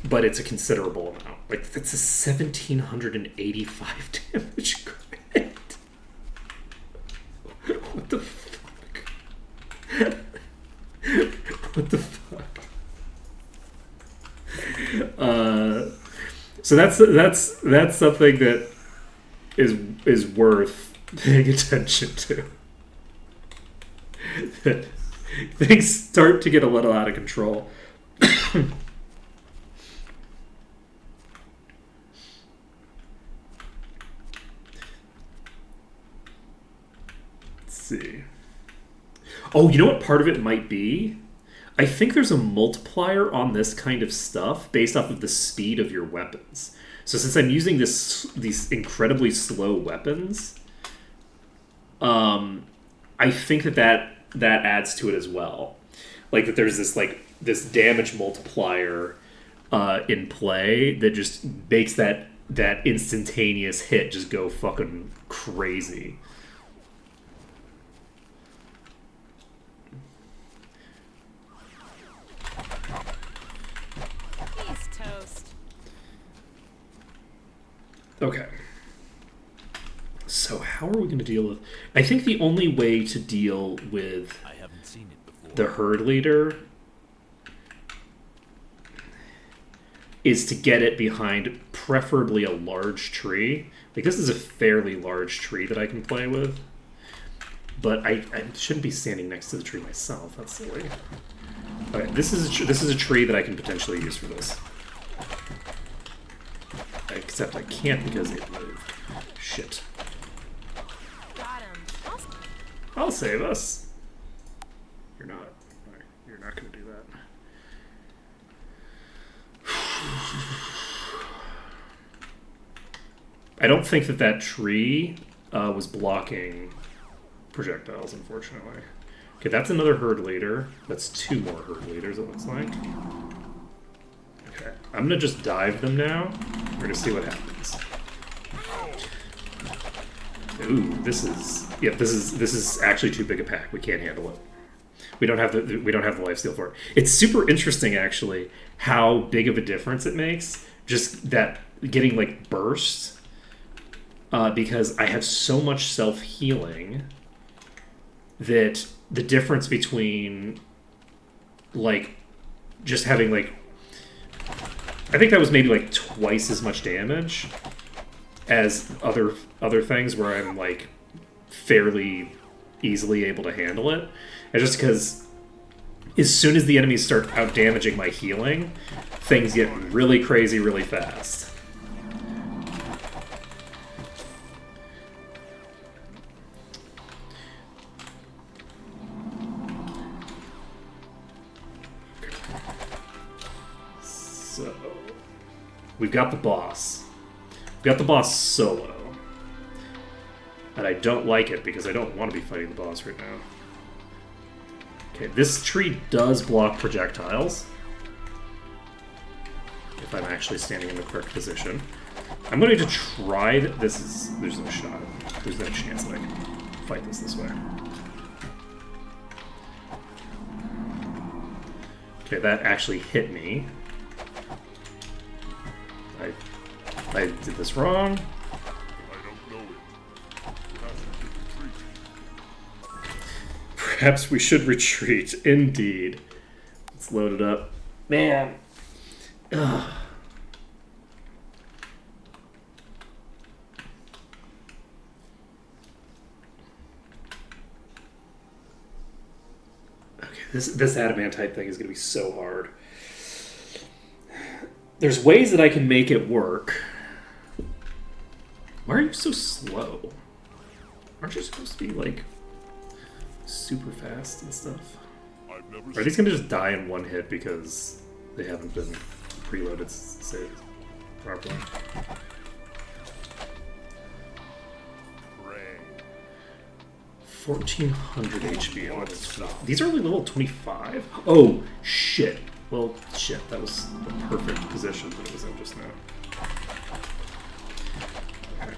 [SPEAKER 1] but it's a considerable amount. Like that's a 1,785 damage crit. What the fuck? What the fuck? So that's something that is worth paying attention to. Things start to get a little out of control. Let's see. Oh, you know what part of it might be? I think there's a multiplier on this kind of stuff based off of the speed of your weapons. So since I'm using these incredibly slow weapons, I think that adds to it as well. Like that there's this damage multiplier in play that just makes that instantaneous hit just go fucking crazy.
[SPEAKER 2] He's toast.
[SPEAKER 1] Okay. So how are we going to deal with... I think the only way to deal with
[SPEAKER 3] I haven't seen it before.
[SPEAKER 1] the herd leader is to get it behind preferably a large tree. Like, this is a fairly large tree that I can play with. But I shouldn't be standing next to the tree myself. That's silly. Okay, this is a tree that I can potentially use for this. Except I can't because it moved. Shit.
[SPEAKER 2] Got him.
[SPEAKER 1] I'll save us. You're not. You're not going to do that. I don't think that tree was blocking projectiles, unfortunately. Okay, that's another herd leader. That's 2 more herd leaders, it looks like. Okay, I'm gonna just dive them now. We're gonna see what happens. Ooh, this is actually too big a pack. We can't handle it. We don't have the lifesteal for it. It's super interesting, actually, how big of a difference it makes. Just that getting like burst, because I have so much self-healing that the difference between like just having like, I think that was maybe like twice as much damage as other things where I'm like fairly easily able to handle it. And just because as soon as the enemies start out damaging my healing, things get really crazy really fast. So, we've got the boss. We've got the boss solo. And I don't like it because I don't want to be fighting the boss right now. Okay, this tree does block projectiles. If I'm actually standing in the correct position. I'm going to try that. There's no shot. There's no chance that I can fight this way. Okay, that actually hit me. I did this wrong.
[SPEAKER 3] I don't know it.
[SPEAKER 1] Perhaps we should retreat. Indeed. Let's load it up. Man. Ugh. Okay, this adamantite thing is going to be so hard. There's ways that I can make it work. Why are you so slow? Aren't you supposed to be, like, super fast and stuff?
[SPEAKER 3] I've never
[SPEAKER 1] Are these going to just die in one hit because they haven't been preloaded saved properly?
[SPEAKER 3] Pray.
[SPEAKER 1] 1400 HP. Oh, that's tough. These are only level 25? Oh, shit. Well, shit. That was the perfect position that it was in just now.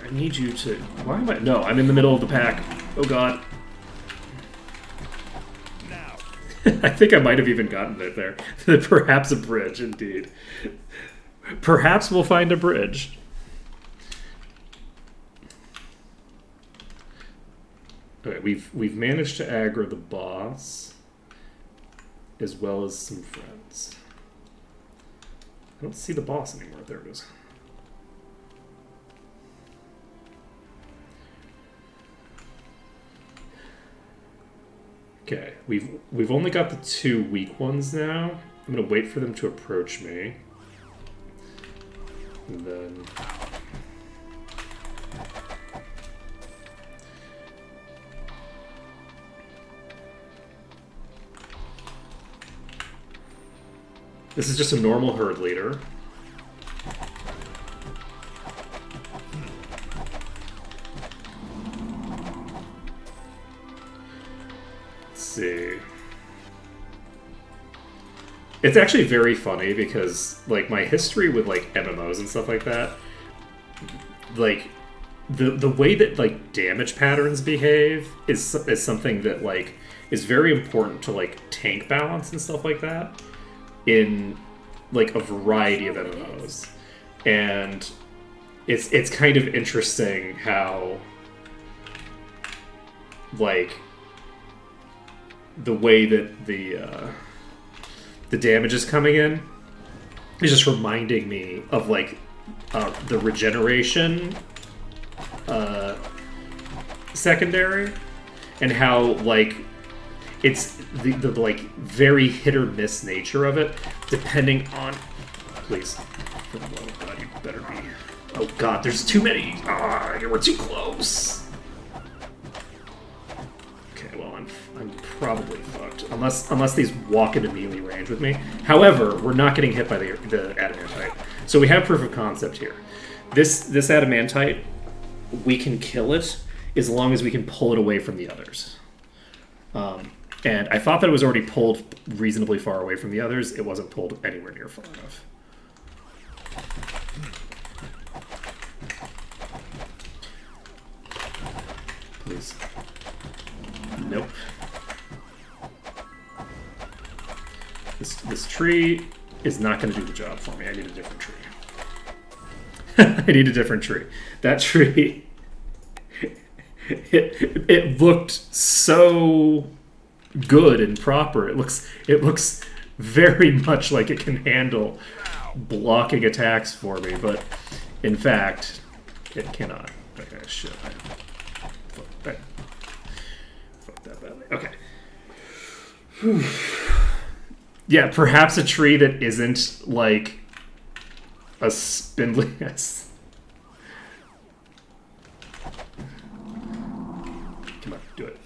[SPEAKER 1] I need you to... Why am I... No, I'm in the middle of the pack. Oh, God.
[SPEAKER 3] Now.
[SPEAKER 1] I think I might have even gotten it there. Perhaps a bridge, indeed. Perhaps we'll find a bridge. Okay, we've managed to aggro the boss, as well as some friends. I don't see the boss anymore. There it is. Okay, we've only got the 2 weak ones now. I'm gonna wait for them to approach me. And then... This is just a normal herd leader. See. It's actually very funny because, like, my history with, like, MMOs and stuff like that, like, the way that, like, damage patterns behave is something that, like, is very important to, like, tank balance and stuff like that in, like, a variety of MMOs. And it's kind of interesting how, like, the way that the damage is coming in is just reminding me of like the regeneration secondary, and how like it's the like very hit or miss nature of it, depending on. Please, for the love of God, you better be. Oh God, there's too many. Ah, we're too close. Okay, well I'm probably fucked unless these walk into melee range with me. However, we're not getting hit by the adamantite, so we have proof of concept here. This adamantite, we can kill it as long as we can pull it away from the others. And I thought that it was already pulled reasonably far away from the others. It wasn't pulled anywhere near far enough. Please. Nope. This tree is not going to do the job for me. I need a different tree. I need a different tree. That tree, it looked so good and proper. It looks very much like it can handle blocking attacks for me, but in fact, it cannot. Okay, shit. Fuck that badly. Okay. Whew. Yeah, perhaps a tree that isn't like a spindly. Yes. Come on, do it.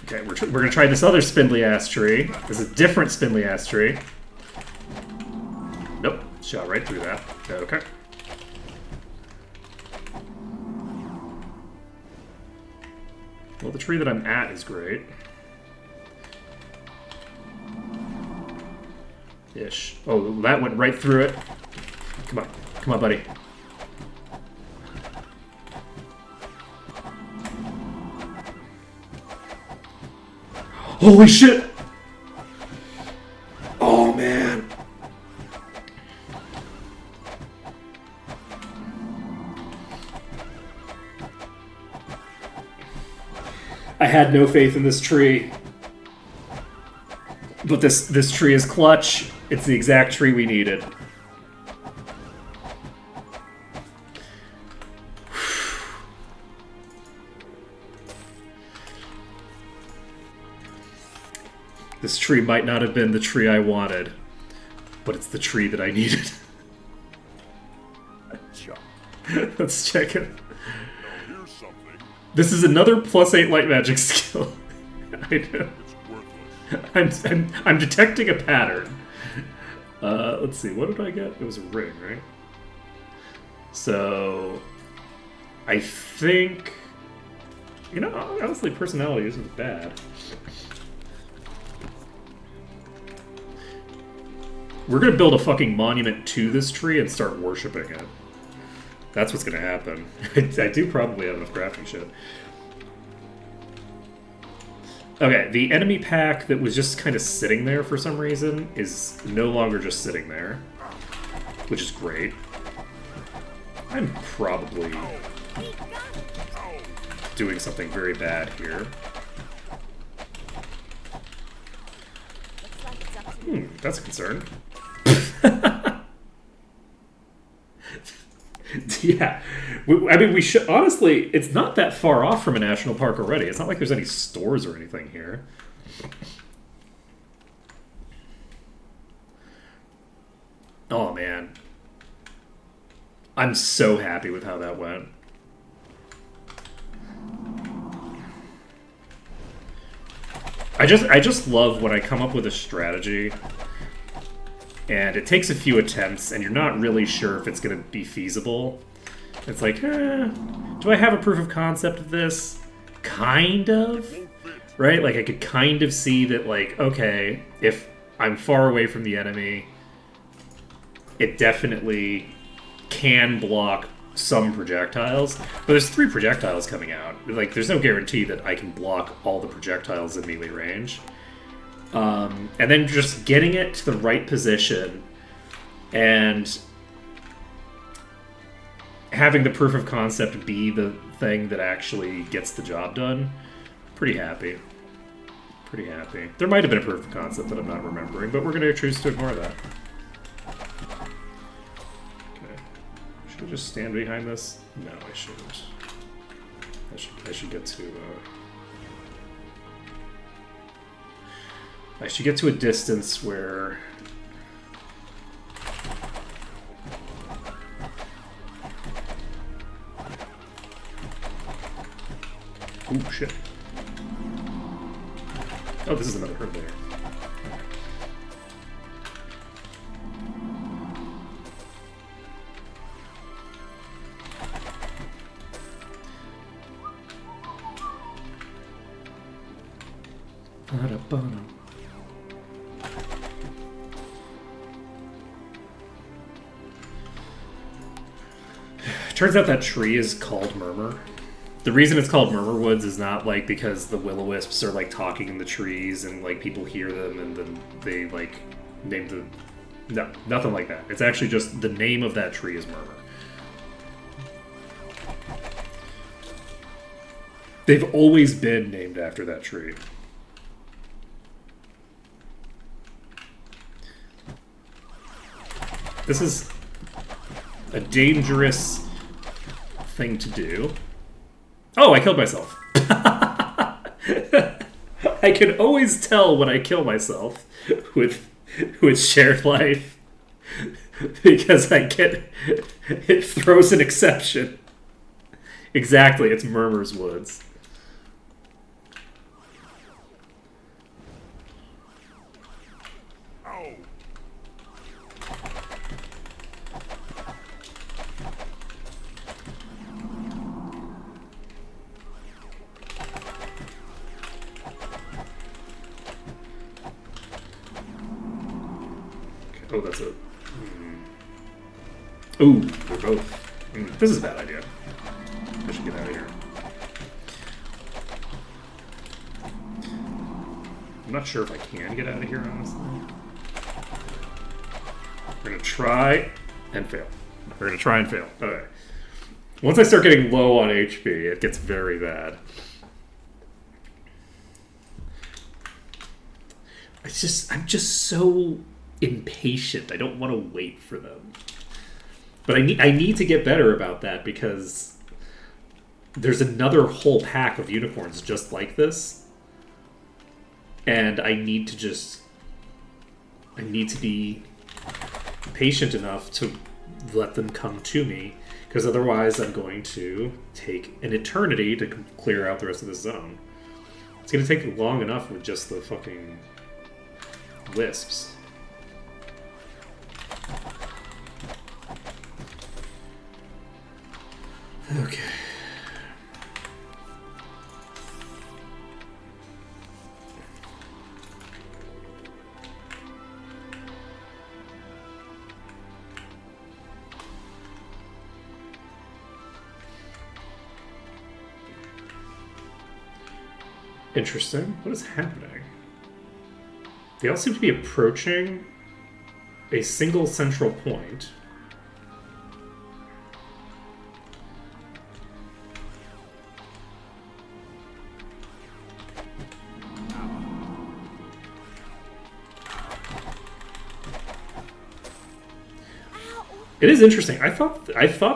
[SPEAKER 1] Okay, we're gonna try this other spindly ass tree. This is a different spindly ass tree. Nope, shot right through that. Okay. Well, the tree that I'm at is great. Ish. Oh, that went right through it. Come on. Come on, buddy. Holy shit! Oh, man. I had no faith in this tree. But this tree is clutch. It's the exact tree we needed. This tree might not have been the tree I wanted, but it's the tree that I needed. Let's check it.
[SPEAKER 3] Here's something.
[SPEAKER 1] This is another +8 light magic skill. I know.
[SPEAKER 3] It's worthless.
[SPEAKER 1] I'm detecting a pattern. Let's see, what did I get? It was a ring, right? So, I think, you know, honestly, personality isn't bad. We're gonna build a fucking monument to this tree and start worshipping it. That's what's gonna happen. I do probably have enough crafting shit. Okay, the enemy pack that was just kind of sitting there for some reason is no longer just sitting there, which is great. I'm probably doing something very bad here. That's a concern. Yeah, I mean, we should honestly. It's not that far off from a national park already. It's not like there's any stores or anything here. Oh man, I'm so happy with how that went. I just love when I come up with a strategy and it takes a few attempts and you're not really sure if it's going to be feasible. It's like, do I have a proof of concept of this? Kind of, right? Like I could kind of see that, like, okay, if I'm far away from the enemy, it definitely can block some projectiles, but there's 3 projectiles coming out. Like, there's no guarantee that I can block all the projectiles in melee range. And then just getting it to the right position and having the proof of concept be the thing that actually gets the job done. Pretty happy. Pretty happy. There might have been a proof of concept that I'm not remembering, but we're going to choose to ignore that. Okay. Should I just stand behind this? No, I shouldn't. I should get to... I should get to a distance where... Ooh, shit. Oh, this is another herd there. Ba-da-ba-da. Turns out that tree is called Murmur. The reason it's called Murmur Woods is not like because the will-o-wisps are like talking in the trees and like people hear them and then they like name the... No, nothing like that. It's actually just the name of that tree is Murmur. They've always been named after that tree. This is a dangerous thing to do. Oh, I killed myself. I can always tell when I kill myself with shared life because it throws an exception. Exactly, it's Murmur's Woods.
[SPEAKER 3] Ow.
[SPEAKER 1] Oh, that's a... Ooh, they're both... this is a bad idea. I should get out of here. I'm not sure if I can get out of here, honestly. We're gonna try and fail. We're gonna try and fail. Okay. Once I start getting low on HP, it gets very bad. I'm just so impatient. I don't want to wait for them. But I need to get better about that because there's another whole pack of unicorns just like this. And I need to be patient enough to let them come to me because otherwise I'm going to take an eternity to clear out the rest of this zone. It's going to take long enough with just the fucking wisps. Okay. Interesting. What is happening? They all seem to be approaching a single central point. It is interesting. I thought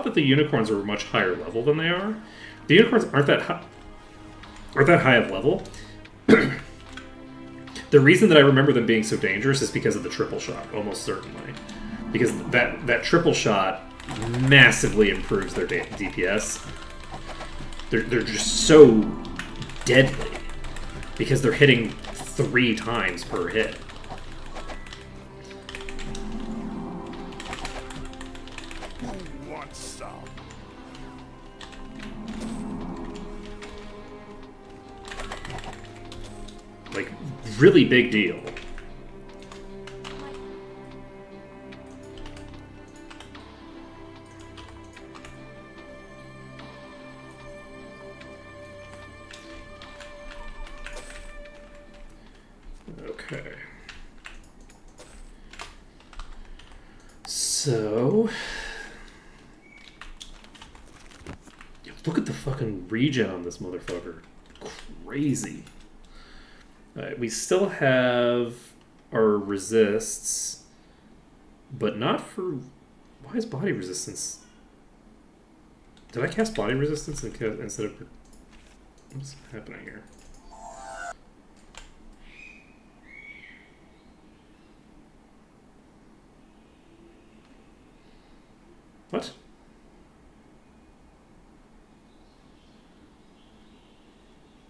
[SPEAKER 1] that the unicorns were much higher level than they are. The unicorns aren't that high of level. The reason that I remember them being so dangerous is because of the triple shot, almost certainly. Because that triple shot massively improves their DPS. They're just so deadly because they're hitting 3 times per hit.
[SPEAKER 3] Who wants some?
[SPEAKER 1] Like, really big deal. Okay. So... Look at the fucking regen on this motherfucker. Crazy. Alright, we still have our resists, but not for... Why is body resistance... Did I cast body resistance instead of... What's happening here? What?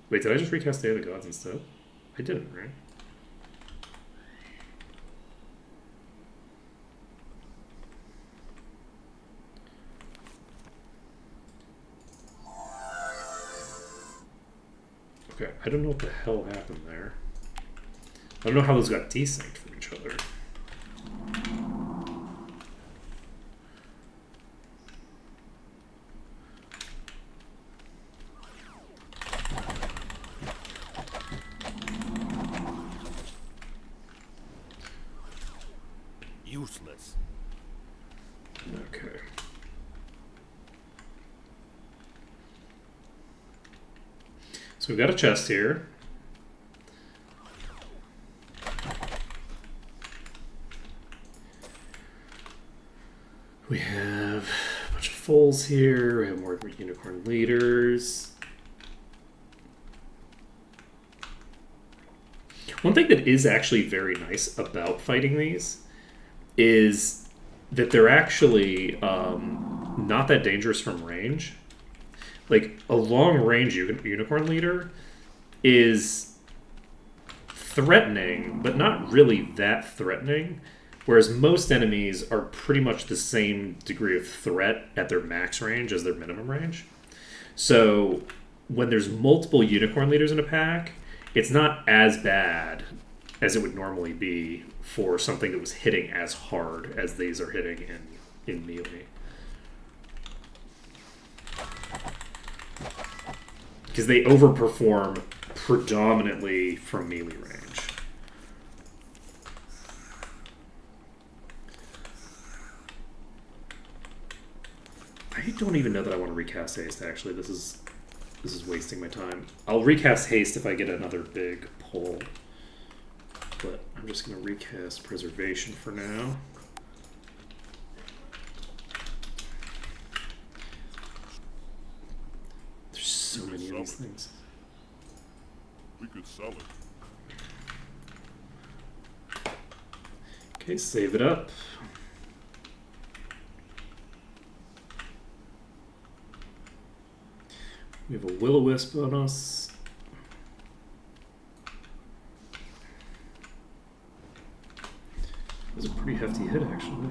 [SPEAKER 1] Wait, did I just recast Day of the Gods instead? I didn't, right? Okay, I don't know what the hell happened there. I don't know how those got desynced from each other.
[SPEAKER 3] Useless.
[SPEAKER 1] Okay. So we've got a chest here. We have a bunch of foals here. We have more unicorn leaders. One thing that is actually very nice about fighting these is that they're actually not that dangerous from range. Like, a long-range unicorn leader is threatening, but not really that threatening. Whereas most enemies are pretty much the same degree of threat at their max range as their minimum range. So when there's multiple unicorn leaders in a pack, it's not as bad as it would normally be for something that was hitting as hard as these are hitting in melee. Because they overperform predominantly from melee range. I don't even know that I want to recast Haste, actually. This is wasting my time. I'll recast Haste if I get another big pull. But I'm just going to recast Preservation for now. There's so many of these things.
[SPEAKER 3] We could sell it.
[SPEAKER 1] Okay, save it up. We have a Will-O-Wisp on us. That was a pretty hefty hit, actually.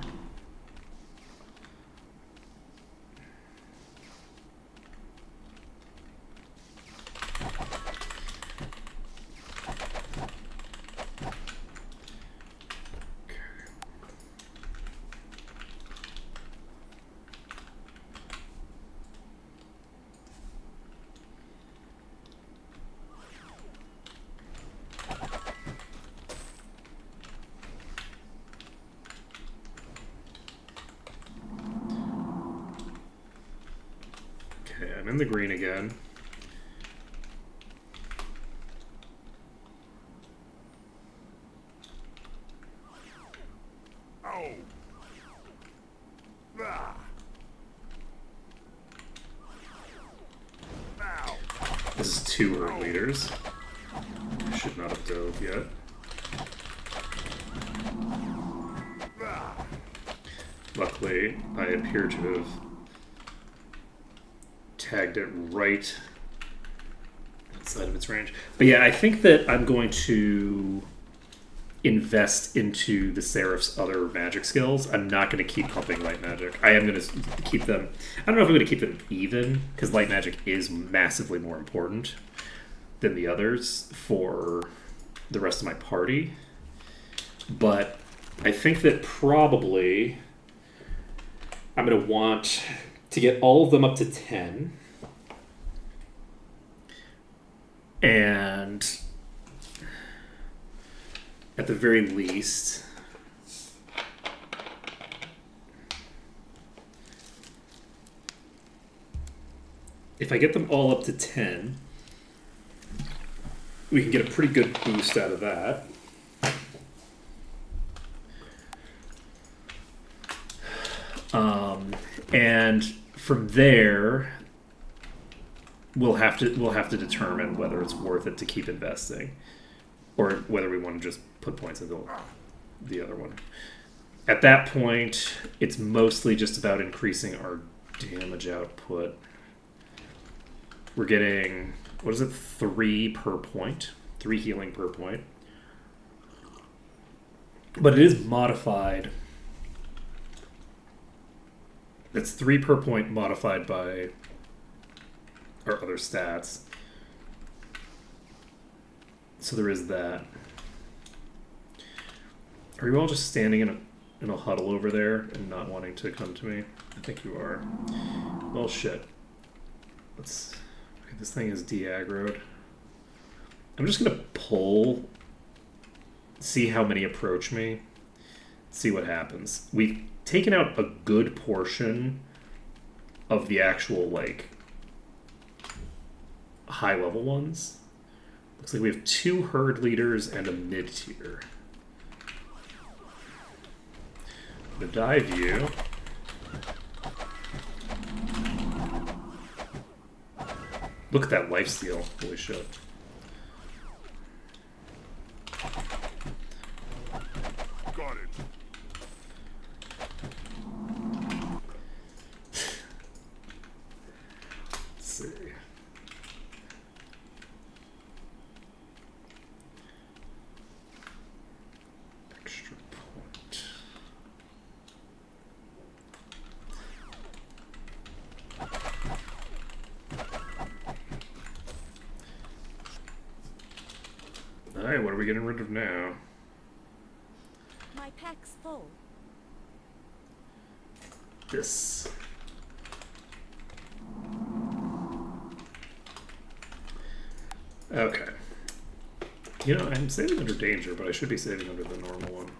[SPEAKER 1] I'm in the green again.
[SPEAKER 3] Ow! Ah! Ow!
[SPEAKER 1] This is 2 Earth Leaders. I should not have dove yet.
[SPEAKER 3] Ah!
[SPEAKER 1] Luckily, I appear to have tagged it right outside of its range. But yeah, I think that I'm going to invest into the Seraph's other magic skills. I'm not going to keep pumping light magic. I am going to keep them... I don't know if I'm going to keep them even, because light magic is massively more important than the others for the rest of my party. But I think that probably I'm going to want to get all of them up to 10. And at the very least, if I get them all up to 10, we can get a pretty good boost out of that. And from there, we'll have to determine whether it's worth it to keep investing, or whether we want to just put points into the other one. At that point, it's mostly just about increasing our damage output. We're getting, what is it, 3 per point? 3 healing per point. But it is modified. It's 3 per point modified by our other stats. So there is that. Are you all just standing in a huddle over there and not wanting to come to me? I think you are. Well, shit. Let's... Okay, this thing is de-aggroed. I'm just gonna pull, see how many approach me, see what happens. We've taken out a good portion of the actual, like, high-level ones. Looks like we have 2 herd leaders and a mid-tier. The dive you. Look at that lifesteal. Holy shit.
[SPEAKER 3] Got it.
[SPEAKER 1] Let's see. Extra point. Alright, what are we getting rid of now?
[SPEAKER 4] My pack's full.
[SPEAKER 1] This. Okay. You know, I'm saving under danger, but I should be saving under the normal one.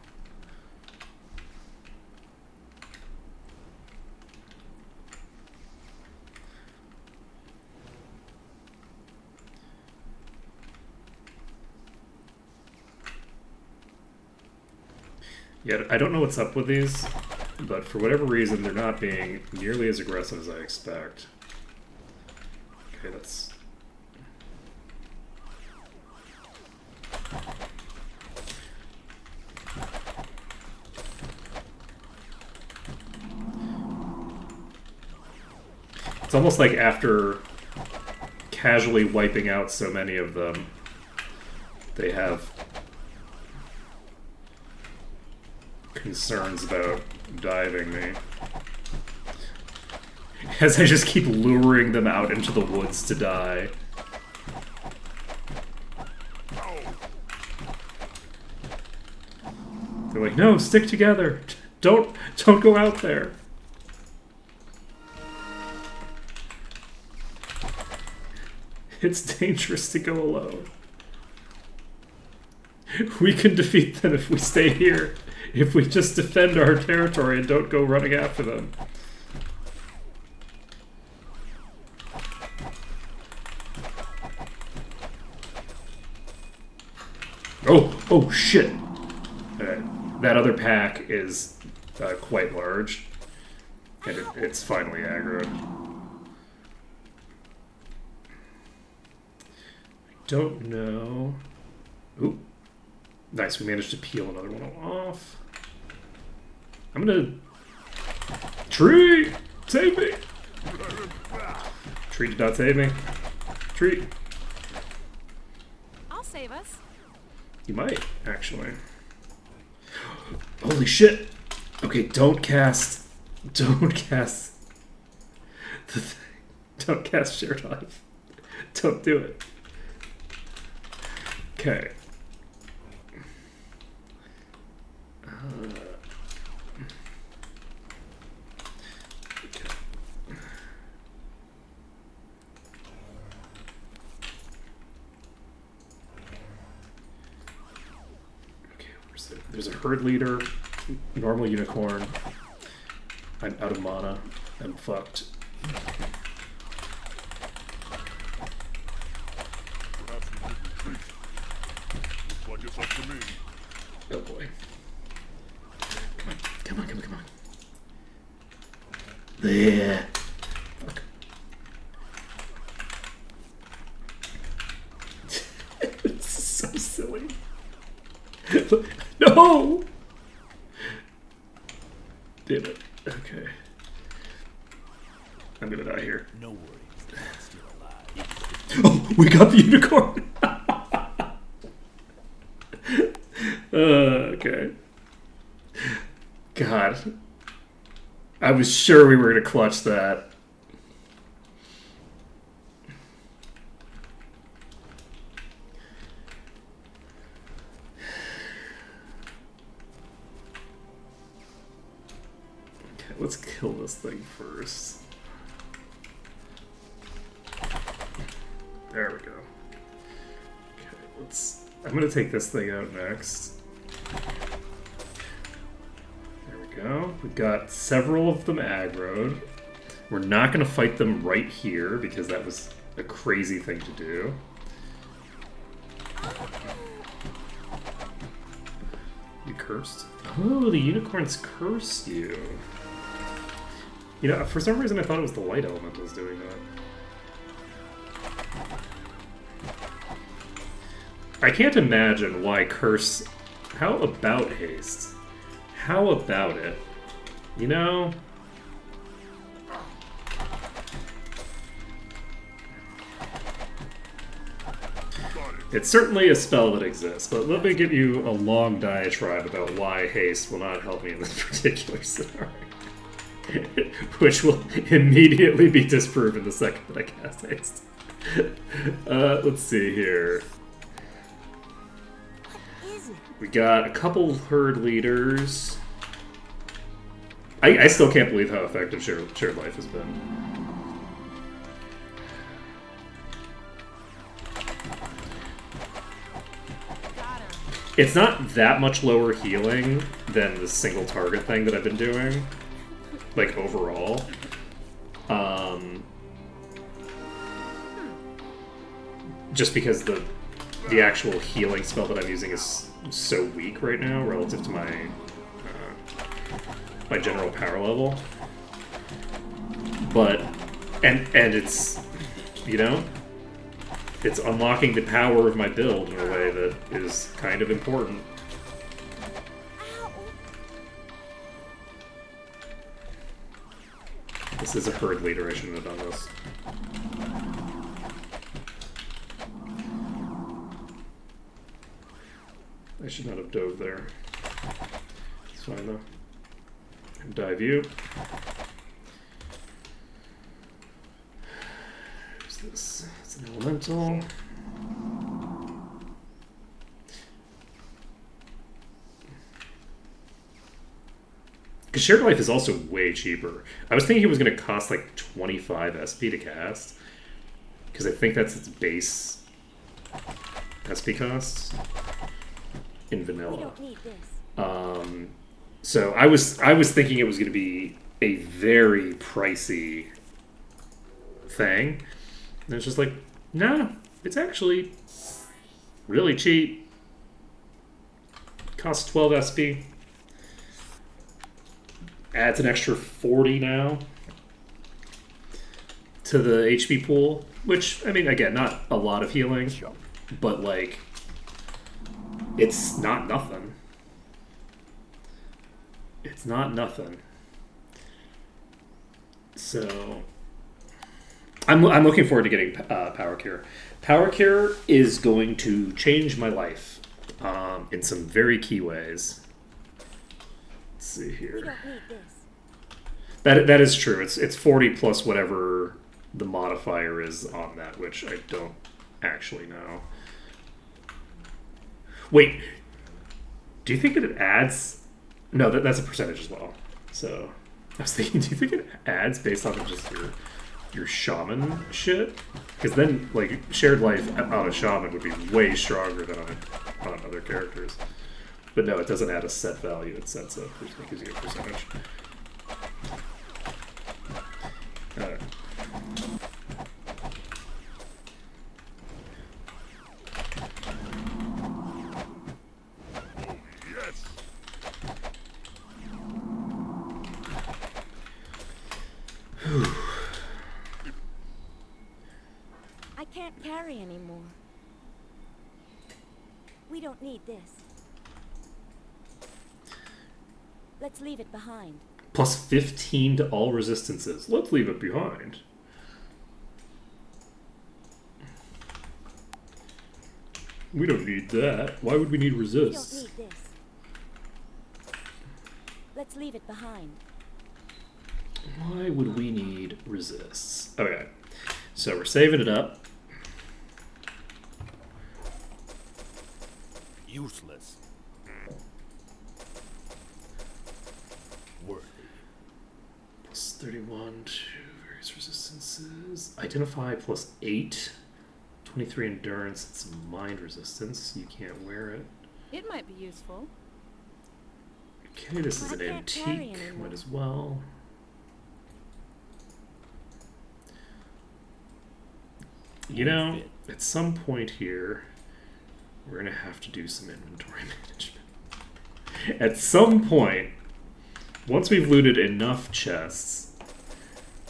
[SPEAKER 1] Yeah, I don't know what's up with these, but for whatever reason, they're not being nearly as aggressive as I expect. Okay, that's... It's almost like after casually wiping out so many of them, they have concerns about diving me. As I just keep luring them out into the woods to die. They're like, no, stick together. Don't go out there. It's dangerous to go alone. We can defeat them if we stay here. If we just defend our territory and don't go running after them. Oh shit. That other pack is quite large. And it's finally aggroed. I don't know. Ooh. Nice, we managed to peel another one off. I'm gonna... Tree! Save me! Tree did not save me. Tree.
[SPEAKER 2] I'll save us.
[SPEAKER 1] You might, actually. Holy shit! Okay, don't cast... Don't cast... The thing. Don't cast Share Dive. Don't do it. Okay. There's a herd leader, normal unicorn. I'm out of mana. I'm fucked. Yeah. This is so silly. No! Damn it. Okay. I'm gonna die here.
[SPEAKER 3] No worries, I'm still alive.
[SPEAKER 1] Oh, we got the unicorn! Okay. God. I was sure we were gonna clutch that. Okay, let's kill this thing first. There we go. Okay, I'm gonna take this thing out next. There we go. We've got several of them aggroed. We're not gonna fight them right here because that was a crazy thing to do. You cursed? Oh, the unicorns cursed you. You know, for some reason I thought it was the light elementals doing that. I can't imagine why curse... How about haste? How about it? You know... It's certainly a spell that exists, but let me give you a long diatribe about why haste will not help me in this particular scenario. Which will immediately be disproven the second that I cast haste. Let's see here. We got a couple herd leaders. I still can't believe how effective shared life has been. It's not that much lower healing than the single target thing that I've been doing, like overall. Just because the actual healing spell that I'm using is so weak right now relative to my my general power level. But and it's, you know, it's unlocking the power of my build in a way that is kind of important. This is a herd leader, I shouldn't have done this. I should not have dove there. It's fine though. Dive you. Who's this? It's an elemental. Because shared life is also way cheaper. I was thinking it was going to cost like 25 SP to cast. Because I think that's its base SP cost in vanilla. So I was thinking it was going to be a very pricey thing. And it's just like, nah, it's actually really cheap. Costs 12 SP. Adds an extra 40 now to the HP pool, which, I mean, again, not a lot of healing, but like, it's not nothing. It's not nothing. So I'm looking forward to getting Power Cure. Power Cure is going to change my life in some very key ways. Let's see here.
[SPEAKER 4] We don't need this.
[SPEAKER 1] That is true. It's 40 plus whatever the modifier is on that, which I don't actually know. Wait, do you think that it adds? No, that's a percentage as well. So I was thinking, do you think it adds based off of just your shaman shit? Because then, like, shared life on a shaman would be way stronger than on other characters. But no, it doesn't add a set value. It sets a, it gives you a percentage. Alright.
[SPEAKER 3] Yes.
[SPEAKER 4] can't carry anymore. We don't need this. Let's leave it behind.
[SPEAKER 1] Plus 15 to all resistances. Let's leave it behind. We don't need that. Why would we need
[SPEAKER 4] We don't
[SPEAKER 1] resist?
[SPEAKER 4] need this. Let's leave it behind.
[SPEAKER 1] Why would we need resists? Okay. So we're saving it up.
[SPEAKER 3] Useless. Worthy.
[SPEAKER 1] Plus 31 to various resistances. Identify plus 8. 23 endurance. It's mind resistance. You can't wear it.
[SPEAKER 2] It might be useful.
[SPEAKER 1] Okay, this is
[SPEAKER 4] I
[SPEAKER 1] an
[SPEAKER 4] can't carry
[SPEAKER 1] antique.
[SPEAKER 4] anymore.
[SPEAKER 1] Might as well. You know, at some point here, we're going to have to do some inventory management. At some point, once we've looted enough chests,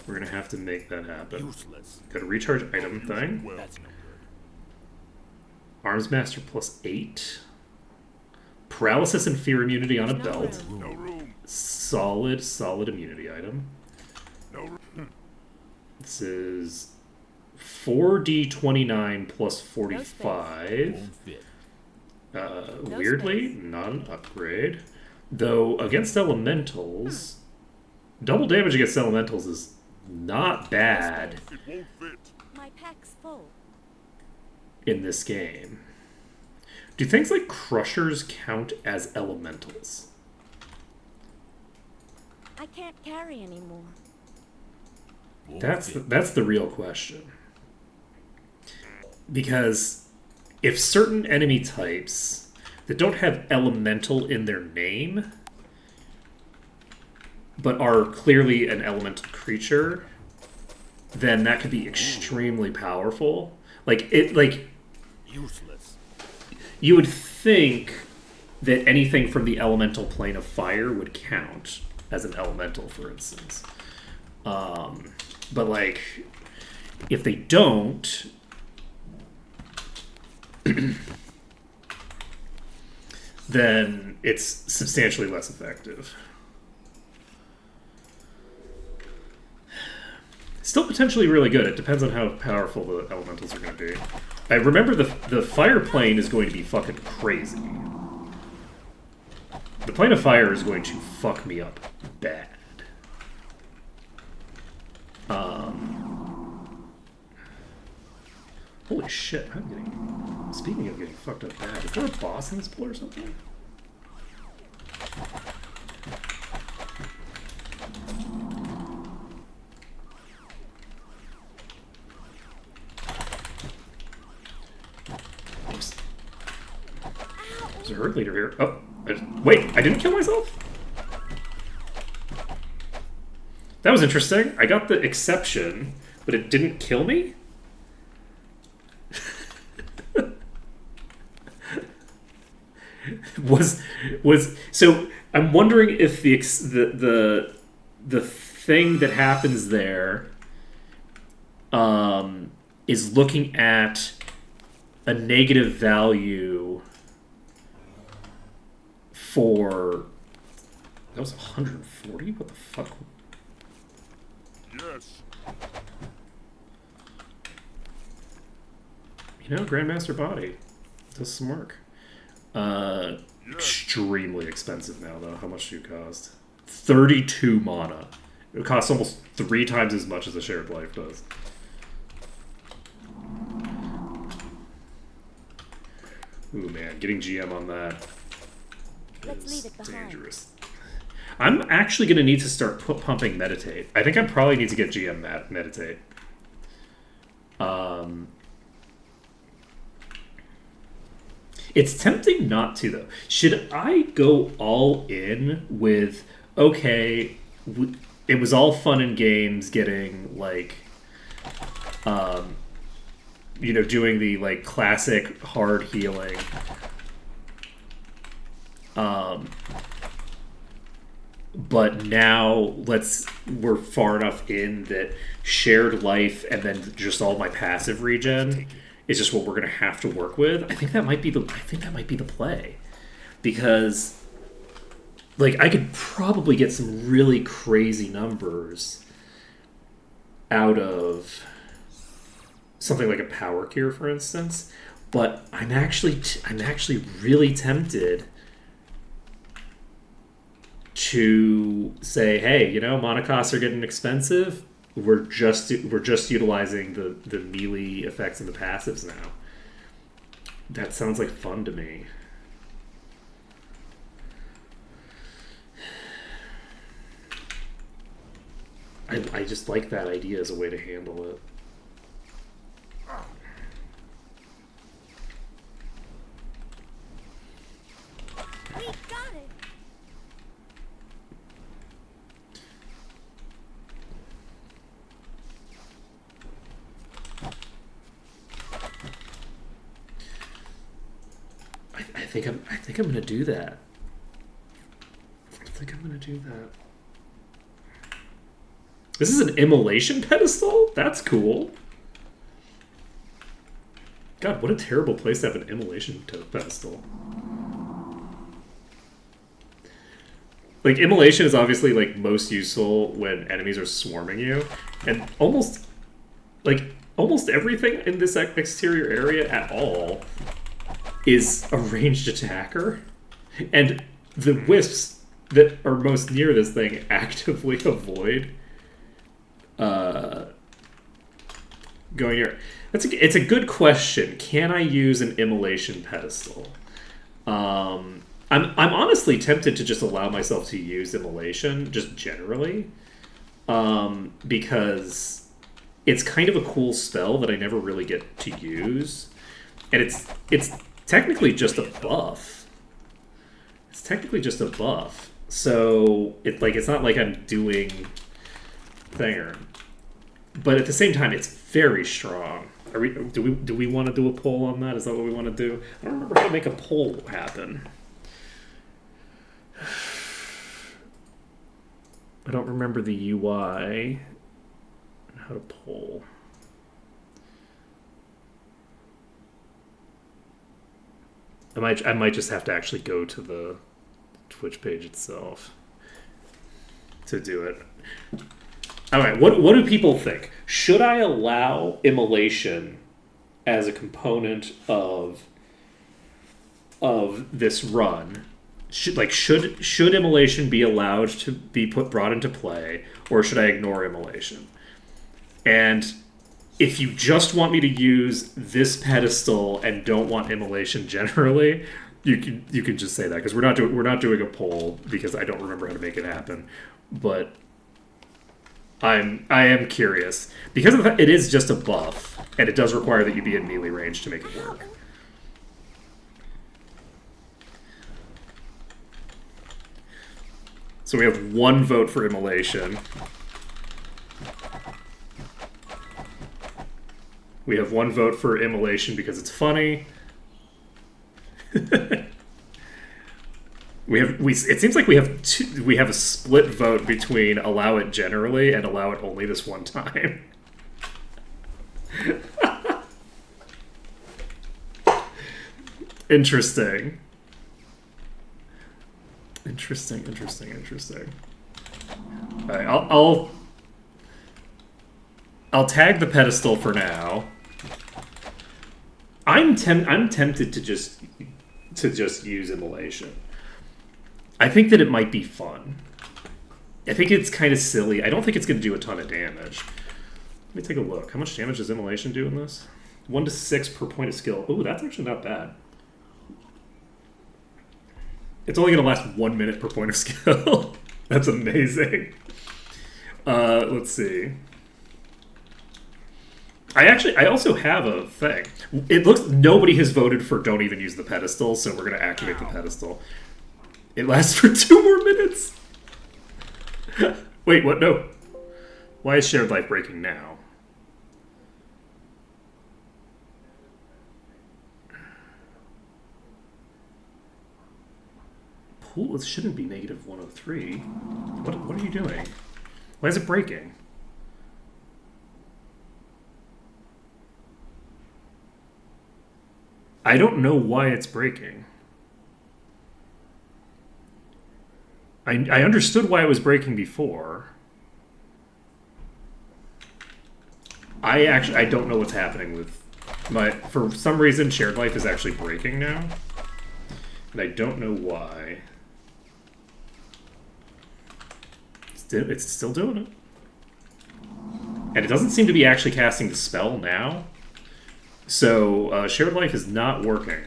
[SPEAKER 1] we're going to have to make that happen.
[SPEAKER 3] Useless.
[SPEAKER 1] Got a recharge item thing.
[SPEAKER 3] Well,
[SPEAKER 2] That's no good.
[SPEAKER 1] Arms Master plus 8. Paralysis and fear immunity on a
[SPEAKER 2] There's no
[SPEAKER 1] belt.
[SPEAKER 2] room.
[SPEAKER 3] no room.
[SPEAKER 1] Solid immunity item.
[SPEAKER 3] No room.
[SPEAKER 1] This is 4d29 plus
[SPEAKER 2] No
[SPEAKER 1] 45.
[SPEAKER 3] Won't fit.
[SPEAKER 2] No
[SPEAKER 1] Weirdly,
[SPEAKER 2] space.
[SPEAKER 1] not an upgrade. Though, against elementals, double damage against elementals is not bad
[SPEAKER 3] It won't fit.
[SPEAKER 4] My pack's full.
[SPEAKER 1] in this game. Do things like crushers count as elementals?
[SPEAKER 4] I can't carry anymore.
[SPEAKER 3] Won't
[SPEAKER 1] That's
[SPEAKER 3] fit.
[SPEAKER 1] that's the real question. Because if certain enemy types that don't have elemental in their name, but are clearly an elemental creature, then that could be extremely powerful. Like
[SPEAKER 3] Useless.
[SPEAKER 1] you would think that anything from the elemental plane of fire would count as an elemental, for instance. But like, if they don't, then it's substantially less effective. Still potentially really good. It depends on how powerful the elementals are going to be. I remember the fire plane is going to be fucking crazy. The plane of fire is going to fuck me up bad. Holy shit, I'm getting... Speaking of getting fucked up bad, is there a boss in this pool or something? Oops. There's a herd leader here. Oh, wait, I didn't kill myself? That was interesting. I got the exception, but it didn't kill me? was so I'm wondering if the thing that happens there is looking at a negative value for that was 140. What the fuck?
[SPEAKER 3] Yes.
[SPEAKER 1] You know, Grandmaster Body does some work. Extremely expensive now, though. How much do you cost? 32 mana. It costs almost 3 times as much as a shared life does. Ooh, man. Getting GM on that
[SPEAKER 4] Let's
[SPEAKER 1] is
[SPEAKER 4] leave it behind.
[SPEAKER 1] dangerous. I'm actually going to need to start pumping Meditate. I think I probably need to get GM Meditate. It's tempting not to, though. Should I go all in with, okay, it was all fun and games getting, like, doing the, like, classic hard healing. but now we're far enough in that shared life and then just all my passive regen is just what we're gonna have to work with. I think that might be the play, because like I could probably get some really crazy numbers out of something like a power cure, for instance. But I'm actually really tempted to say, hey, mana costs are getting expensive. We're just utilizing the melee effects and the passives now. That sounds like fun to me. I just like that idea as a way to handle it.
[SPEAKER 4] We got it.
[SPEAKER 1] I think I'm gonna do that. I think I'm gonna do that. This is an immolation pedestal? That's cool. God, what a terrible place to have an immolation pedestal. Like, immolation is obviously, like, most useful when enemies are swarming you. And almost everything in this exterior area at all is a ranged attacker. And the wisps that are most near this thing actively avoid going here. It's a good question. Can I use an immolation pedestal? I'm honestly tempted to just allow myself to use immolation just generally, because it's kind of a cool spell that I never really get to use, and it's technically just a buff. It's technically just a buff, so it's not like I'm doing thinger. But at the same time, it's very strong. Do we want to do a poll on that? Is that what we want to do? I don't remember how to make a poll happen. I don't remember the UI and how to poll. I might just have to actually go to the Twitch page itself to do it. All right, what do people think? Should I allow immolation as a component of this run? Should immolation be allowed to be brought into play, or should I ignore immolation? And if you just want me to use this pedestal and don't want immolation generally, you can just say that, because we're not doing a poll because I don't remember how to make it happen. But I am curious because of the fact it is just a buff, and it does require that you be in melee range to make it work. So we have one vote for immolation. We have one vote for immolation because it's funny. It seems like we have a split vote between allow it generally and allow it only this one time. Interesting. Interesting. All right, I'll tag the pedestal for now. I'm tempted to just use immolation. I think that it might be fun. I think it's kind of silly. I don't think it's going to do a ton of damage. Let me take a look. How much damage does immolation do in this? 1 to 6 per point of skill. Ooh, that's actually not bad. It's only going to last 1 minute per point of skill. That's amazing. Let's see. I also have a thing. It looks nobody has voted for don't even use the pedestal, so we're going to activate the pedestal. It lasts for 2 more minutes. Wait, what? No. Why is shared life breaking now? cool. It shouldn't be negative 103. What are you doing? Why is it breaking? I don't know why it's breaking. I understood why it was breaking before. I don't know what's happening with my... For some reason, shared life is actually breaking now. And I don't know why. It's still doing it. And it doesn't seem to be actually casting the spell now. So, shared life is not working.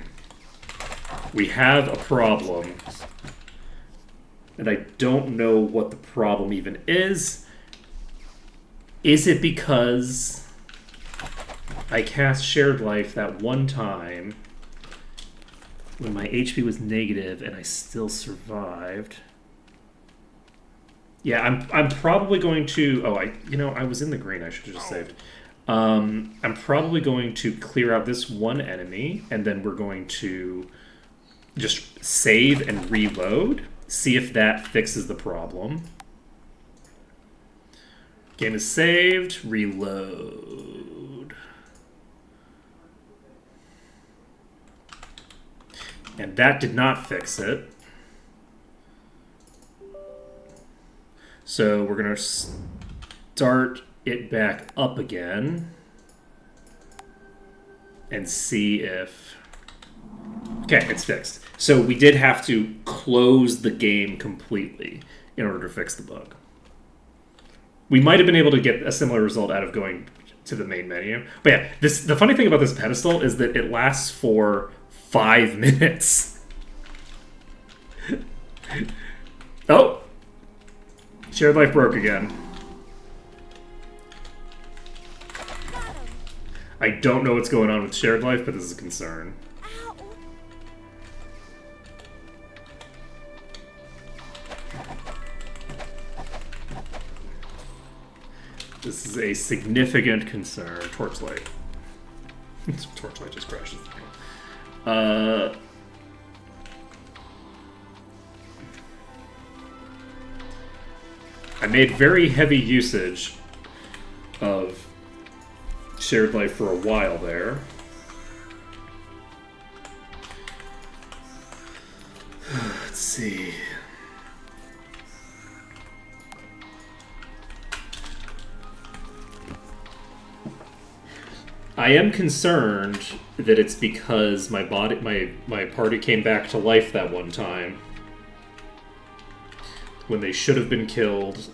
[SPEAKER 1] We have a problem. And I don't know what the problem even is. Is it because I cast shared life that one time when my HP was negative and I still survived? Yeah, I'm probably going to... Oh, I was in the green. I should have just saved. I'm probably going to clear out this one enemy, and then we're going to just save and reload. See if that fixes the problem. Game is saved. Reload. And that did not fix it. So we're going to start it back up again. And see if... Okay, it's fixed. So we did have to close the game completely in order to fix the bug. We might have been able to get a similar result out of going to the main menu. But yeah, the funny thing about this pedestal is that it lasts for 5 minutes. Oh! Shared life broke again. I don't know what's going on with shared life, but this is a concern.
[SPEAKER 4] Ow.
[SPEAKER 1] This is a significant concern. Torchlight. Torchlight just crashes the game. I made very heavy usage of shared life for a while there. Let's see. I am concerned that it's because my party came back to life that one time when they should have been killed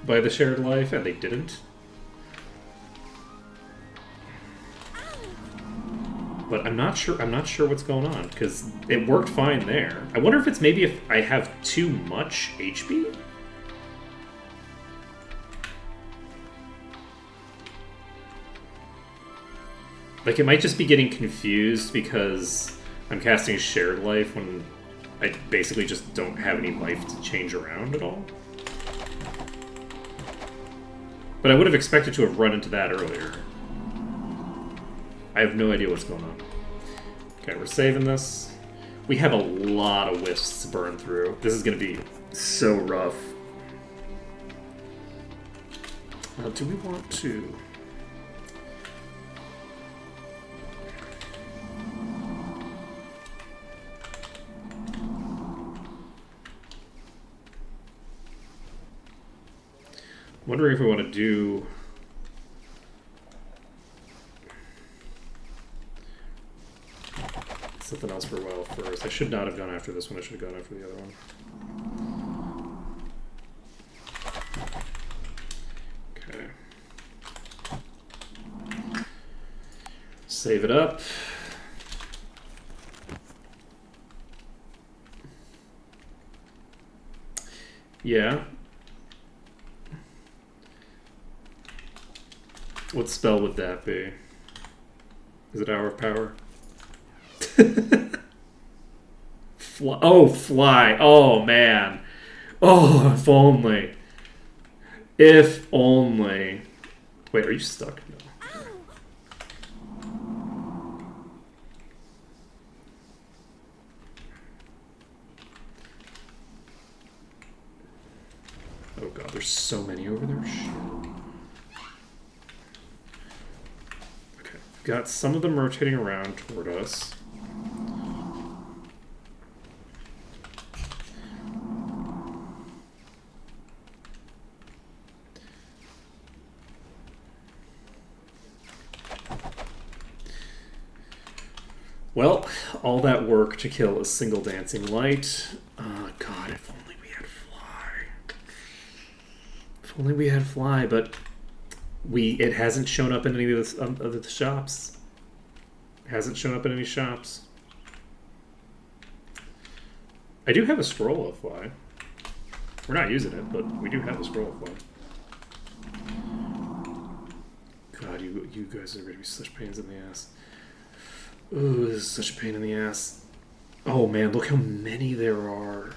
[SPEAKER 1] by the shared life and they didn't. But I'm not sure what's going on because it worked fine there. I wonder if it's maybe if I have too much HP? Like, it might just be getting confused because I'm casting shared life when I basically just don't have any life to change around at all. But I would have expected to have run into that earlier. I have no idea what's going on. Okay, we're saving this. We have a lot of wisps to burn through. This is going to be so rough. Do we want to... wondering if we want to do something else for a while first. I should not have gone after this one. I should have gone after the other one. Okay. Save it up. Yeah. What spell would that be? Is it Hour of Power? Fly. Oh, fly. Oh, man. Oh, if only. If only. Wait, are you stuck? No. Oh god, there's so many over there. Shit. Okay, got some of them rotating around toward us. Well, all that work to kill a single dancing light. God, if only we had fly. If only we had fly, but it hasn't shown up in any of the shops. It hasn't shown up in any shops. I do have a scroll of fly. We're not using it, but we do have a scroll of fly. God, you guys are going to be such pains in the ass. Ooh, this is such a pain in the ass. Oh man, look how many there are.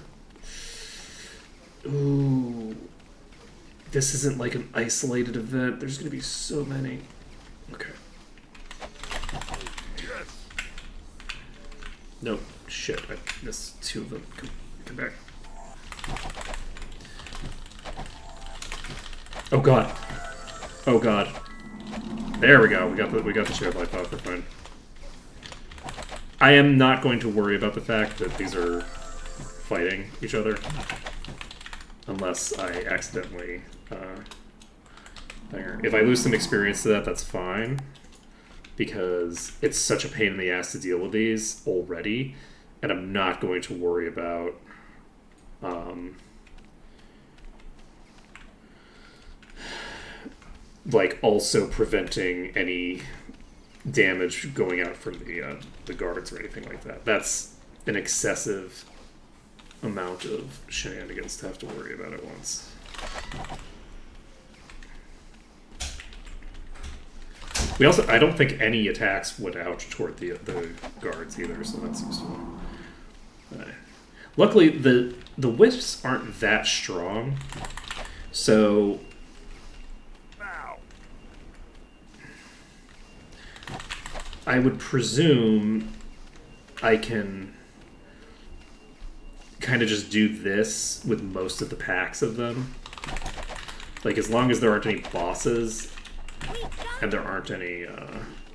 [SPEAKER 1] Ooh. This isn't like an isolated event. There's gonna be so many. Okay. Nope. Shit, I missed two of them. Come back. Oh god. Oh god. There we go. We got the share life off. We're fine. I am not going to worry about the fact that these are fighting each other. Unless I accidentally... if I lose some experience to that, that's fine. Because it's such a pain in the ass to deal with these already. And I'm not going to worry about... like, also preventing any damage going out from the guards or anything like that. That's an excessive amount of shenanigans to have to worry about at once. We also, I don't think any attacks went out toward the guards either, so that's useful. Luckily, the wisps aren't that strong, so I would presume I can kind of just do this with most of the packs of them. Like, as long as there aren't any bosses, and there aren't any,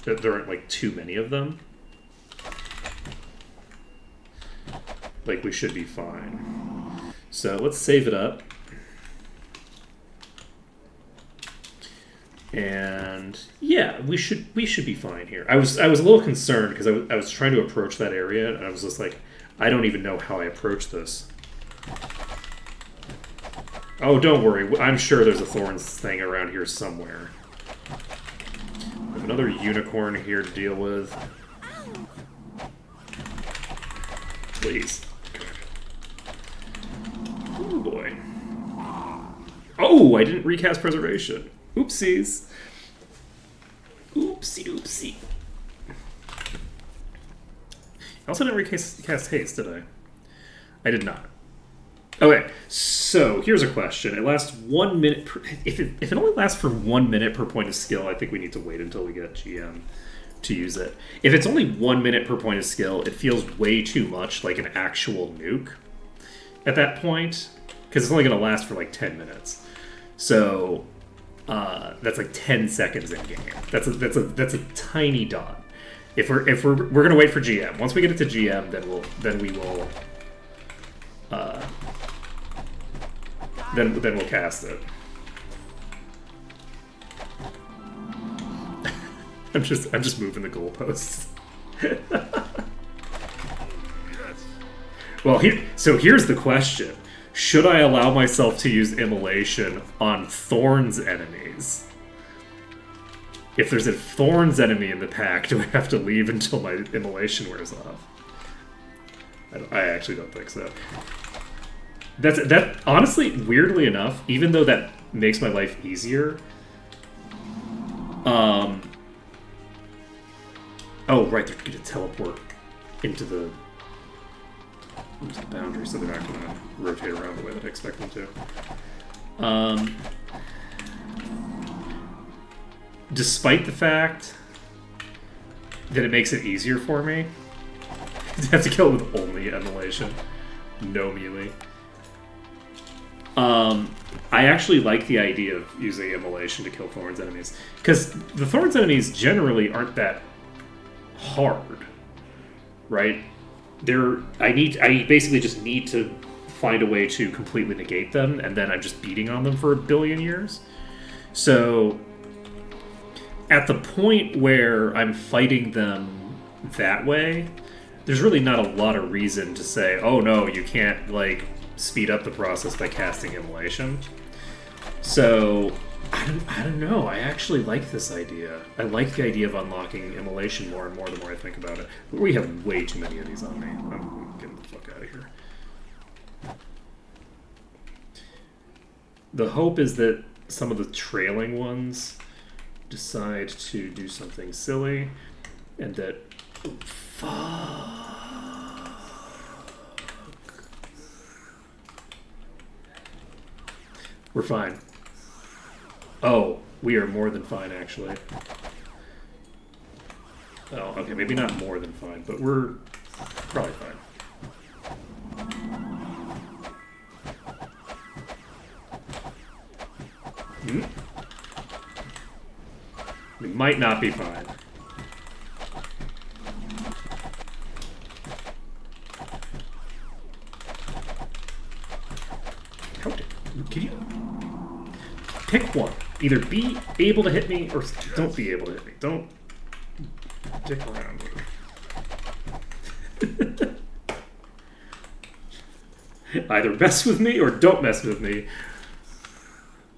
[SPEAKER 1] there aren't, like, too many of them, like, we should be fine. So, let's save it up. And yeah, we should be fine here. I was a little concerned because I was trying to approach that area, and I was just like, I don't even know how I approach this. Oh, don't worry. I'm sure there's a thorns thing around here somewhere. We have another unicorn here to deal with. Please. Oh boy. Oh, I didn't recast preservation. Oopsies. Oopsie doopsie. I also didn't recast haste, did I? I did not. Okay, so here's a question. It lasts 1 minute per, if it only lasts for 1 minute per point of skill, I think we need to wait until we get GM to use it. If it's only 1 minute per point of skill, it feels way too much like an actual nuke at that point, because it's only going to last for like 10 minutes. So that's like 10 seconds in game. That's a tiny dot. If we're gonna wait for GM. Once we get it to GM, then we will then we'll cast it. I'm just moving the goalposts. Well, here's the question. Should I allow myself to use immolation on Thorns enemies? If there's a Thorns enemy in the pack, do I have to leave until my immolation wears off? I actually don't think so. That honestly, weirdly enough, even though that makes my life easier, oh right, they're gonna teleport into the boundary, so they're not gonna rotate around the way that I expect them to. Despite the fact that it makes it easier for me to have to kill with only immolation, no melee. I actually like the idea of using immolation to kill Thorn's enemies. Because the Thorn's enemies generally aren't that hard. Right? I basically just need to find a way to completely negate them, and then I'm just beating on them for a billion years. So, at the point where I'm fighting them that way, there's really not a lot of reason to say, oh no, you can't, like, speed up the process by casting immolation. So, I don't know. I actually like this idea. I like the idea of unlocking immolation more and more the more I think about it. We have way too many of these on me. I'm getting the fuck out of here. The hope is that some of the trailing ones decide to do something silly, and that... Fuck. We're fine. Oh, we are more than fine, actually. Oh, okay, maybe not more than fine, but we're probably fine. We might not be fine. How can you pick one? Either be able to hit me or don't be able to hit me. Don't dick around with me. Either mess with me or don't mess with me.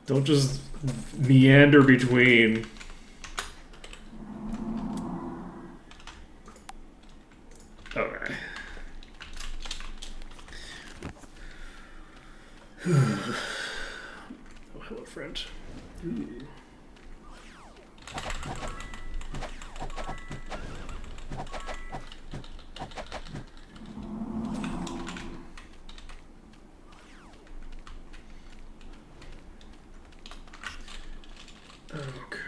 [SPEAKER 1] Don't just meander between. Okay. Oh, hello, friend. Ooh. Okay.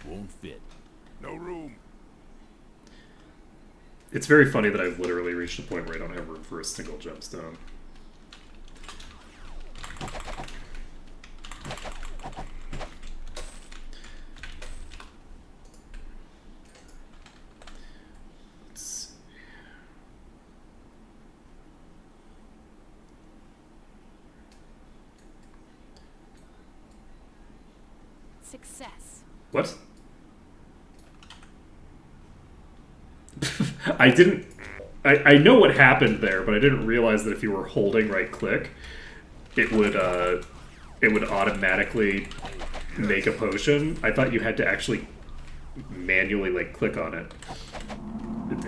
[SPEAKER 3] Won't fit. No room.
[SPEAKER 1] It's very funny that I've literally reached a point where I don't have room for a single gemstone.
[SPEAKER 2] Success.
[SPEAKER 1] What? I didn't... I know what happened there, but I didn't realize that if you were holding right click, it would automatically make a potion. I thought you had to actually manually, like, click on it.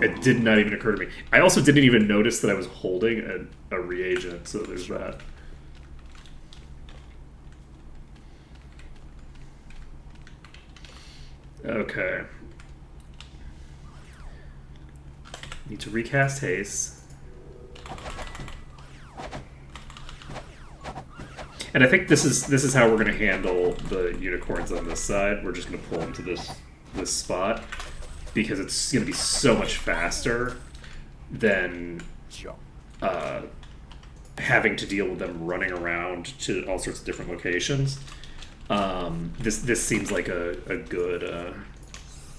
[SPEAKER 1] It did not even occur to me. I also didn't even notice that I was holding a reagent, so there's that. Okay. Need to recast haste. And I think this is how we're going to handle the unicorns on this side. We're just going to pull them to this spot because it's going to be so much faster than having to deal with them running around to all sorts of different locations. This seems like a good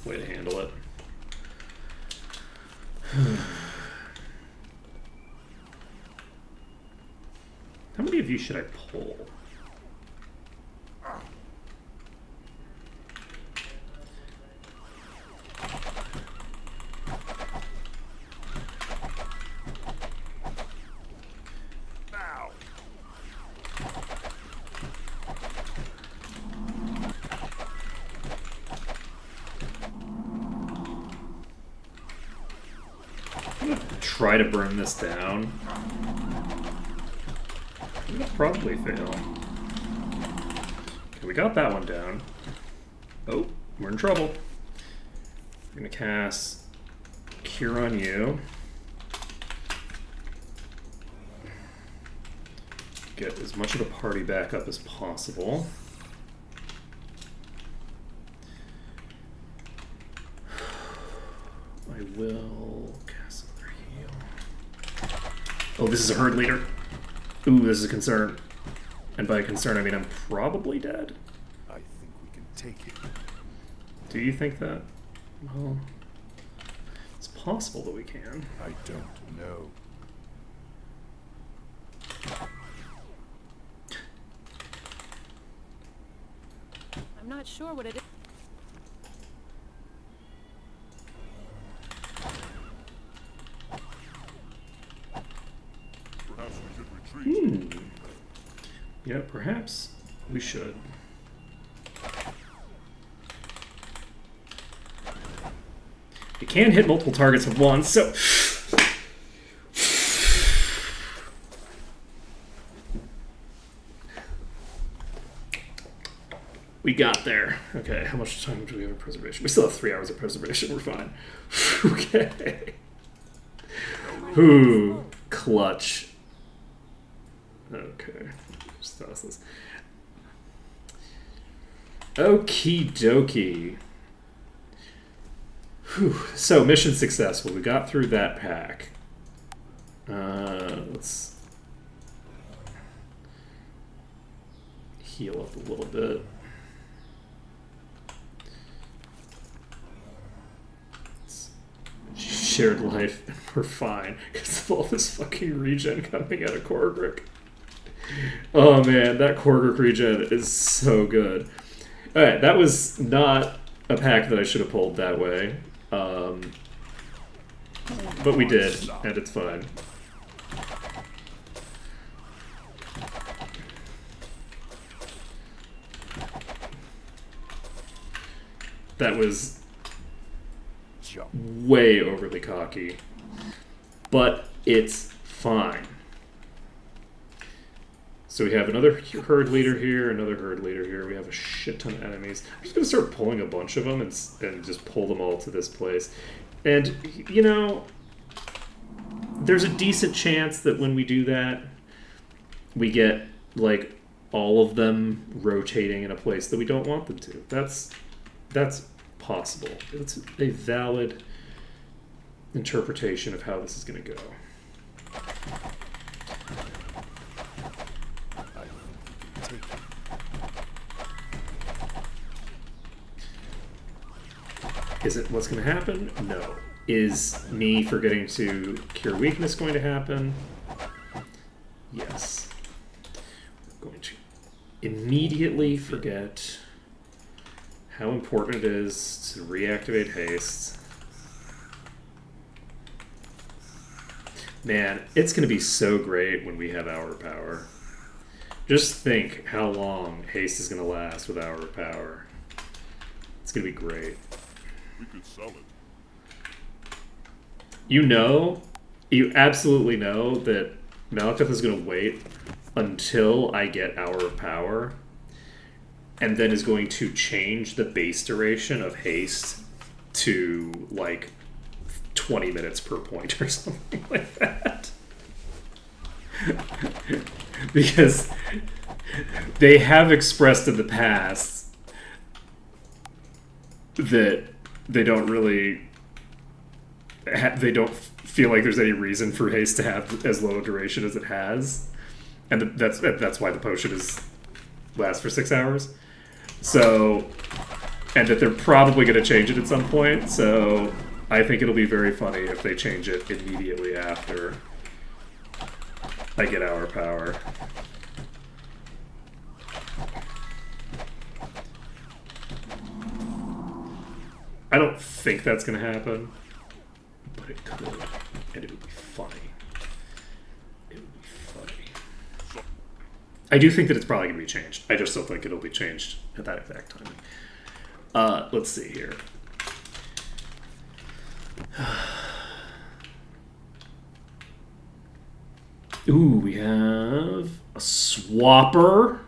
[SPEAKER 1] way to handle it. How many of you should I pull?
[SPEAKER 3] Now.
[SPEAKER 1] I'm gonna try to burn this down. I'm gonna probably fail. Okay, we got that one down. Oh, we're in trouble. I'm gonna cast Cure on you. Get as much of the party back up as possible. I will cast another heal. Oh, this is a herd leader. Ooh, this is a concern. And by concern, I mean I'm probably dead.
[SPEAKER 3] I think we can take it.
[SPEAKER 1] Do you think that? Well, it's possible that we can.
[SPEAKER 3] I don't know.
[SPEAKER 2] I'm not sure what it is.
[SPEAKER 3] Perhaps we should retreat.
[SPEAKER 1] Yeah, perhaps we should. You can hit multiple targets at once, so... We got there. Okay, how much time do we have in preservation? We still have 3 hours of preservation. We're fine. Okay. Ooh, clutch. Okay. Just toss this. Okie dokie. Whew. So, mission successful. We got through that pack. Let's heal up a little bit. Shared life, and we're fine because of all this fucking regen coming out of Korgrik. Oh man, that Korgrik regen is so good. Alright, that was not a pack that I should have pulled that way. But we did, and it's fine. That was way overly cocky, but it's fine. So we have another herd leader here, another herd leader here. We have a shit ton of enemies. I'm just gonna start pulling a bunch of them and just pull them all to this place. And you know, there's a decent chance that when we do that, we get like all of them rotating in a place that we don't want them to. That's possible. It's a valid interpretation of how this is going to go. Is it what's going to happen? No. Is me forgetting to cure weakness going to happen? Yes. We're going to immediately forget how important it is to reactivate haste. Man, it's going to be so great when we have Hour of Power. Just think how long haste is going to last with Hour of Power. It's going to be great.
[SPEAKER 3] We could sell it.
[SPEAKER 1] You absolutely know that Malekith is going to wait until I get Hour of Power, and then is going to change the base duration of haste to like 20 minutes per point or something like that. Because they have expressed in the past that they don't really they don't feel like there's any reason for haste to have as low a duration as it has, and that's why the potion lasts for 6 hours. So, and that they're probably going to change it at some point. So, I think it'll be very funny if they change it immediately after I get Hour Power. I don't think that's going to happen, but it could, and it would be funny. It would be funny. I do think that it's probably going to be changed. I just don't think it'll be changed at that exact timing. Let's see here. Ooh, we have a swapper.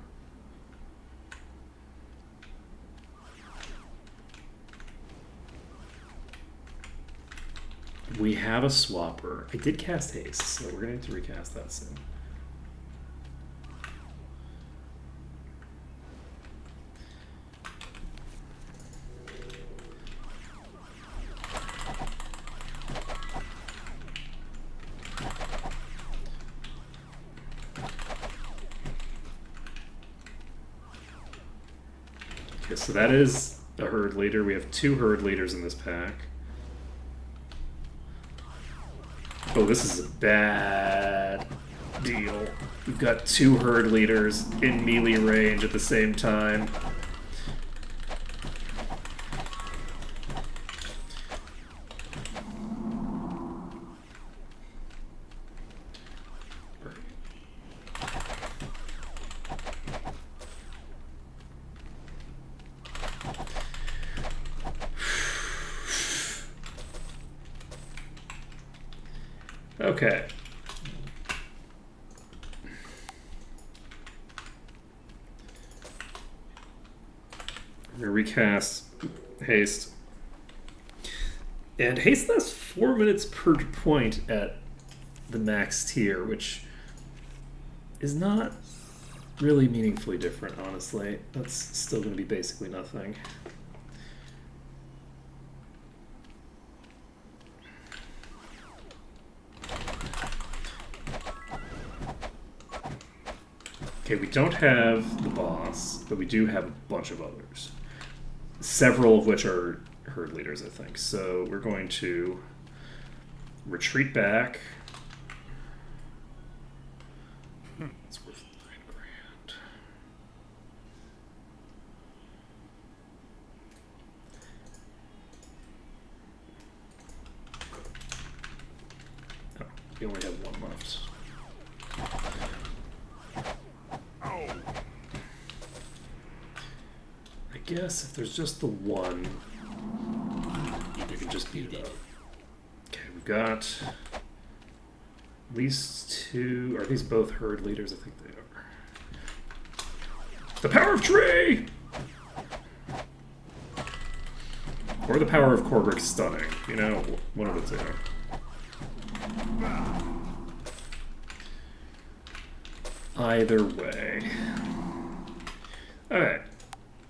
[SPEAKER 1] We have a swapper. I did cast haste, so we're going to have to recast that soon. Okay, so that is a herd leader. We have 2 herd leaders in this pack. Oh, this is a bad deal. We've got 2 herd leaders in melee range at the same time. Okay. I'm gonna recast haste. And haste lasts 4 minutes per point at the max tier, which is not really meaningfully different, honestly. That's still gonna be basically nothing. Okay, we don't have the boss, but we do have a bunch of others. Several of which are herd leaders, I think. So we're going to retreat back. It's worth 9 grand. Oh, we only have 1 left. I guess if there's just the one, you can just beat it up. Okay, we've got at least 2. Are these both herd leaders? I think they are. The power of tree! Or the power of Korbrick stunning. You know, one of the 2. Either way. Alright.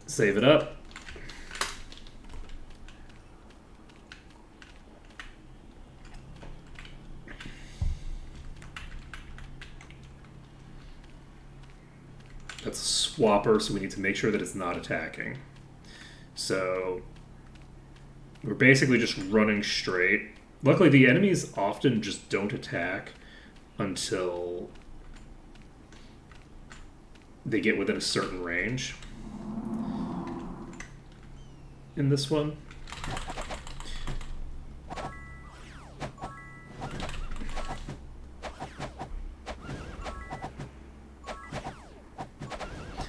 [SPEAKER 1] Save it up. That's a swapper, so we need to make sure that it's not attacking. So we're basically just running straight. Luckily, the enemies often just don't attack until they get within a certain range. In this one.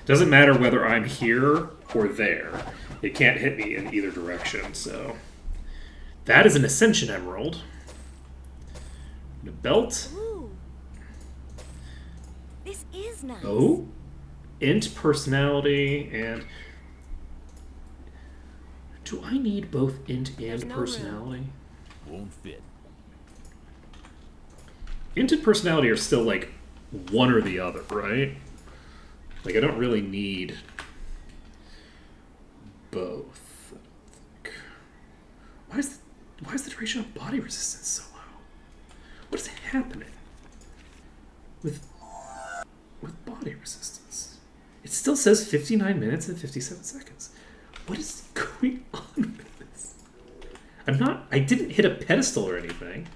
[SPEAKER 1] Doesn't matter whether I'm here or there. It can't hit me in either direction, so. That is an Ascension Emerald. And a belt.
[SPEAKER 4] Ooh. This is nice.
[SPEAKER 1] Oh. Int personality and... Do I need both int and
[SPEAKER 2] no
[SPEAKER 1] personality?
[SPEAKER 3] Won't fit.
[SPEAKER 1] Int and personality are still like one or the other, right? Like I don't really need both. Why is the duration of body resistance so low? What is happening with body resistance? It still says 59 minutes and 57 seconds. What is going on with this? I didn't hit a pedestal or anything.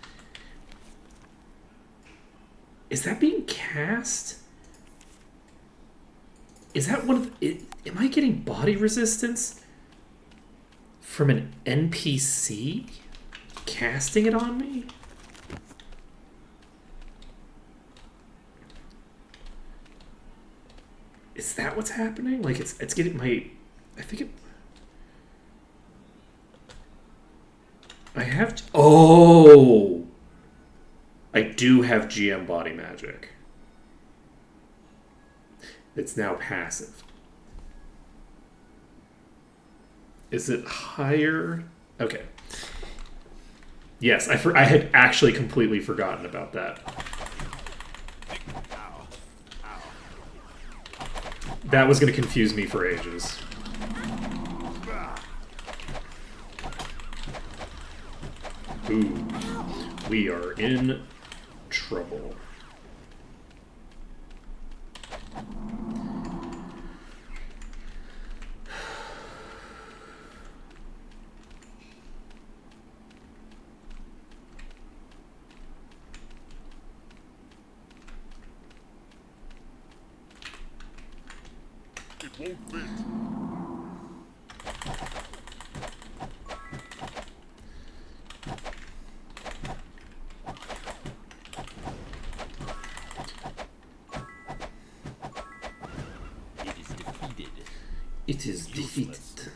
[SPEAKER 1] Is that being cast? Is that one of the, am I getting body resistance from an NPC casting it on me? Is that what's happening? Like it's getting my, I think it, I have, oh, I do have GM body magic. It's now passive. Is it higher? Okay. Yes, I had actually completely forgotten about that. That was going to confuse me for ages. Ooh, we are in trouble.
[SPEAKER 3] won't fit.
[SPEAKER 5] It is defeated.
[SPEAKER 1] It is defeated.
[SPEAKER 5] Useless.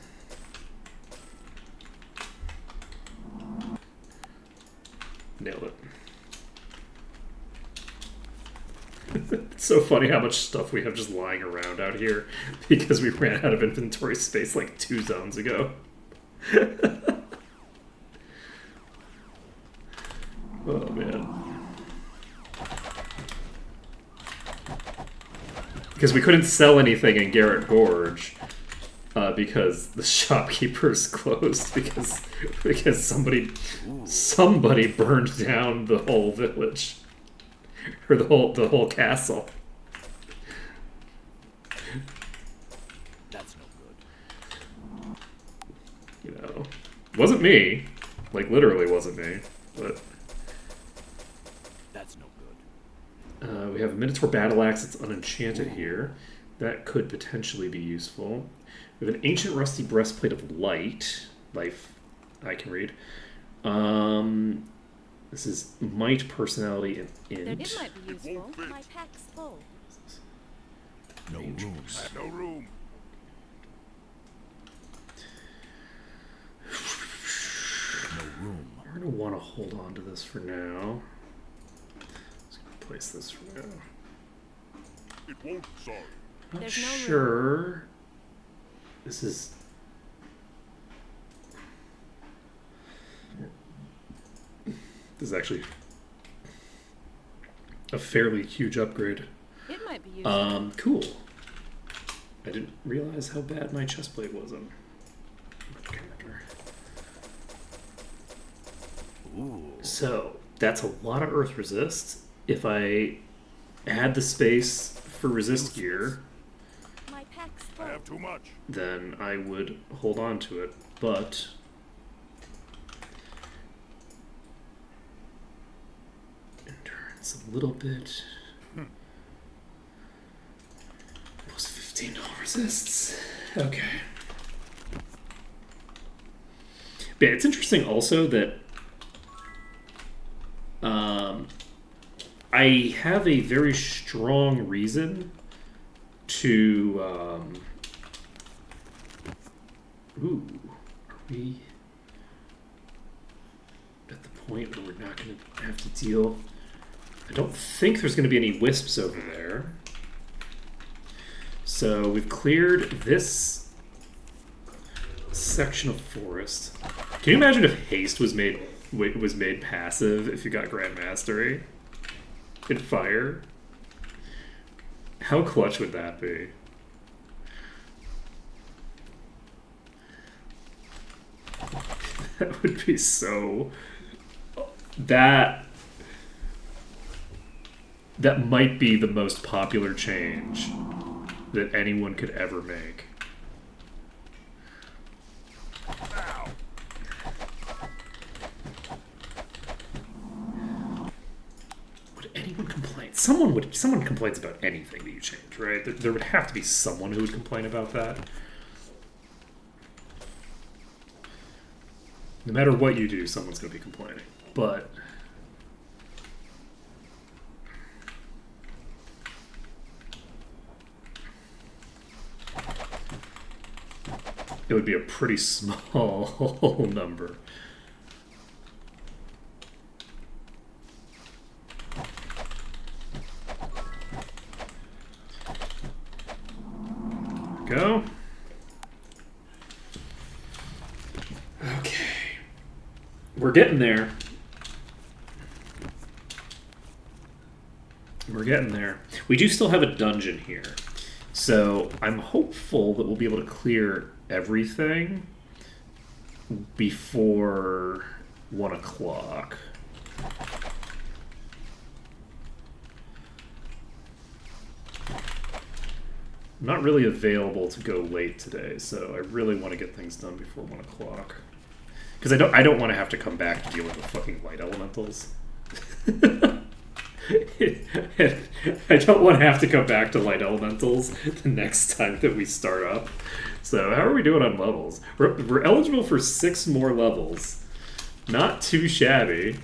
[SPEAKER 1] Nailed it. It's so funny how much stuff we have just lying around out here because we ran out of inventory space like 2 zones ago. Oh man. Because we couldn't sell anything in Garrett Gorge because the shopkeepers closed because somebody burned down the whole village. Or the whole castle.
[SPEAKER 5] That's no good.
[SPEAKER 1] You know, wasn't me. Like literally wasn't me. But
[SPEAKER 5] That's no good.
[SPEAKER 1] we have a Minotaur battle axe that's unenchanted here. That could potentially be useful. We have an ancient rusty breastplate of life. I can read. This is might, personality, and int.
[SPEAKER 2] It might be useful.
[SPEAKER 4] My pack's full.
[SPEAKER 5] No room.
[SPEAKER 3] I have no room.
[SPEAKER 5] No room.
[SPEAKER 1] We're gonna want to hold on to this for now. Just gonna place this for now.
[SPEAKER 3] It won't, sorry.
[SPEAKER 1] Not
[SPEAKER 2] There's no room.
[SPEAKER 1] sure. This is. This is actually a fairly huge upgrade.
[SPEAKER 2] It might be useful.
[SPEAKER 1] Cool. I didn't realize how bad my chestplate was on my character.
[SPEAKER 5] Ooh.
[SPEAKER 1] So that's a lot of earth resist. If I add the space for resist gear,
[SPEAKER 4] My pack's
[SPEAKER 3] I
[SPEAKER 4] full.
[SPEAKER 3] have too much.
[SPEAKER 1] then I would hold on to it. But endurance a little bit. Plus $15 resists. Okay. But it's interesting also that I have a very strong reason to ooh, are we at the point where we're not going to have to deal? I don't think there's going to be any wisps over there. So we've cleared this section of forest. Can you imagine if haste was made passive if you got Grand Mastery in fire? How clutch would that be? That would be so... That might be the most popular change that anyone could ever make.
[SPEAKER 3] Ow.
[SPEAKER 1] Would anyone complain? Someone complains about anything that you change, right? There would have to be someone who would complain about that. No matter what you do, someone's going to be complaining. But it would be a pretty small number. Go. Okay. We're getting there. We're getting there. We do still have a dungeon here. So I'm hopeful that we'll be able to clear everything before 1 o'clock. I'm not really available to go late today, so I really want to get things done before 1 o'clock. Because I don't want to have to come back to deal with the fucking light elementals. I don't want to have to come back to light elementals the next time that we start up. So how are we doing on levels? We're eligible for 6 more levels. Not too shabby.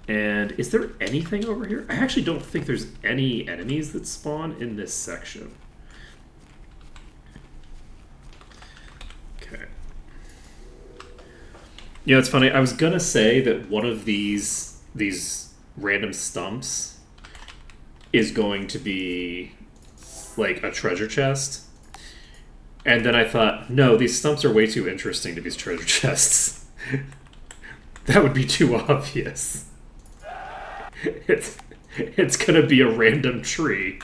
[SPEAKER 1] And is there anything over here? I actually don't think there's any enemies that spawn in this section. Okay. You know, it's funny. I was gonna say that one of these random stumps is going to be like a treasure chest. And then I thought, no, these stumps are way too interesting to be treasure chests. That would be too obvious. It's gonna be a random tree.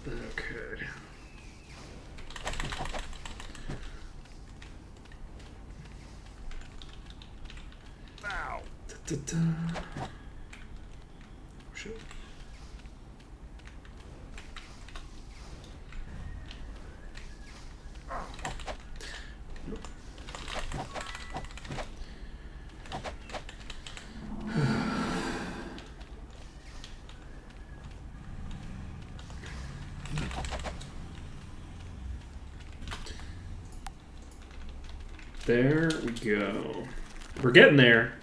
[SPEAKER 1] Okay.
[SPEAKER 3] Ow.
[SPEAKER 1] Da-da-da. Oh, shit. There we go. We're getting there.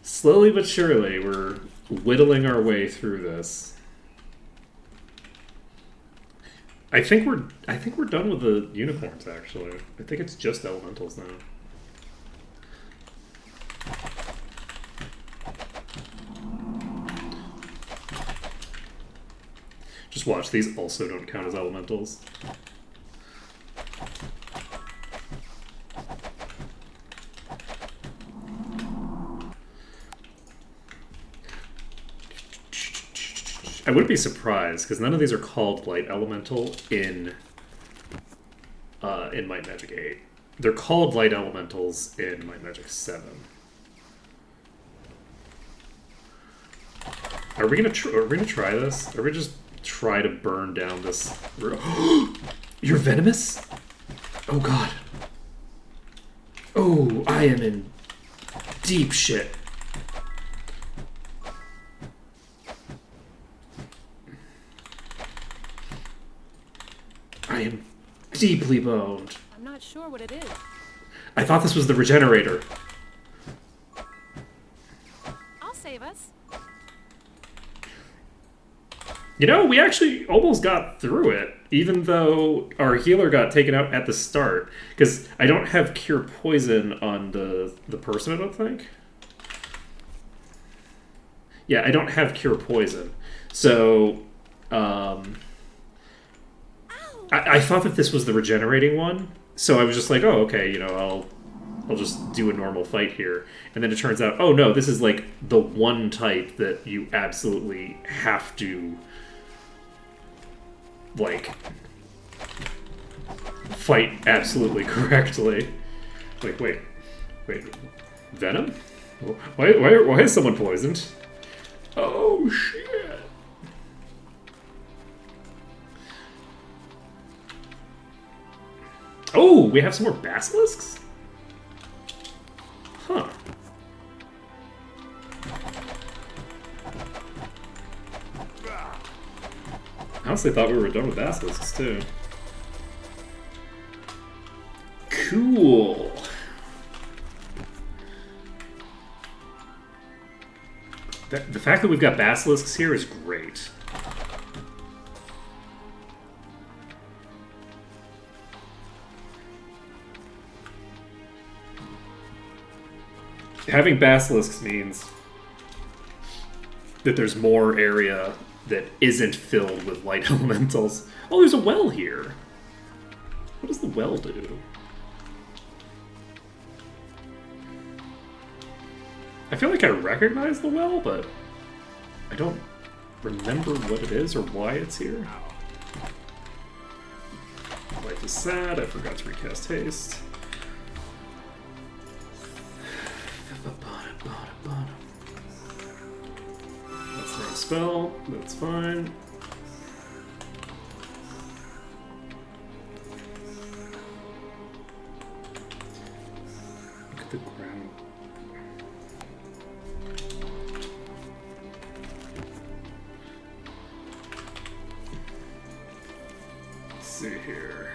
[SPEAKER 1] Slowly but surely, we're whittling our way through this. I think we're done with the unicorns, actually. I think it's just elementals now. Just watch, these also don't count as elementals. I wouldn't be surprised, because none of these are called Light Elemental in Might Magic 8. They're called Light Elementals in Might Magic 7. Are we gonna try this? Are we just try to burn down this? You're venomous? Oh god. Oh, I am in deep shit. I am deeply boned.
[SPEAKER 2] I'm not sure what it is.
[SPEAKER 1] I thought this was the regenerator.
[SPEAKER 2] I'll save us.
[SPEAKER 1] You know, we actually almost got through it, even though our healer got taken out at the start. Because I don't have Cure Poison on the person, I don't think. Yeah, I don't have Cure Poison. So, I thought that this was the regenerating one. So I was just like, oh, okay, you know, I'll just do a normal fight here. And then it turns out, oh no, this is like the one type that you absolutely have to like fight absolutely correctly. Like, wait, Venom? Why is someone poisoned? Oh shit! Oh, we have some more basilisks? Huh. I honestly thought we were done with basilisks, too. Cool. The fact that we've got basilisks here is great. Having basilisks means that there's more area that isn't filled with light elementals. Oh, there's a well here. What does the well do? I feel like I recognize the well, but I don't remember what it is or why it's here. Life is sad. I forgot to recast haste. spell. That's fine. Look at the ground. Let's see here.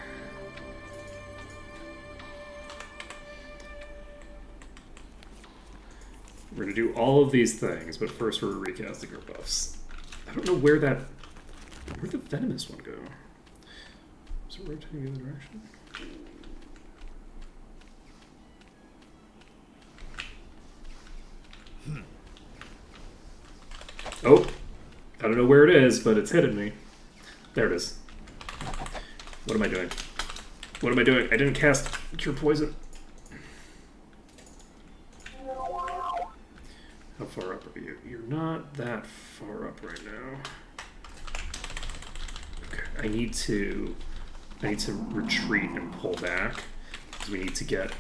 [SPEAKER 1] We're going to do all of these things, but first we're recasting our buffs. I don't know where'd the venomous one go? Is it rotating the other direction? Oh, I don't know where it is, but it's hitting me. There it is. What am I doing? What am I doing? I didn't cast Cure Poison. How far up are you? You're not that far up right now. Okay, I need to retreat and pull back because we need to get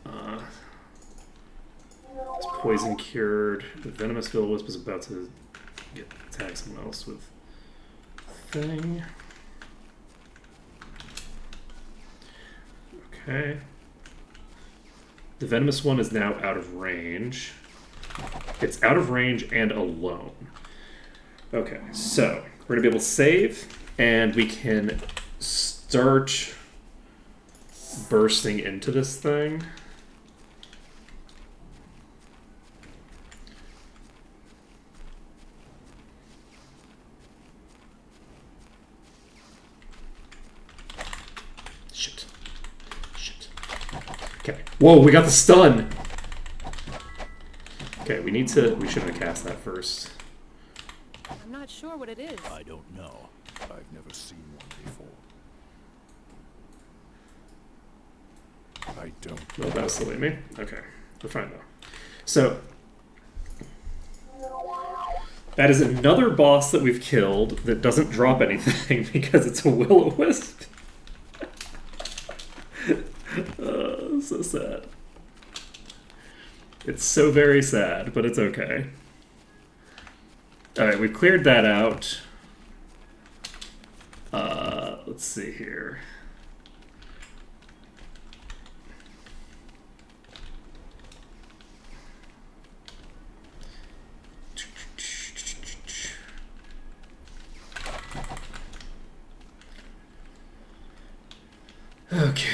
[SPEAKER 1] this poison cured. The venomous Will-O-Wisp is about to attack someone else with thing. Okay. The venomous one is now out of range. It's out of range and alone. Okay, so we're gonna be able to save, and we can start bursting into this thing. Shit. Okay. Whoa, we got the stun! Okay, we shouldn't have cast that first.
[SPEAKER 2] I'm not sure what it is.
[SPEAKER 5] I don't know.
[SPEAKER 3] I've never seen one before. I don't.
[SPEAKER 1] No, that'll still leave me. Okay, we're fine though. So, that is another boss that we've killed that doesn't drop anything because it's a Will-O-Wisp. So sad. It's so very sad, but it's okay. Alright, we've cleared that out. Let's see here. Okay.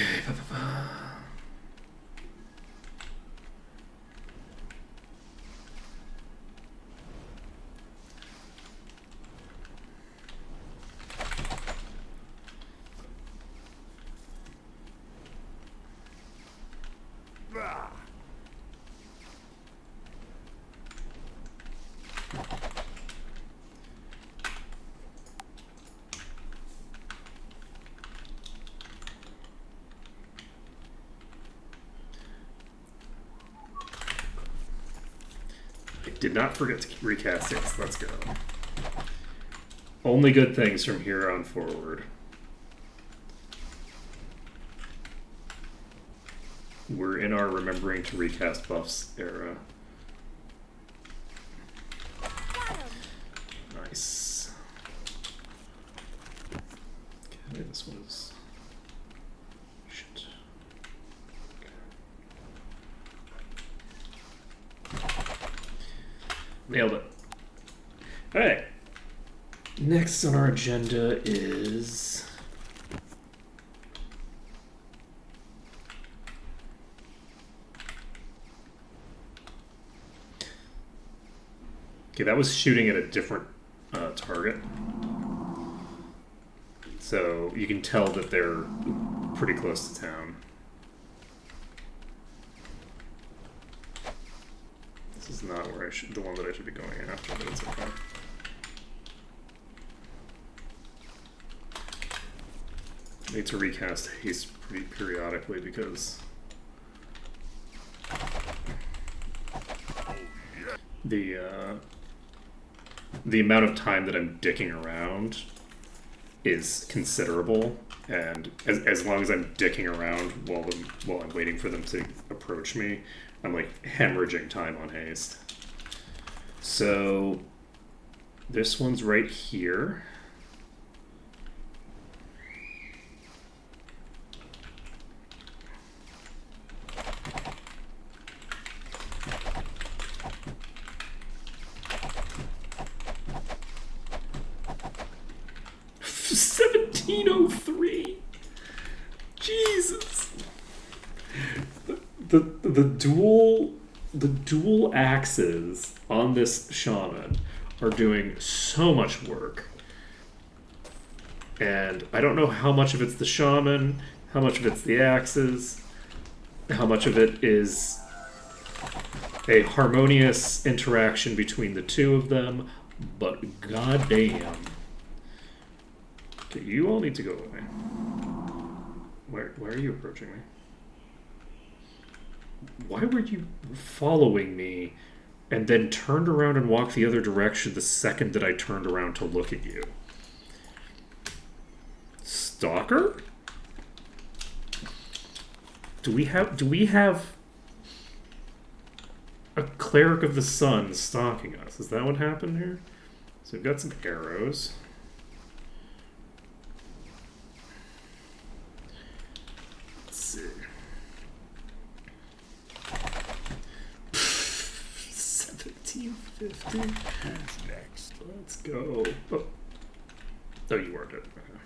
[SPEAKER 1] Did not forget to recast it. Let's go. Only good things from here on forward. We're in our remembering to recast buffs era. Nice. Okay, this one is... Shit. Nailed it. Alright. Next on our agenda is... Okay, that was shooting at a different target. So you can tell that they're pretty close to town. This is not where the one that I should be going after, but it's okay. I need to recast haste pretty periodically because the amount of time that I'm dicking around is considerable, and as long as I'm dicking around while I'm waiting for them to approach me, I'm like hemorrhaging time on haste. So This one's right here. $17.03. Jesus. The dual axes on this shaman are doing so much work. And I don't know how much of it's the shaman, how much of it's the axes, how much of it is a harmonious interaction between the two of them, but goddamn. Okay, you all need to go away. Why are you approaching me? Why were you following me and then turned around and walked the other direction the second that I turned around to look at you? Stalker? Do we have a cleric of the sun stalking us? Is that what happened here? So we've got some arrows. Let's see. 1750.
[SPEAKER 3] Who's next?
[SPEAKER 1] Let's go. Oh, you are dead. Okay.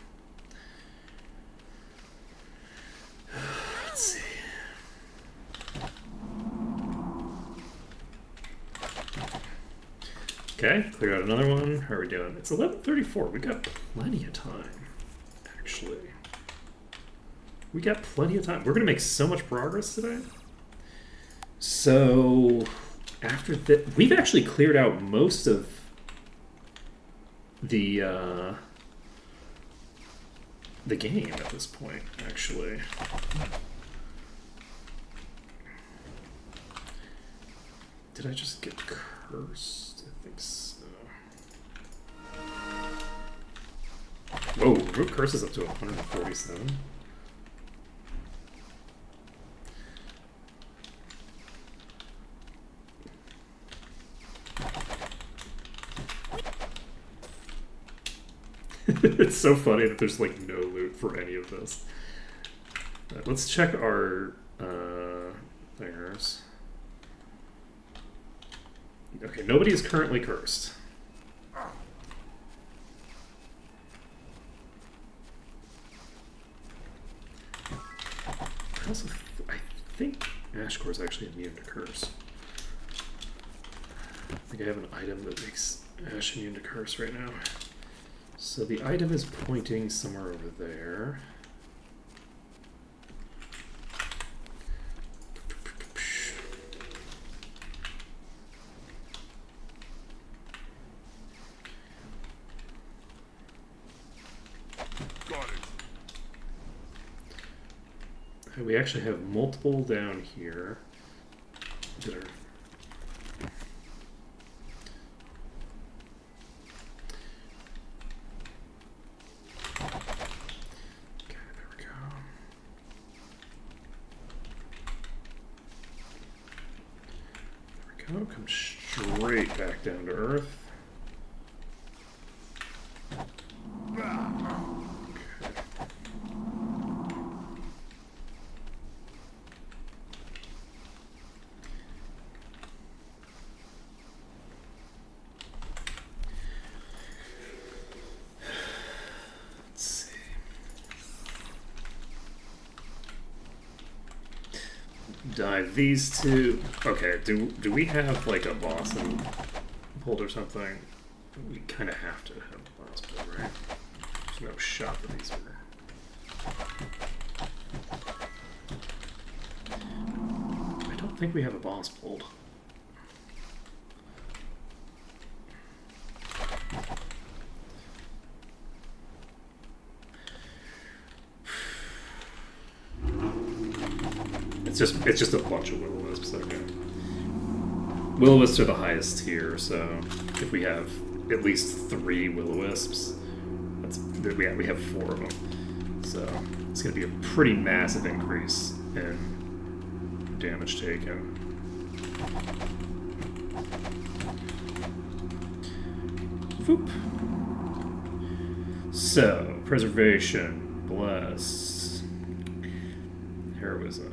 [SPEAKER 1] Let's see. Okay, clear out another one. How are we doing? It's 11:34. We got plenty of time, actually. We got plenty of time. We're gonna make so much progress today. So after that, we've actually cleared out most of the game at this point, actually. Did I just get cursed? I think so. Whoa, root curse is up to 147. It's so funny that there's like no loot for any of this. Let's check our thingers. Okay, nobody is currently cursed. I think Ashcore is actually immune to curse. I think I have an item that makes Ash immune to curse right now. So the item is pointing somewhere over there.
[SPEAKER 3] Got it.
[SPEAKER 1] We actually have multiple down here that are... Okay, there we go. There we go. Come straight back down to Earth. Dive these two. Okay, do we have like a boss pulled or something? We kind of have to have a boss pulled, right? There's no shot that these are. I don't think we have a boss pulled. It's just a bunch of will-o-wisps. Okay. Will-o-wisps are the highest tier, so if we have at least 3 will-o-wisps, we have 4 of them. So it's going to be a pretty massive increase in damage taken. Foop. So, preservation, bless, heroism,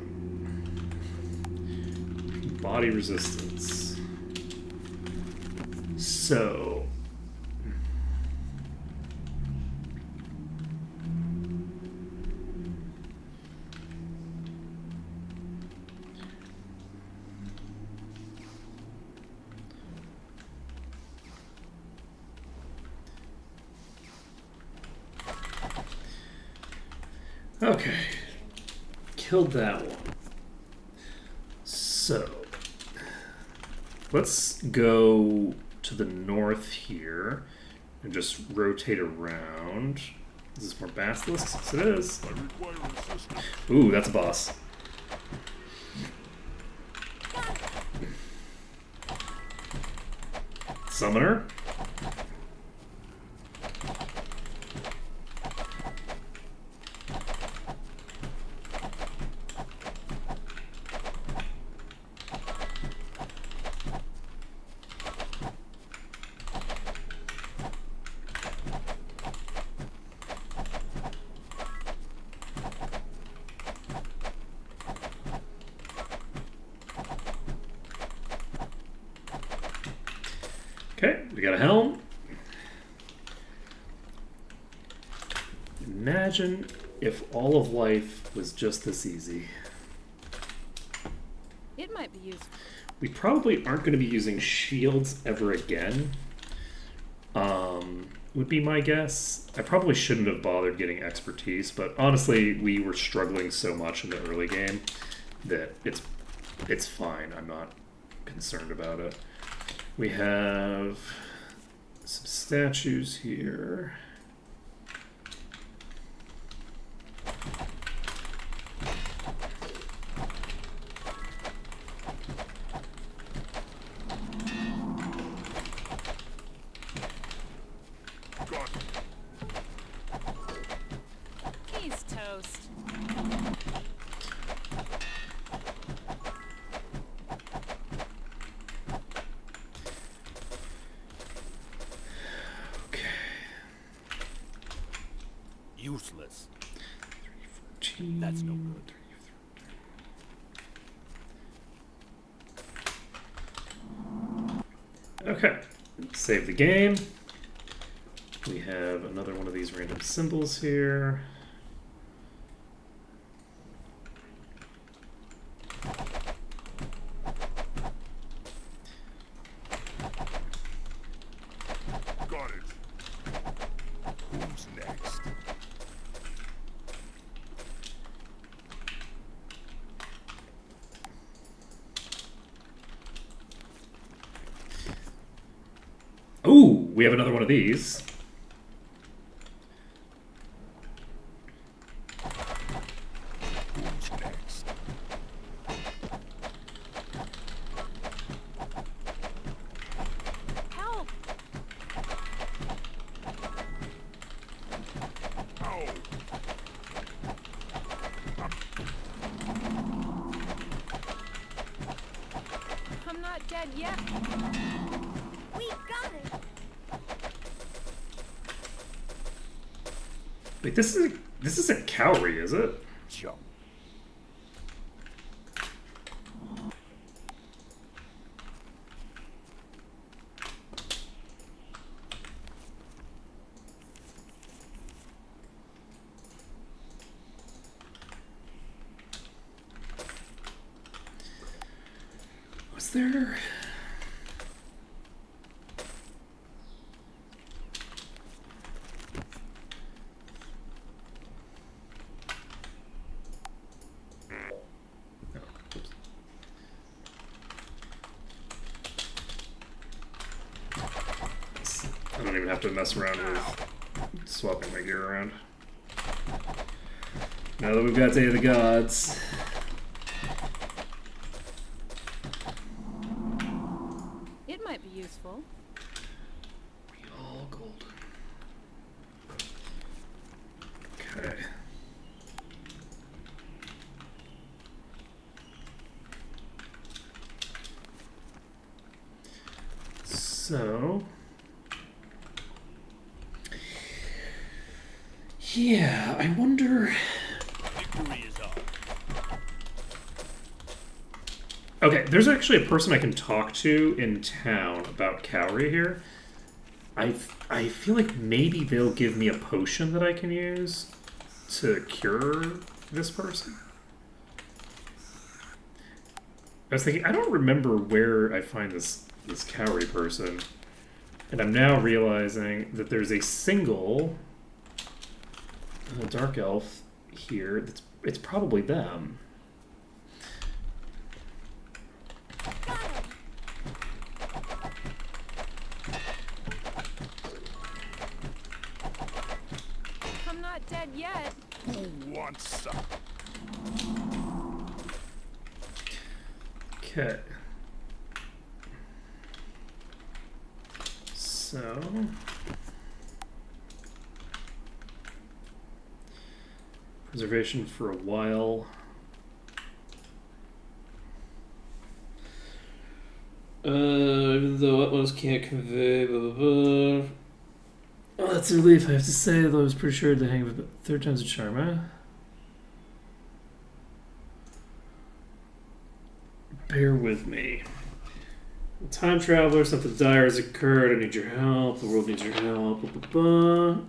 [SPEAKER 1] body resistance. So, okay, killed that one. So, let's go to the north here and just rotate around. Is this more basilisks? Yes, it is.
[SPEAKER 3] I require assistance.
[SPEAKER 1] Ooh, that's a boss. Summoner. Okay, we got a helm. Imagine if all of life was just this easy.
[SPEAKER 2] It might be useful.
[SPEAKER 1] We probably aren't going to be using shields ever again. Would be my guess. I probably shouldn't have bothered getting expertise, but honestly, we were struggling so much in the early game that it's fine. I'm not concerned about it. We have some statues here.
[SPEAKER 3] Got it.
[SPEAKER 2] He's toast.
[SPEAKER 1] Okay.
[SPEAKER 5] Useless.
[SPEAKER 1] 14.
[SPEAKER 5] That's no good.
[SPEAKER 1] Okay, save the game. We have another one of these random symbols here.
[SPEAKER 3] Got it. Who's next?
[SPEAKER 1] Ooh, we have another one of these.
[SPEAKER 3] Who's next?
[SPEAKER 2] Help!
[SPEAKER 3] Ow!
[SPEAKER 2] I'm not dead yet.
[SPEAKER 4] We got it.
[SPEAKER 1] Wait, this isn't Cowrie, is it?
[SPEAKER 5] Jump.
[SPEAKER 1] Was there? I don't even have to mess around with swapping my gear around. Now that we've got Day of the Gods.
[SPEAKER 2] It might be useful.
[SPEAKER 1] All gold. Okay. So Yeah, I wonder.
[SPEAKER 5] Victory is ours.
[SPEAKER 1] Okay, there's actually a person I can talk to in town about Cowrie here. I feel like maybe they'll give me a potion that I can use to cure this person. I was thinking, I don't remember where I find this Cowrie person. And I'm now realizing that there's a single dark elf here. It's probably them.
[SPEAKER 2] I'm not dead yet.
[SPEAKER 3] Who wants some?
[SPEAKER 1] Okay. So preservation for a while. Even though Utmost can't convey, blah blah blah. Oh, that's a relief. I have to say, though, I was pretty sure to hang with it. Third time's a charm, huh? Bear with me. Time traveler, something dire has occurred. I need your help. The world needs your help. Blah, blah, blah.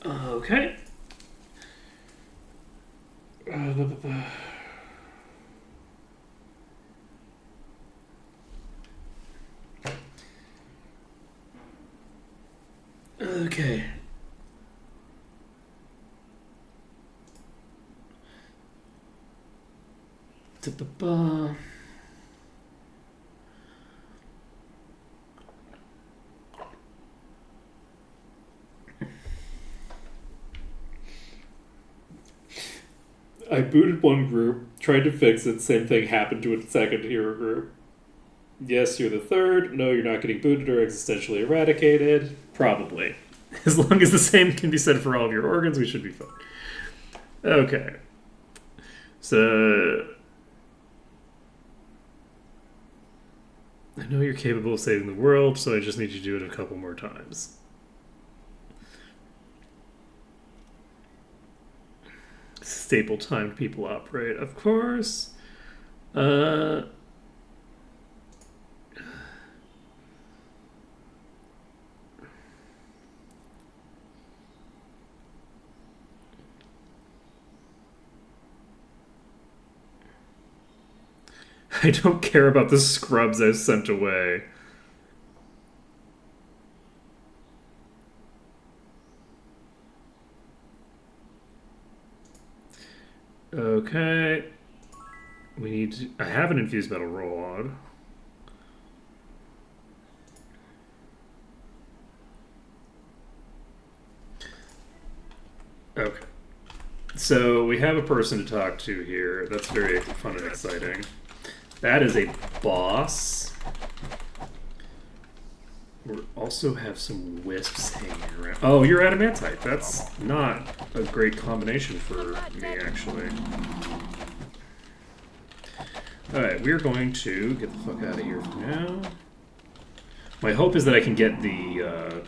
[SPEAKER 1] Okay. Blah, blah, blah. Okay. Da-ba-ba. I booted one group, tried to fix it, same thing happened to a second hero group. Yes, you're the third. No, you're not getting booted or existentially eradicated. Probably. As long as the same can be said for all of your organs, we should be fine. Okay. So I know you're capable of saving the world, so I just need you to do it a couple more times. Staple timed people operate, of course. I don't care about the scrubs I've sent away. Okay. We need to... I have an infused metal rod. Okay. So we have a person to talk to here. That's very fun and exciting. That is a boss. We also have some wisps hanging around. Oh, you're adamantite. That's not a great combination for me, actually. Alright, we're going to get the fuck out of here for now. My hope is that I can get the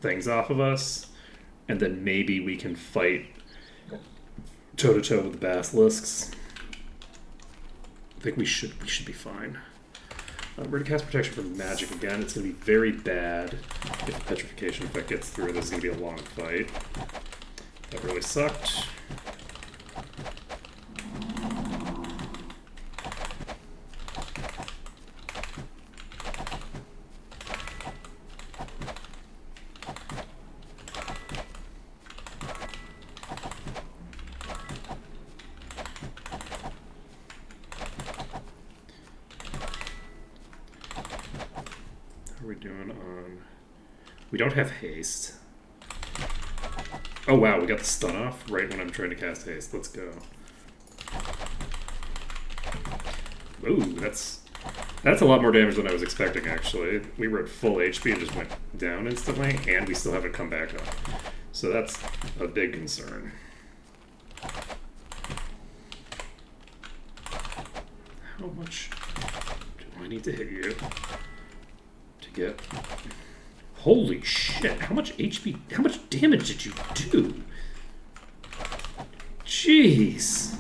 [SPEAKER 1] things off of us, and then maybe we can fight toe-to-toe with the basilisks. I think we should be fine. We're going to cast Protection from Magic again. It's going to be very bad if the Petrification effect gets through. This is going to be a long fight. That really sucked. We don't have haste. Oh wow, we got the stun off right when I'm trying to cast haste. Let's go. Ooh, that's a lot more damage than I was expecting, actually. We were at full HP and just went down instantly, and we still haven't come back up. So that's a big concern. How much do I need to hit you to get... Holy shit, how much HP, how much damage did you do? Jeez.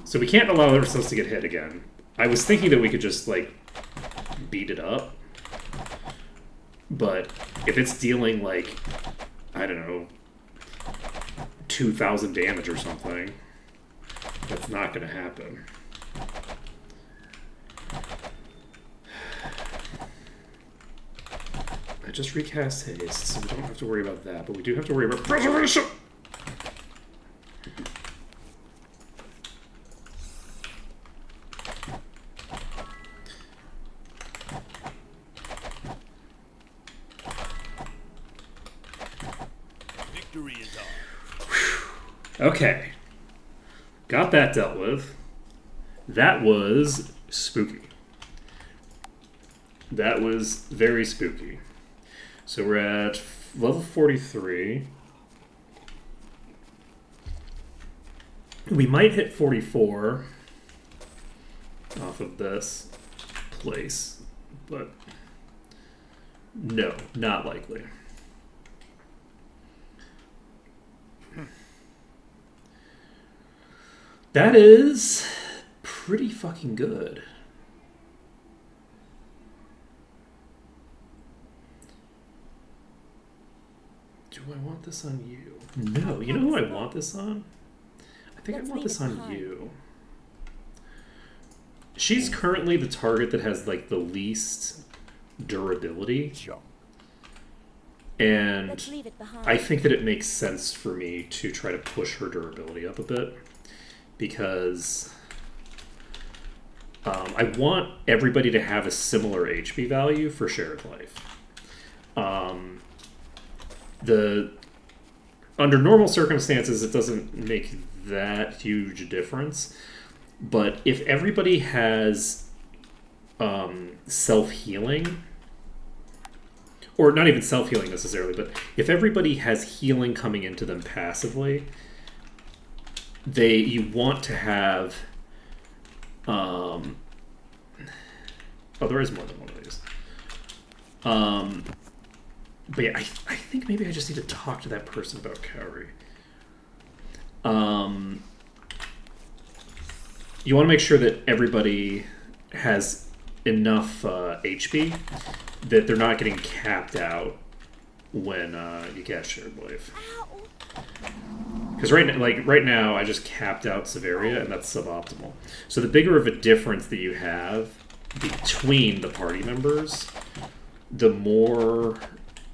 [SPEAKER 1] So we can't allow ourselves to get hit again. I was thinking that we could just, like, beat it up. But if it's dealing, like, I don't know, 2,000 damage or something, that's not going to happen. I just recast haste, so we don't have to worry about that, but we do have to worry about preservation!
[SPEAKER 5] Victory is ours.
[SPEAKER 1] Okay. Got that dealt with. That was spooky. That was very spooky. So we're at level 43. We might hit 44 off of this place, but no, not likely. That is pretty fucking good. Do I want this on you? No. You know who I want this on? I think I want this on you. She's currently the target that has, like, the least durability. And I think that it makes sense for me to try to push her durability up a bit. Because I want everybody to have a similar HP value for shared life. Under normal circumstances, it doesn't make that huge a difference. But if everybody has self-healing, or not even self-healing necessarily, but if everybody has healing coming into them passively, you want to have oh, there is more than one of these. But yeah, I think maybe I just need to talk to that person about Kaori. You want to make sure that everybody has enough HP that they're not getting capped out when you get shared life. Because right now, I just capped out Severia, and that's suboptimal. So the bigger of a difference that you have between the party members, the more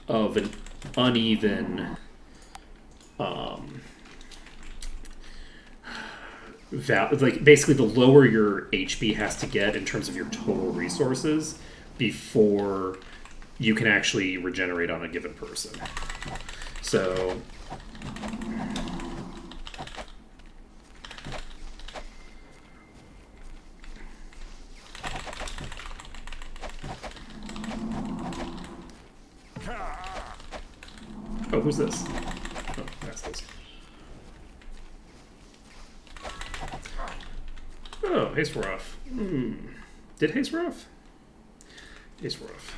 [SPEAKER 1] of an uneven basically the lower your HP has to get in terms of your total resources before you can actually regenerate on a given person. So oh, who's this? Oh, that's this. Oh, haste rough. Did haste rough? Haste rough.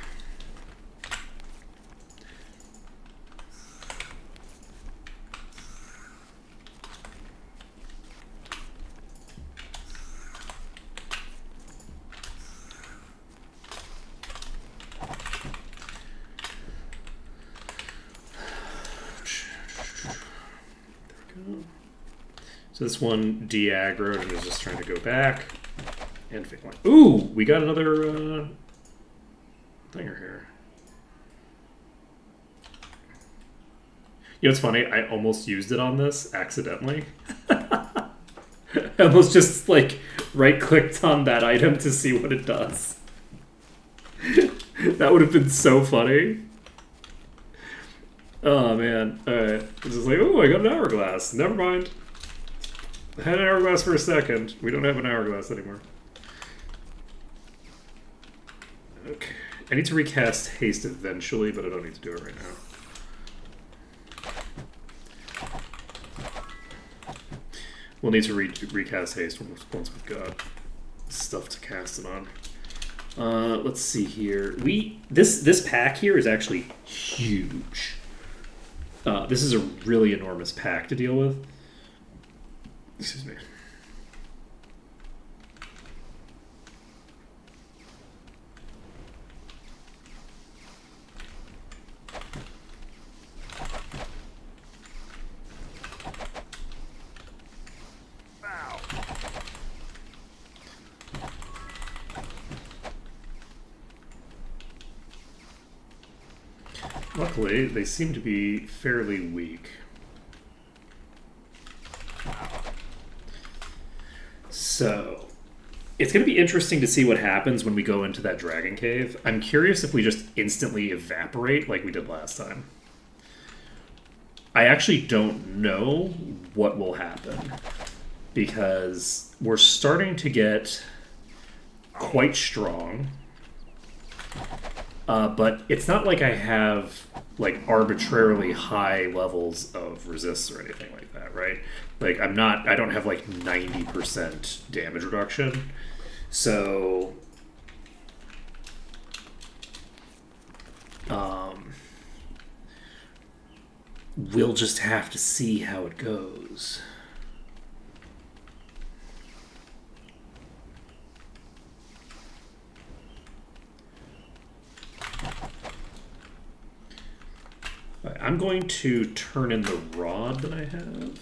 [SPEAKER 1] So this one de-aggroed and is just trying to go back. And fake line. Ooh, we got another thinger here. You know what's funny? I almost used it on this accidentally. I almost just like right-clicked on that item to see what it does. That would have been so funny. Oh man. Alright. It's just like, oh, I got an hourglass. Never mind. I had an hourglass for a second. We don't have an hourglass anymore. Okay. I need to recast haste eventually, but I don't need to do it right now. We'll need to recast haste once we've got stuff to cast it on. Let's see here. This pack here is actually huge. This is a really enormous pack to deal with. Excuse me. Luckily, they seem to be fairly weak. So, it's going to be interesting to see what happens when we go into that dragon cave. I'm curious if we just instantly evaporate like we did last time. I actually don't know what will happen, because we're starting to get quite strong. But it's not like I have like arbitrarily high levels of resist or anything like that, right? Like I don't have like 90% damage reduction. So we'll just have to see how it goes. Right, I'm going to turn in the rod that I have.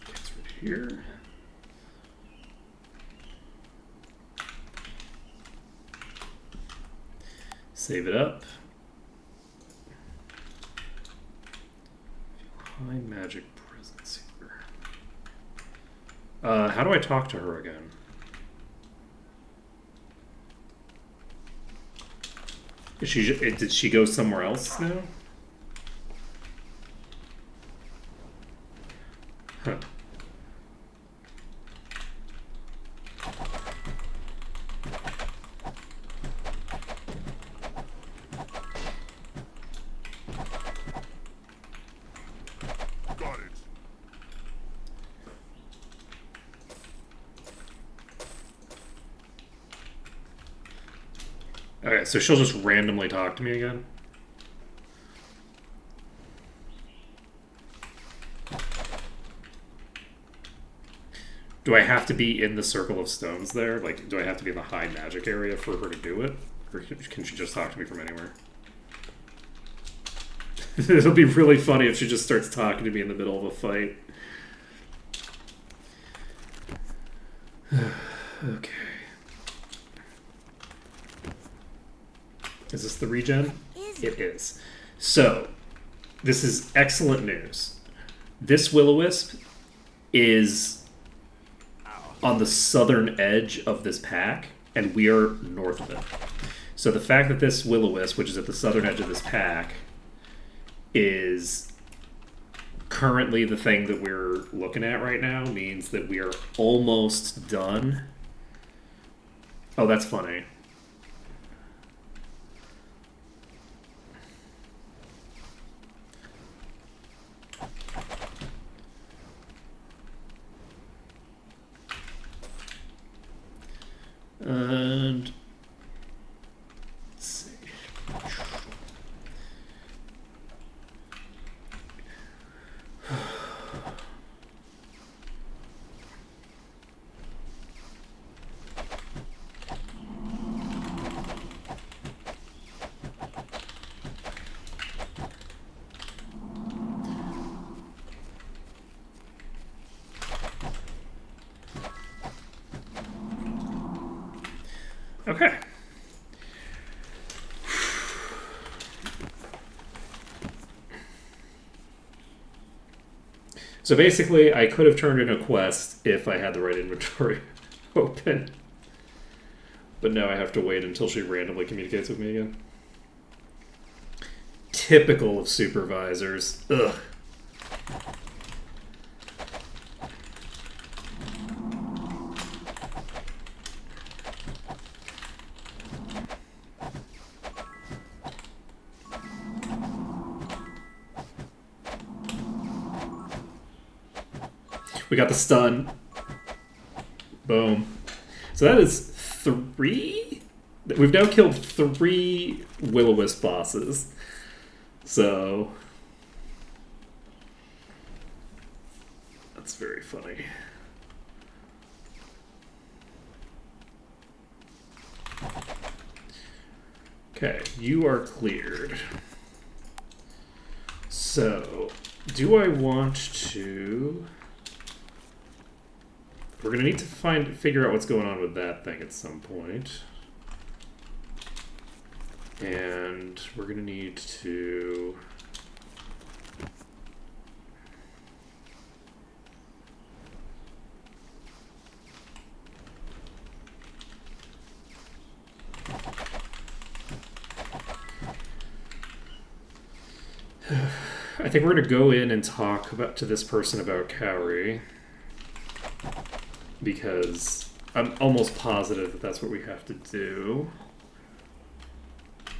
[SPEAKER 1] It's right here. Save it up. High magic presence here. How do I talk to her again? Did she go somewhere else now? Huh.
[SPEAKER 3] Got it.
[SPEAKER 1] Okay, so she'll just randomly talk to me again? Do I have to be in the circle of stones there? Like, do I have to be in the high magic area for her to do it? Or can she just talk to me from anywhere? It'll be really funny if she just starts talking to me in the middle of a fight. Okay. Is this the regen? It is. So, this is excellent news. This Will-O-Wisp is on the southern edge of this pack, and we are north of it. So the fact that this Will-O-Wisp, which is at the southern edge of this pack, is currently the thing that we're looking at right now means that we are almost done. Oh, that's funny. And let's see. Okay. So basically, I could have turned in a quest if I had the right inventory open. But now I have to wait until she randomly communicates with me again. Typical of supervisors. Ugh. We got the stun. Boom. So that is 3? We've now killed 3 Will-O-Wisp bosses. So... that's very funny. Okay, you are cleared. So, do I want to... we're going to need to figure out what's going on with that thing at some point. And we're going to need to... I think we're going to go in and talk to this person about Cowrie, because I'm almost positive that that's what we have to do.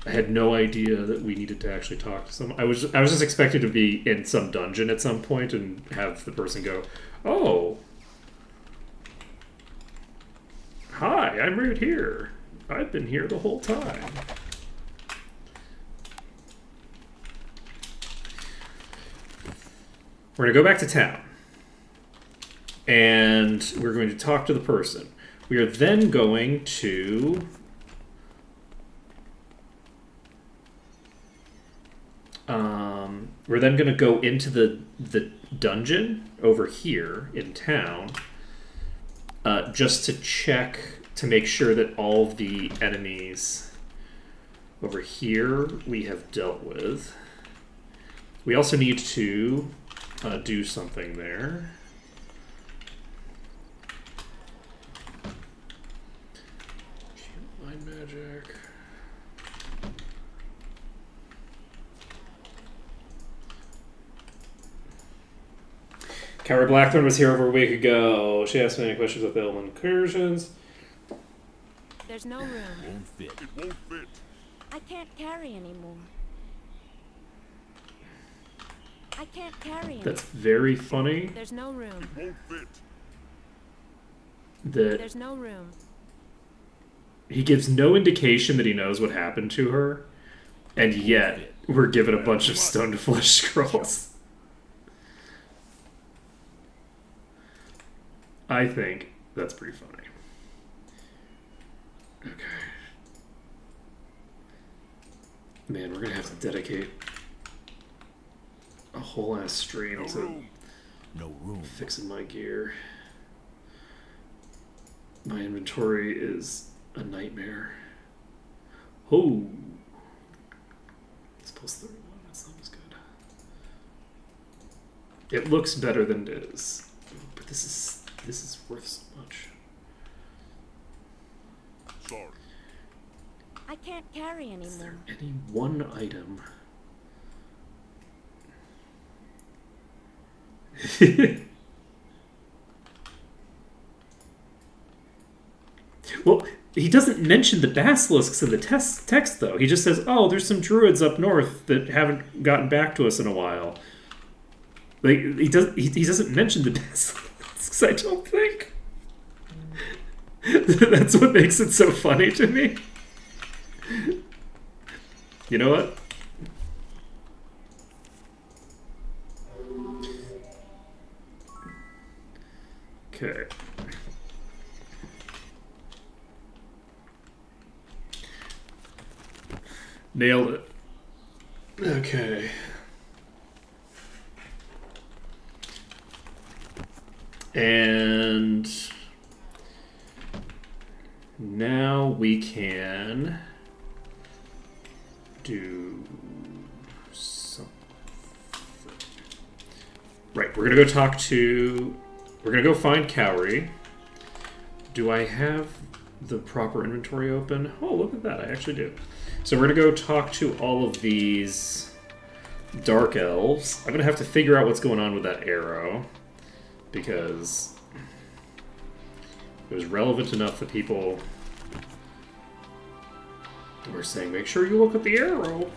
[SPEAKER 1] I had no idea that we needed to actually talk to someone. I was just expecting to be in some dungeon at some point and have the person go, "Oh, hi, I'm right here. I've been here the whole time." We're going to go back to town, and we're going to talk to the person. We are then going to... we're then going to go into the dungeon over here in town, just to check to make sure that all of the enemies over here we have dealt with. We also need to do something there. Mind magic. Cowrie Blackthorn was here over a week ago. She asked me any questions about the Elven incursions.
[SPEAKER 2] There's no room.
[SPEAKER 5] Won't fit.
[SPEAKER 3] It won't fit.
[SPEAKER 4] I can't carry anymore. I can't carry anymore.
[SPEAKER 1] That's very funny.
[SPEAKER 2] There's no room.
[SPEAKER 3] Won't fit.
[SPEAKER 1] That
[SPEAKER 2] There's no room.
[SPEAKER 1] he gives no indication that he knows what happened to her, and yet we're given a bunch of stone to flesh scrolls. I think that's pretty funny. Okay. Man, we're gonna have to dedicate a whole ass stream
[SPEAKER 3] No
[SPEAKER 1] to
[SPEAKER 3] room.
[SPEAKER 5] No room.
[SPEAKER 1] fixing my gear. My inventory is a nightmare. Oh, it's plus 31. That's not as good. It looks better than it is, but this is worth so much.
[SPEAKER 3] Sorry.
[SPEAKER 4] I can't carry
[SPEAKER 1] Is there
[SPEAKER 4] anymore.
[SPEAKER 1] any one item? Well, he doesn't mention the basilisks in the text, though. He just says, "Oh, there's some druids up north that haven't gotten back to us in a while." Like he doesn't mention the basilisks. I don't think. That's what makes it so funny to me. You know what? Okay. Nailed it. Okay. And now we can do something. Right, we're gonna go talk to... we're gonna go find Cowrie. Do I have the proper inventory open? Oh, look at that, I actually do. So we're gonna go talk to all of these dark elves. I'm gonna have to figure out what's going on with that arrow, because it was relevant enough that people were saying, make sure you look at the arrow.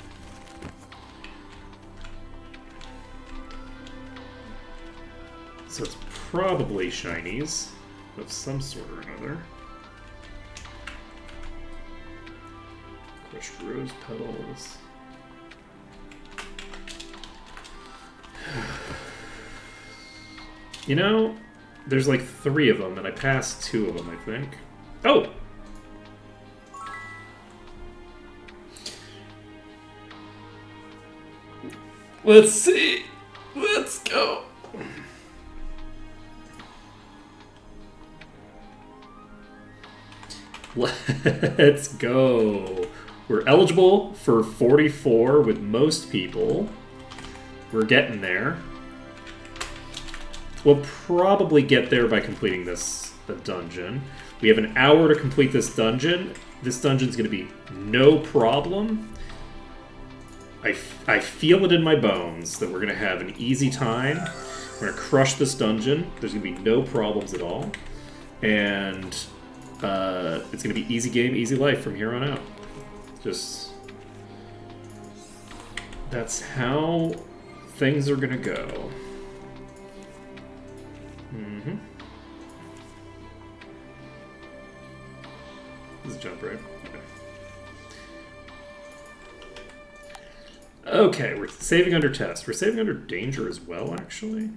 [SPEAKER 1] So it's probably shinies of some sort or another. Crushed rose petals. You know, there's like 3 of them, and I passed 2 of them, I think. Oh! Let's see. Let's go. Let's go. We're eligible for 44 with most people. We're getting there. We'll probably get there by completing the dungeon. We have an hour to complete this dungeon. This dungeon's going to be no problem. I feel it in my bones that we're going to have an easy time. We're going to crush this dungeon. There's going to be no problems at all. And it's going to be easy game, easy life from here on out. Just... that's how things are going to go. Mm-hmm. This is a jump, right? Okay, we're saving under test. We're saving under danger as well, actually.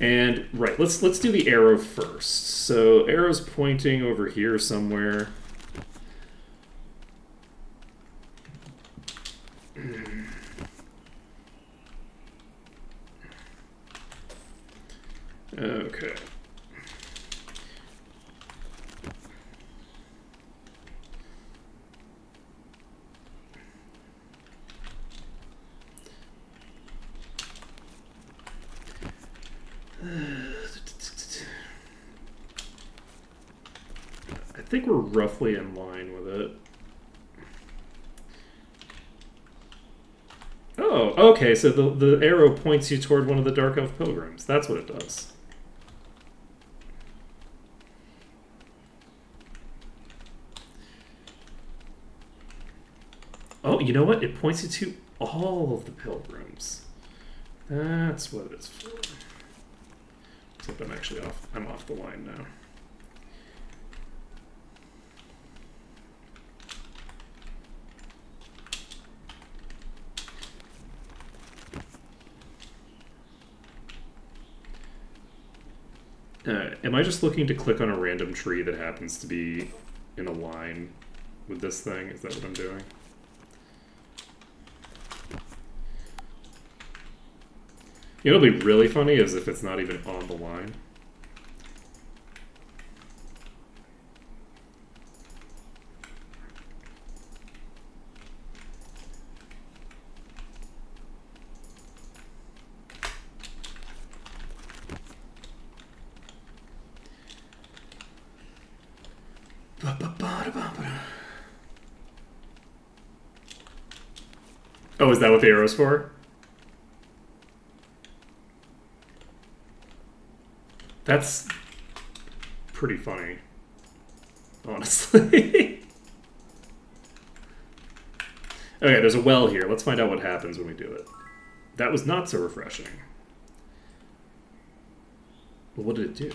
[SPEAKER 1] And right, let's do the arrow first. So arrow's pointing over here somewhere. Okay. I think we're roughly in line with it. Oh, okay, so the arrow points you toward one of the Dark Elf Pilgrims. That's what it does. Oh, you know what? It points you to all of the pilgrims. That's what it's for. Except I'm actually off. I'm off the line now. Am I just looking to click on a random tree that happens to be in a line with this thing? Is that what I'm doing? You know what'll be really funny is if it's not even on the line. Oh, is that what the arrow's for? That's pretty funny, honestly. Okay, there's a well here. Let's find out what happens when we do it. That was not so refreshing. Well, what did it do?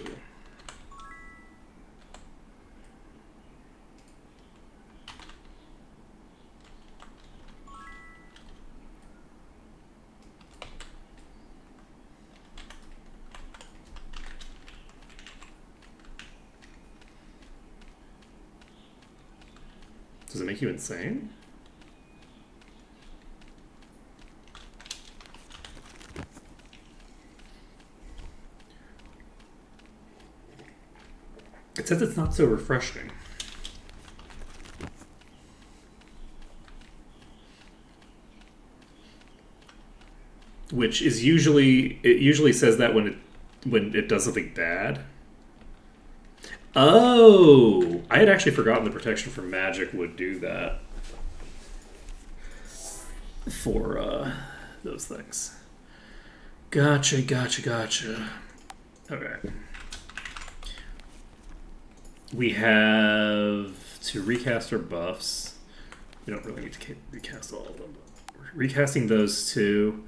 [SPEAKER 1] Does it make you insane? It says it's not so refreshing. Which is usually, it usually says that when it does something bad. Oh, I had actually forgotten the protection from magic would do that for those things. Gotcha. Okay. We have to recast our buffs. We don't really need to recast all of them, but we're recasting those two.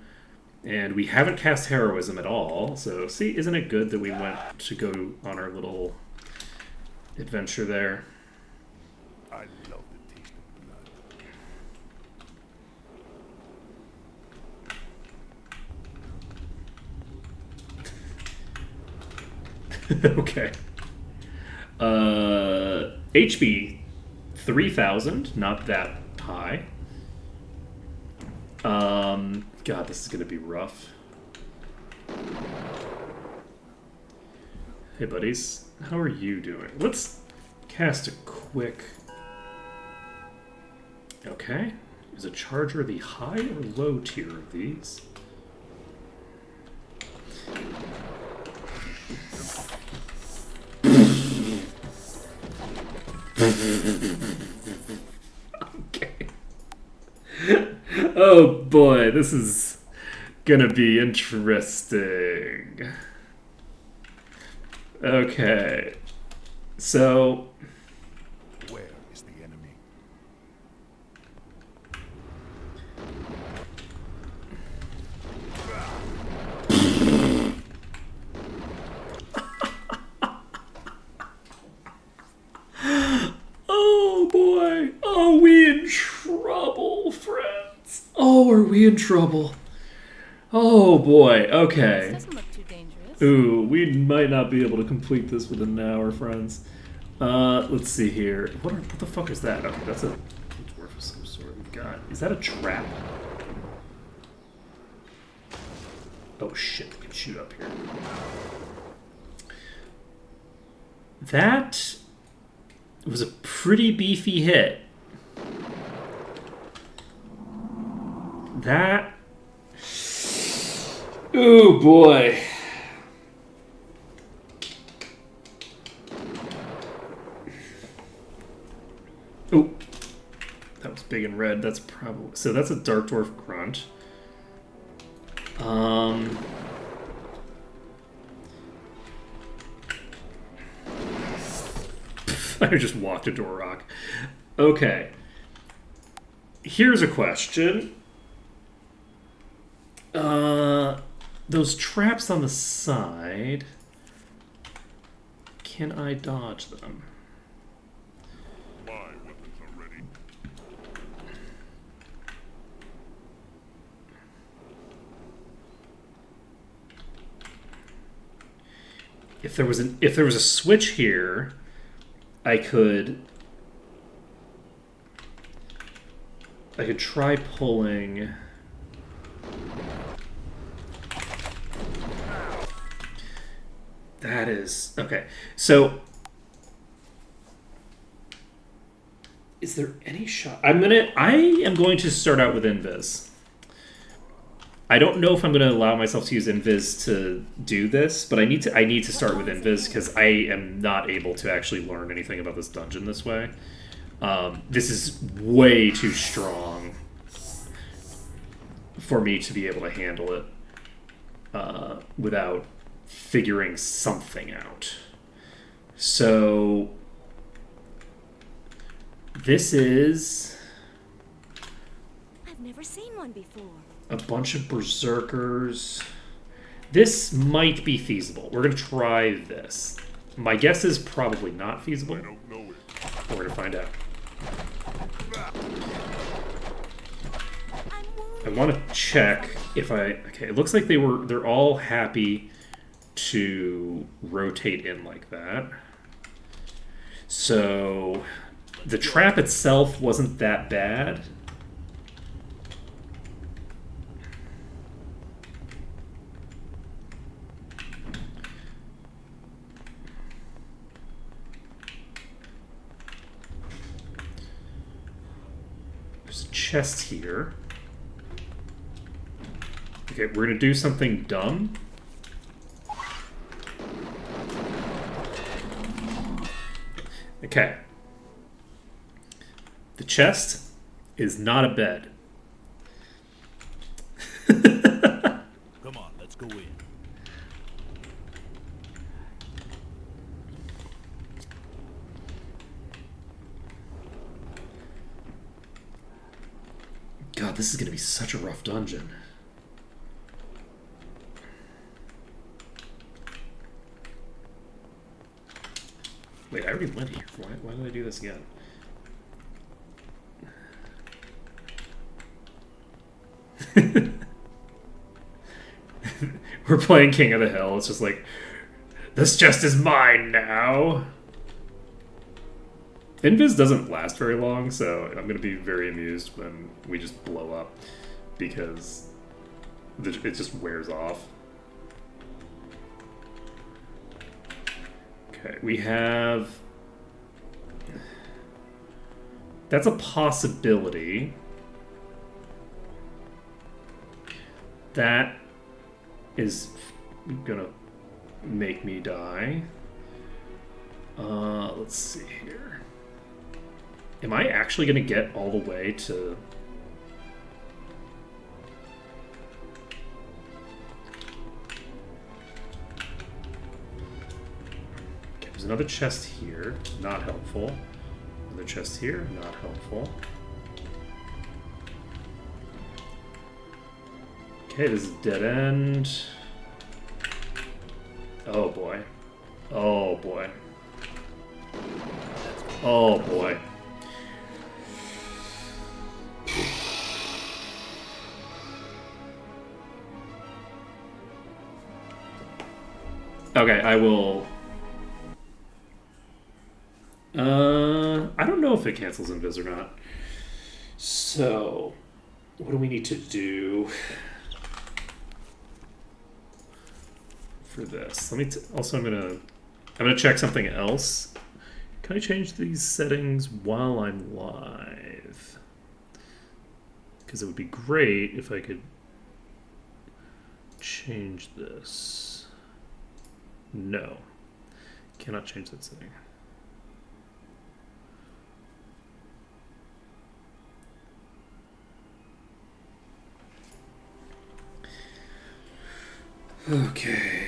[SPEAKER 1] And we haven't cast heroism at all, so see, isn't it good that we went to go on our little adventure there?
[SPEAKER 3] I love the taste of blood.
[SPEAKER 1] Okay. HP 3,000, not that high. God, this is gonna be rough. Hey, buddies. How are you doing? Let's cast a quick... Okay. Is a charger the high or low tier of these? Okay. Oh boy, this is gonna be interesting. Okay. So...
[SPEAKER 3] Where is the enemy?
[SPEAKER 1] Oh boy. Oh, we in trouble, friends. Oh, are we in trouble? Oh boy.
[SPEAKER 2] This
[SPEAKER 1] Okay.
[SPEAKER 2] doesn't look too dangerous.
[SPEAKER 1] Ooh, we might not be able to complete this within an hour, friends. Let's see here. What the fuck is that? Okay, that's a dwarf of some sort. God, is that a trap? Oh shit, we can shoot up here. That was a pretty beefy hit. That... Ooh, boy. Oh, that was big and red. That's probably... So that's a Dark Dwarf Grunt. I just walked into a rock. Okay. Here's a question. Those traps on the side... Can I dodge them?
[SPEAKER 3] My weapons are ready.
[SPEAKER 1] If there was a switch here, I could try pulling. That is okay. So is there any shot? I am going to start out with Invis. I don't know if I'm going to allow myself to use Invis to do this, but I need to start with Invis because I am not able to actually learn anything about this dungeon this way. This is way too strong for me to be able to handle it without figuring something out. So this is
[SPEAKER 4] I've never seen one before.
[SPEAKER 1] a bunch of berserkers. This might be feasible. We're going to try this. My guess is probably not feasible.
[SPEAKER 3] I don't know it.
[SPEAKER 1] We're going to find out.
[SPEAKER 4] I'm
[SPEAKER 1] I
[SPEAKER 4] wounded.
[SPEAKER 1] want to check if I... Okay, it looks like they're all happy to rotate in like that. So the trap itself wasn't that bad. There's a chest here. Okay, we're gonna do something dumb. Okay. The chest is not a bed.
[SPEAKER 5] Come on, let's go in.
[SPEAKER 1] God, this is gonna be such a rough dungeon. Wait, I already went here. Why did I do this again? We're playing King of the Hill. It's just like, this chest is mine now. Invis doesn't last very long, so I'm going to be very amused when we just blow up, because it just wears off. Okay, we have... That's a possibility. That is gonna make me die. Let's see here. Am I actually gonna get all the way to... Okay, there's another chest here. Not helpful. Another chest here. Not helpful. Okay, this is dead end. Oh boy. Oh boy. Oh boy. Okay, I will... I don't know if it cancels invis or not. So, what do we need to do for this? Let me also I'm gonna check something else. Can I change these settings while I'm live? Because it would be great if I could change this. No, cannot change that setting. Okay.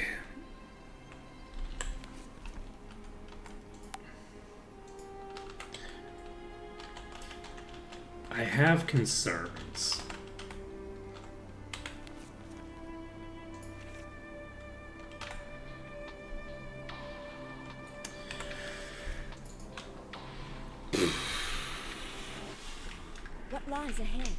[SPEAKER 1] I have concerns.
[SPEAKER 4] What lies ahead?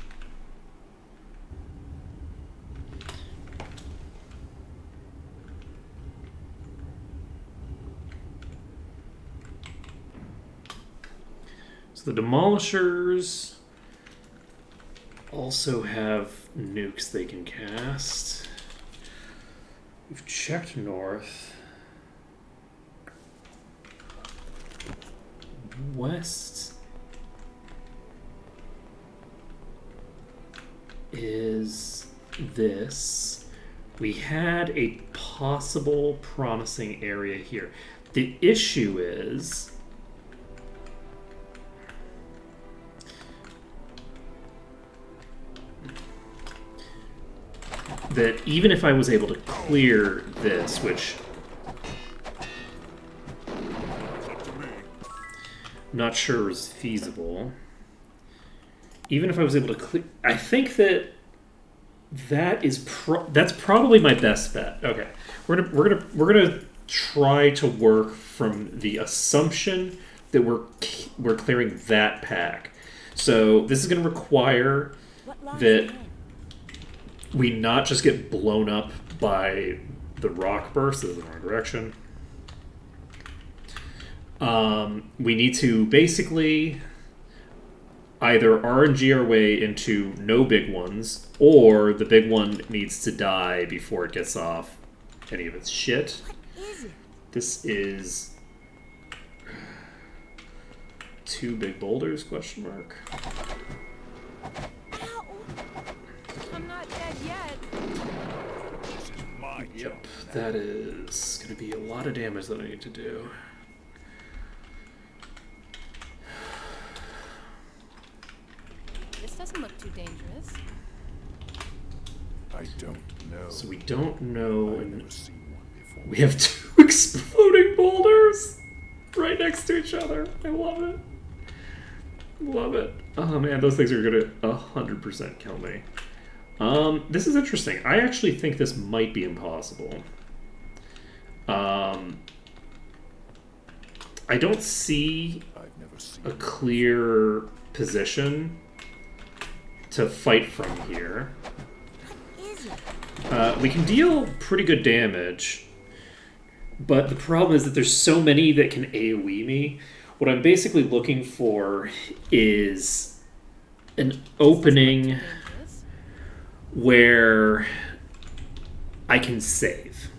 [SPEAKER 1] So the Demolishers also have nukes they can cast. We've checked north. West is this. We had a possible promising area here. The issue is that even if I was able to clear this, which I'm not sure is feasible, even if I was able to clear, I think that that's probably my best bet. Okay, we're gonna try to work from the assumption that we're clearing that pack. So this is gonna require that we not just get blown up by the rock burst. This is the wrong direction. We need to basically either RNG our way into no big ones, or the big one needs to die before it gets off any of its shit.
[SPEAKER 4] What is it?
[SPEAKER 1] This is 2 big boulders, question mark.
[SPEAKER 4] Ow!
[SPEAKER 2] I'm not dead yet.
[SPEAKER 3] This is my
[SPEAKER 1] Yep,
[SPEAKER 3] job.
[SPEAKER 1] that is going to be a lot of damage that I need to do.
[SPEAKER 2] This doesn't look too dangerous.
[SPEAKER 3] I don't know.
[SPEAKER 1] So we don't know,
[SPEAKER 3] I've
[SPEAKER 1] and
[SPEAKER 3] never seen one before.
[SPEAKER 1] we have 2 exploding boulders right next to each other. I love it. Love it. Oh man, those things are gonna 100% kill me. This is interesting. I actually think this might be impossible. I don't see
[SPEAKER 3] I've never seen
[SPEAKER 1] a clear position to fight from here.
[SPEAKER 4] Is it?
[SPEAKER 1] We can deal pretty good damage, but the problem is that there's so many that can AoE me. What I'm basically looking for is an opening
[SPEAKER 2] Dangerous.
[SPEAKER 1] where I can save.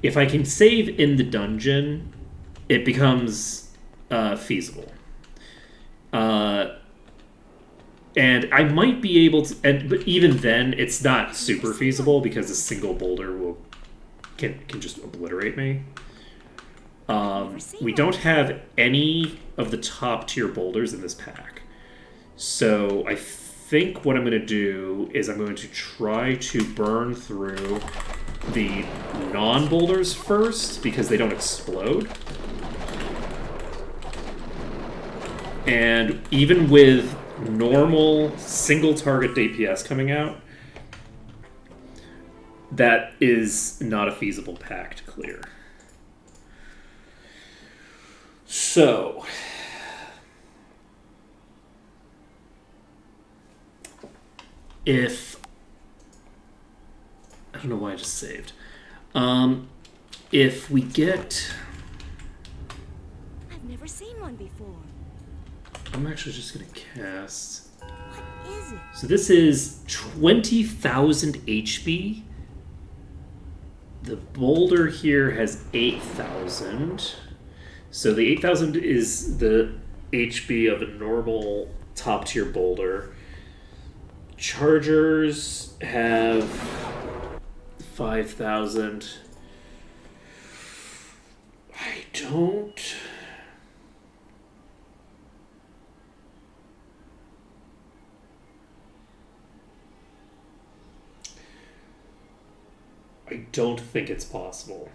[SPEAKER 1] If I can save in the dungeon, it becomes feasible. And I might be able to, but even then, it's not super feasible because a single boulder can just obliterate me. We don't have any of the top tier boulders in this pack, so I think what I'm going to do is I'm going to try to burn through the non-boulders first because they don't explode. And even with normal single target DPS coming out, that is not a feasible pack to clear. So, if I don't know why I just saved. If we get,
[SPEAKER 4] I've never seen one before.
[SPEAKER 1] I'm actually just gonna cast.
[SPEAKER 4] What is it?
[SPEAKER 1] So this is 20,000 HP. The boulder here has 8,000. So the 8,000 is the HP of a normal top tier boulder. Chargers have 5,000. I don't. I don't think it's possible.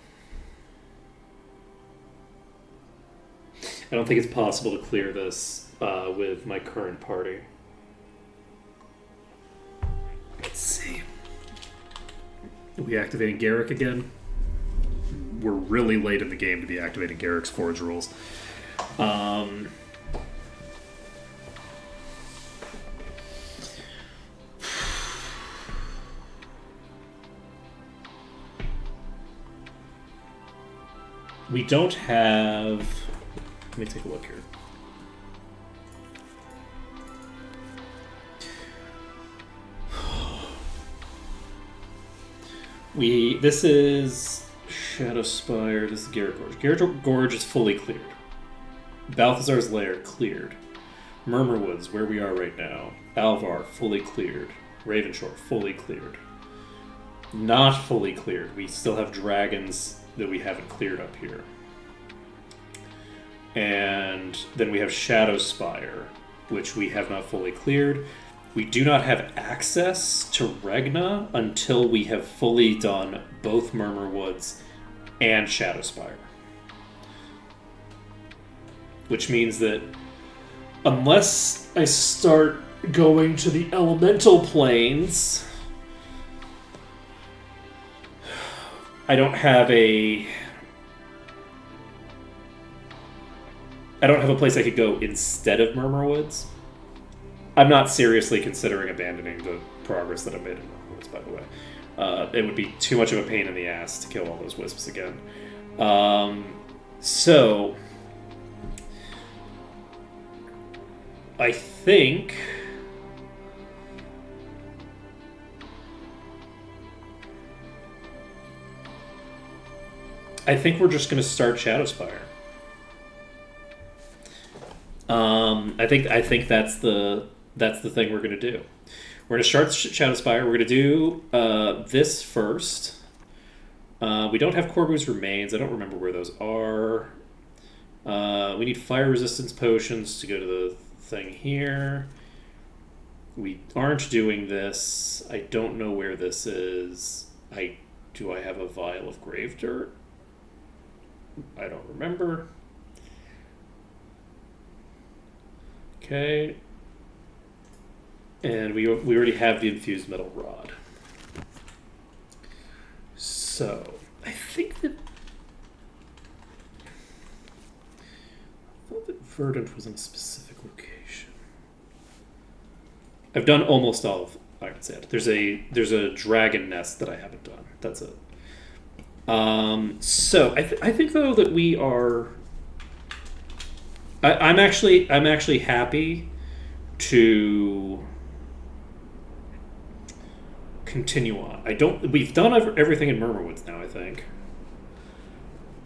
[SPEAKER 1] I don't think it's possible to clear this with my current party. Let's see. Are we activating Garrick again? We're really late in the game to be activating Garrick's Forge rules. We don't have... Let me take a look here. This is Shadowspire, this is Garrett Gorge. Garrett Gorge is fully cleared. Balthazar's Lair, cleared. Murmurwoods, where we are right now. Alvar, fully cleared. Ravenshore, fully cleared. Not fully cleared. We still have dragons that we haven't cleared up here. And then we have Shadowspire, which we have not fully cleared. We do not have access to Regna until we have fully done both Murmurwoods and Shadowspire. Which means that unless I start going to the elemental planes, I don't have a place I could go instead of Murmurwoods. I'm not seriously considering abandoning the progress that I made in Murmurwoods, by the way. It would be too much of a pain in the ass to kill all those wisps again. So, I think... we're just going to start Shadowspire. I think that's the thing we're going to do. We're going to start Shadowspire. We're going to do this first. We don't have Corbu's Remains. I don't remember where those are. We need fire resistance potions to go to the thing here. We aren't doing this. I don't know where this is. Do I have a vial of grave dirt? I don't remember. Okay. And we already have the infused metal rod. So, I think that... Verdant was in a specific location. I've done almost all of Iron Sand. There's a dragon nest that I haven't done. That's it. So I think though that we are. I'm actually happy to continue on. We've done everything in Murmurwoods now. I think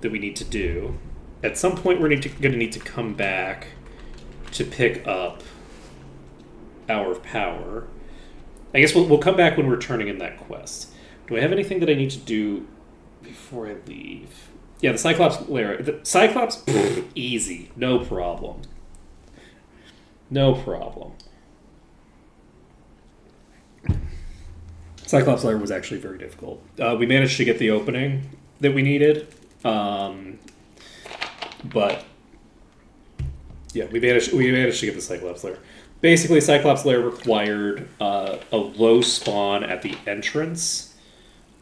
[SPEAKER 1] that we need to do. At some point, we're going to need to come back to pick up Hour of Power. I guess we'll come back when we're turning in that quest. Do I have anything that I need to do before I leave? Yeah, the Cyclops lair. The Cyclops, easy, no problem. No problem. Cyclops lair was actually very difficult. We managed to get the opening that we needed. But yeah, we managed to get the Cyclops lair. Basically, Cyclops lair required a low spawn at the entrance,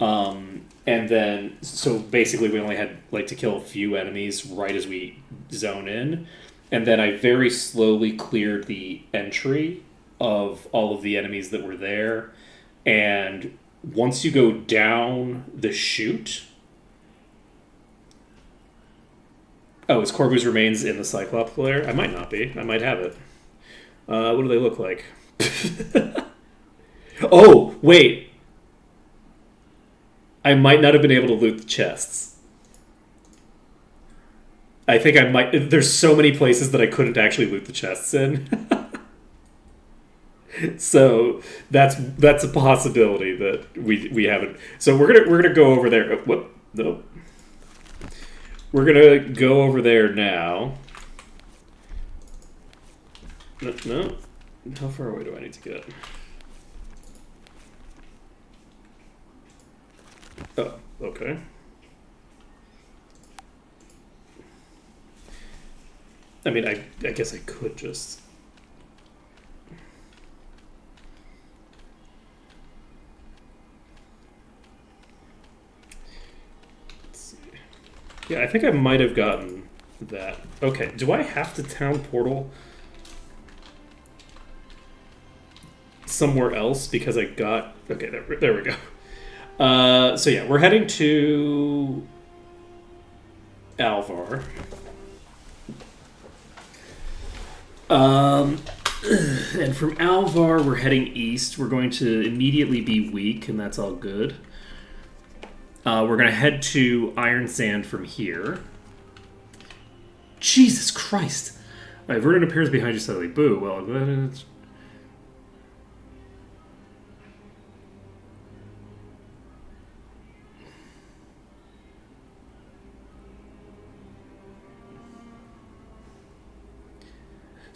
[SPEAKER 1] and then so basically we only had to kill a few enemies right as we zone in, and then I very slowly cleared the entry of all of the enemies that were there, and once you go down the chute. Oh, is Corvu's remains in the Cyclops lair? I might not be. I might have it. What do they look like? Oh, wait. I might not have been able to loot the chests. I think I might... There's so many places that I couldn't actually loot the chests in. So that's a possibility that we haven't... So we're gonna go over there. Whoop. Nope. We're gonna go over there now. No. How far away do I need to get? Oh, okay. I mean, I guess I could just... Yeah, I think I might have gotten that. Okay, do I have to town portal somewhere else because I got... Okay, there we go. So yeah, we're heading to Alvar. And from Alvar, we're heading east. We're going to immediately be weak, and that's all good. We're going to head to Iron Sand from here. Jesus Christ! Alright, Verdant appears behind you suddenly. Boo. Well, it's...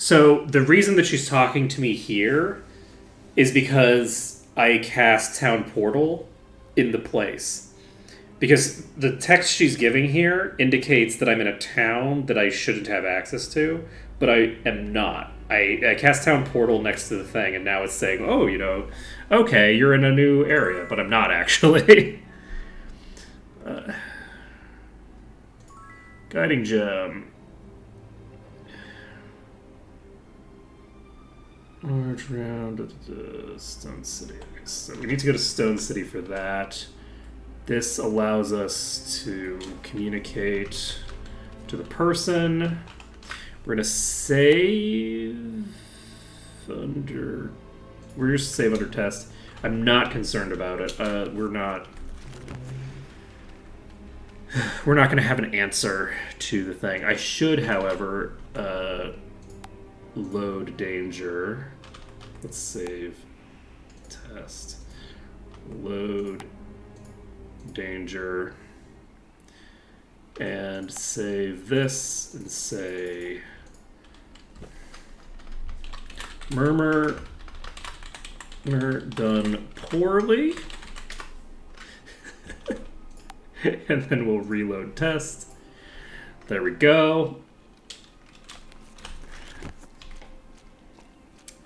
[SPEAKER 1] So, the reason that she's talking to me here is because I cast Town Portal in the place. Because the text she's giving here indicates that I'm in a town that I shouldn't have access to, but I am not. I cast Town Portal next to the thing, and now it's saying, oh, okay, you're in a new area, but I'm not actually. Guiding Gem. March around Stone City. So we need to go to Stone City for that. This allows us to communicate to the person. We're going to save under... We're just save under test. I'm not concerned about it. We're not going to have an answer to the thing. I should, however, load danger. Let's save test. Load danger. And save this and say Murmur done poorly. And then we'll reload test. There we go.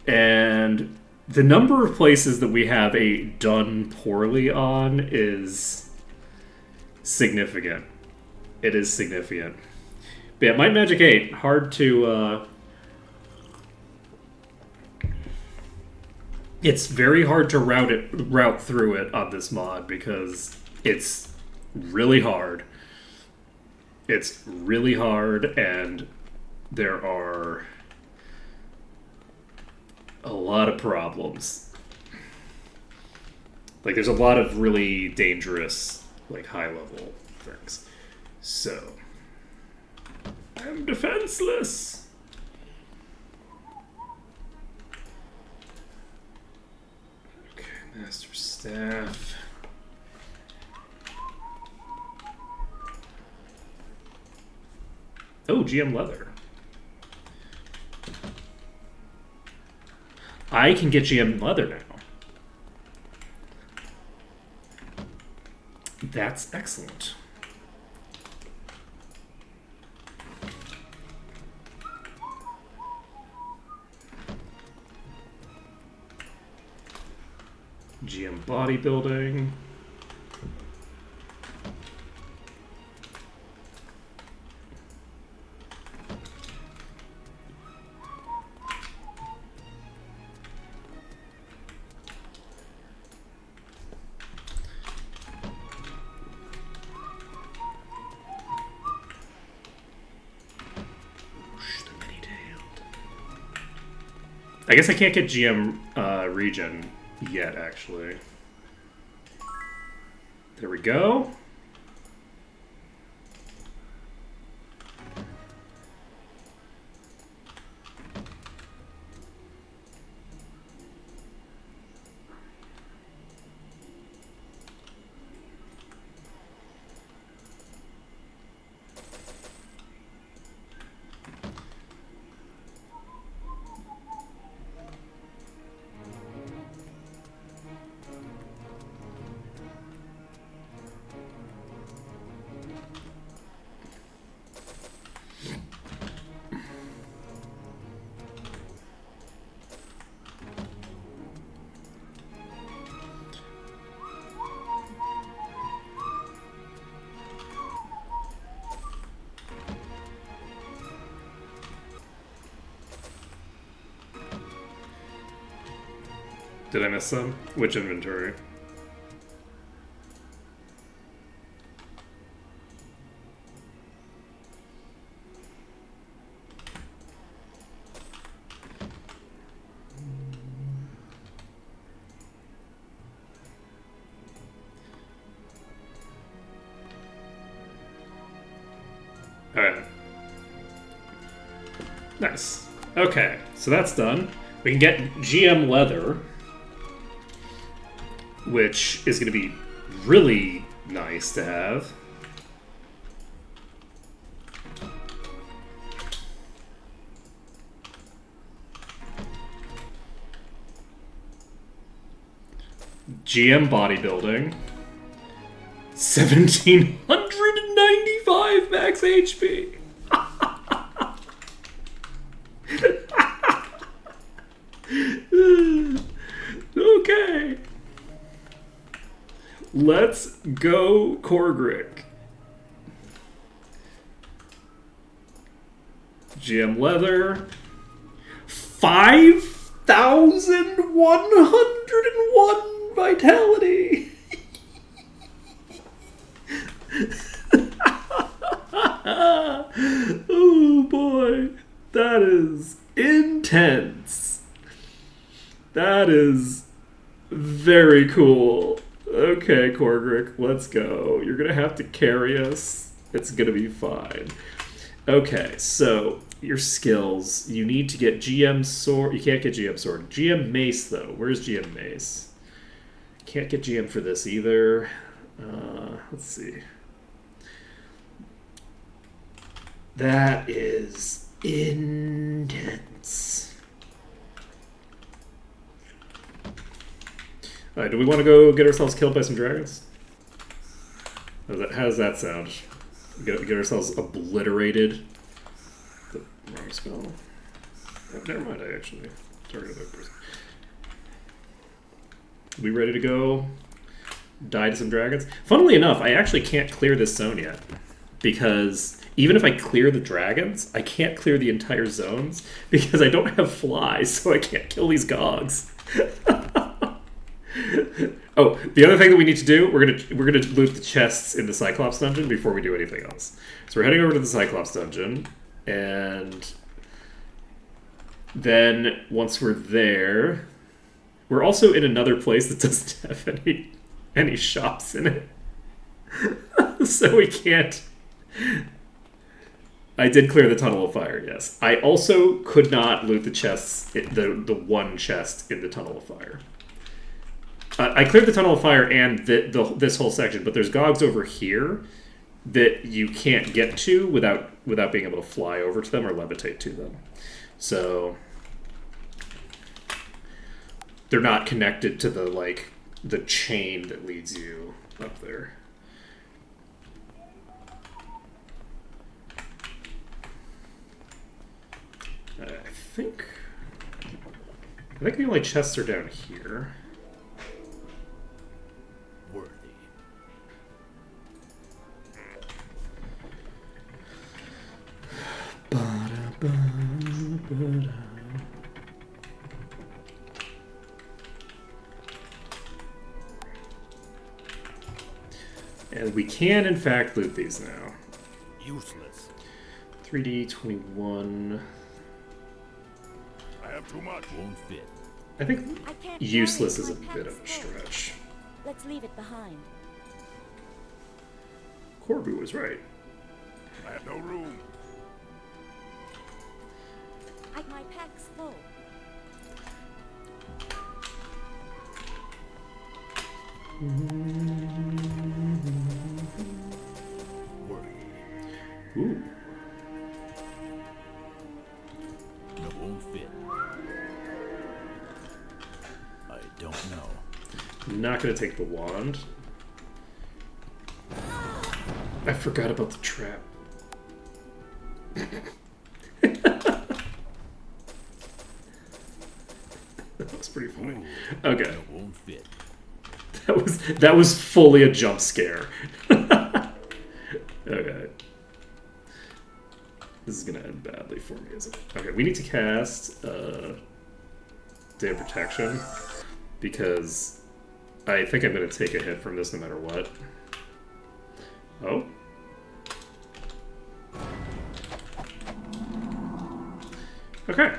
[SPEAKER 1] And the number of places that we have a done poorly on is significant. It is significant. But yeah, Might Magic 8, hard to... It's very hard to route through it on this mod because it's really hard. It's really hard, and there are a lot of problems. Like, there's a lot of really dangerous, like, high-level things. So, I'm defenseless. Okay, Master Staff. Oh, GM Leather. I can get GM Leather now. That's excellent. GM Bodybuilding. I guess I can't get GM Regen yet, actually. There we go. Did I miss some? Which inventory? Alright. Nice. Okay, so that's done. We can get GM Leather, which is going to be really nice to have. GM Bodybuilding. 1795 max HP. Okay. Let's go, Korgrick. GM Leather. 5,101 vitality. Oh boy. That is intense. That is very cool. Okay, Korgrick, let's go. You're gonna have to carry us. It's gonna be fine. Okay, so your skills. You need to get GM Sword. You can't get GM Sword. GM Mace, though. Where's GM Mace? Can't get GM for this either. Let's see. That is intense. Alright, do we want to go get ourselves killed by some dragons? How does that sound? Get ourselves obliterated. The wrong spell. Oh, never mind, I actually targeted that person. We ready to go die to some dragons? Funnily enough, I actually can't clear this zone yet. because even if I clear the dragons, I can't clear the entire zones because I don't have flies, so I can't kill these gogs. Oh, the other thing that we need to do, we're gonna loot the chests in the Cyclops dungeon before we do anything else. So we're heading over to the Cyclops dungeon, and then once we're there, we're also in another place that doesn't have any shops in it. So we can't. I did clear the Tunnel of Fire, yes. I also could not loot the chests, the one chest in the Tunnel of Fire. I cleared the Tunnel of Fire and this whole section, but there's gogs over here that you can't get to without being able to fly over to them or levitate to them. So they're not connected to the chain that leads you up there. I think the only chests are down here.
[SPEAKER 5] Worthy.
[SPEAKER 1] And we can, in fact, loot these now.
[SPEAKER 5] Useless.
[SPEAKER 1] 3D 21.
[SPEAKER 3] I have too much.
[SPEAKER 5] Won't fit.
[SPEAKER 1] I think
[SPEAKER 4] I can't
[SPEAKER 1] useless
[SPEAKER 4] carry
[SPEAKER 1] is a
[SPEAKER 4] my
[SPEAKER 1] bit of a
[SPEAKER 4] pack's full.
[SPEAKER 1] stretch.
[SPEAKER 4] Let's leave it behind.
[SPEAKER 1] Corbu was right.
[SPEAKER 3] I have no room.
[SPEAKER 4] My pack's full.
[SPEAKER 5] Worthy.
[SPEAKER 1] Ooh.
[SPEAKER 5] No, won't fit. I don't know.
[SPEAKER 1] Not gonna take the wand. I forgot about the trap. That was pretty funny.
[SPEAKER 5] Ooh,
[SPEAKER 1] Okay.
[SPEAKER 5] no, won't fit.
[SPEAKER 1] That was fully a jump scare. Okay. This is gonna end badly for me, isn't it? Okay, we need to cast Day of Protection because I think I'm gonna take a hit from this no matter what. Oh. Okay.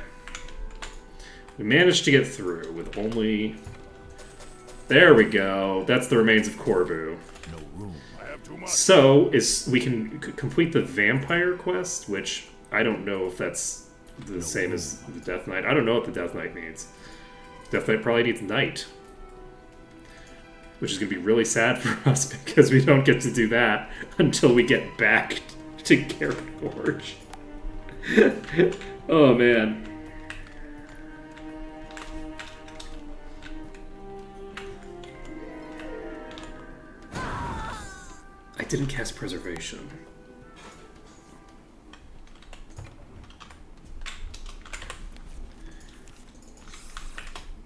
[SPEAKER 1] We managed to get through with only... There we go. That's the remains of Corvu.
[SPEAKER 5] No room.
[SPEAKER 3] I have too much.
[SPEAKER 1] So, we can complete the vampire quest, which I don't know if that's the same as the Death Knight. I don't know what the Death Knight needs. Death Knight probably needs Knight. Which is going to be really sad for us because we don't get to do that until we get back to Garrett Gorge. Oh, man. I didn't cast Preservation.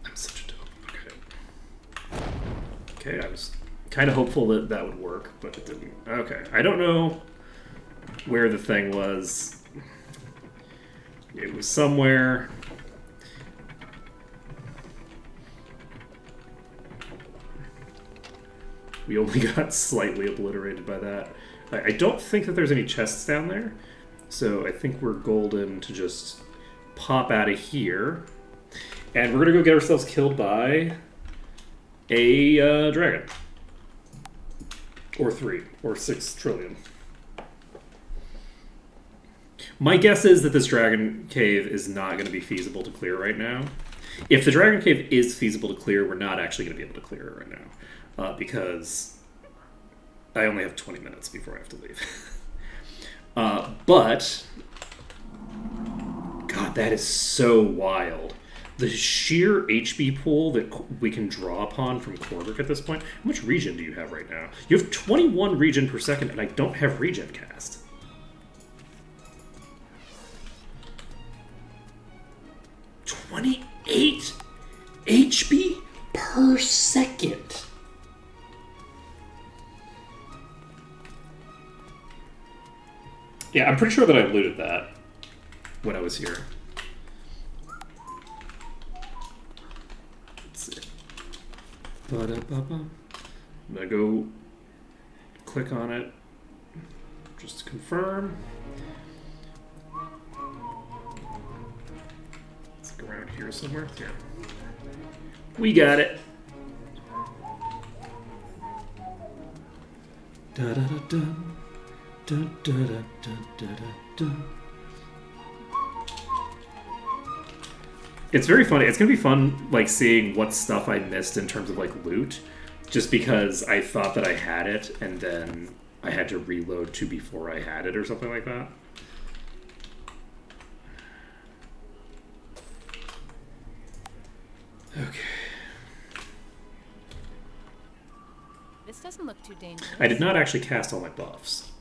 [SPEAKER 1] I'm such a dope. Okay, I was kind of hopeful that that would work, but it didn't. Okay, I don't know where the thing was. It was somewhere. We only got slightly obliterated by that. I don't think that there's any chests down there, so I think we're golden to just pop out of here. And we're going to go get ourselves killed by a dragon. Or 3, or 6 trillion. My guess is that this dragon cave is not going to be feasible to clear right now. If the dragon cave is feasible to clear, we're not actually going to be able to clear it right now. Because I only have 20 minutes before I have to leave. But, God, that is so wild. The sheer HP pool that we can draw upon from Corvic at this point. How much regen do you have right now? You have 21 regen per second, and I don't have regen cast. $28 HP per second. Yeah, I'm pretty sure that I looted that when I was here. Let's see. Ba-da-ba-ba. I'm gonna go click on it just to confirm. Let's go around here somewhere. Here. We got it. Da da da da. Da da da da da da. It's very funny. It's gonna be fun, like, seeing what stuff I missed in terms of, like, loot, just because I thought that I had it and then I had to reload to before I had it or something like that. Okay.
[SPEAKER 2] This doesn't look too dangerous.
[SPEAKER 1] I did not actually cast all my buffs.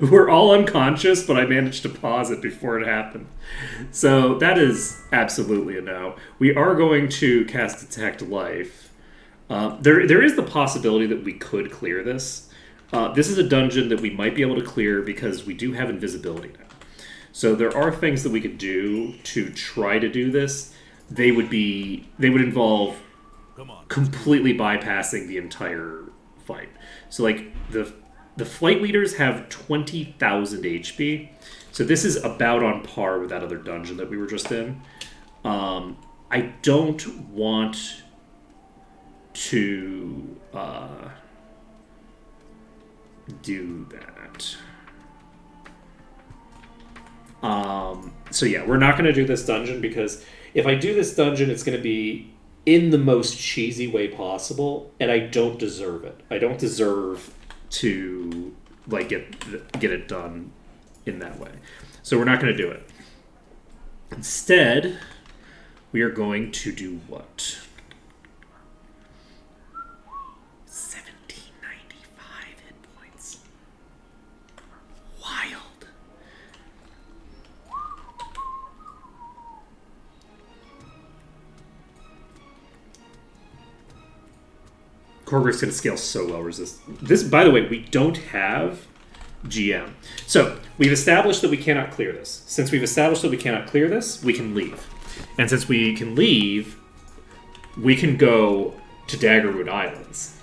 [SPEAKER 1] We're all unconscious, but I managed to pause it before it happened. So that is absolutely a no. We are going to cast Detect Life. There is the possibility that we could clear this. This is a dungeon that we might be able to clear because we do have invisibility now. So there are things that we could do to try to do this. They would involve completely bypassing the entire fight. So like the flight leaders have 20,000 HP. So this is about on par with that other dungeon that we were just in. I don't want to do that. So yeah, we're not going to do this dungeon because if I do this dungeon, it's going to be in the most cheesy way possible, and I don't deserve it. I don't deserve to like get it done in that way. So we're not going to do it. Instead, we are going to do what? 1795 hit points. Wild. Korgur's going to scale so well resist. This, by the way, we don't have GM. So we've established that we cannot clear this. Since we've established that we cannot clear this, we can leave. And since we can leave, we can go to Daggerwood Islands.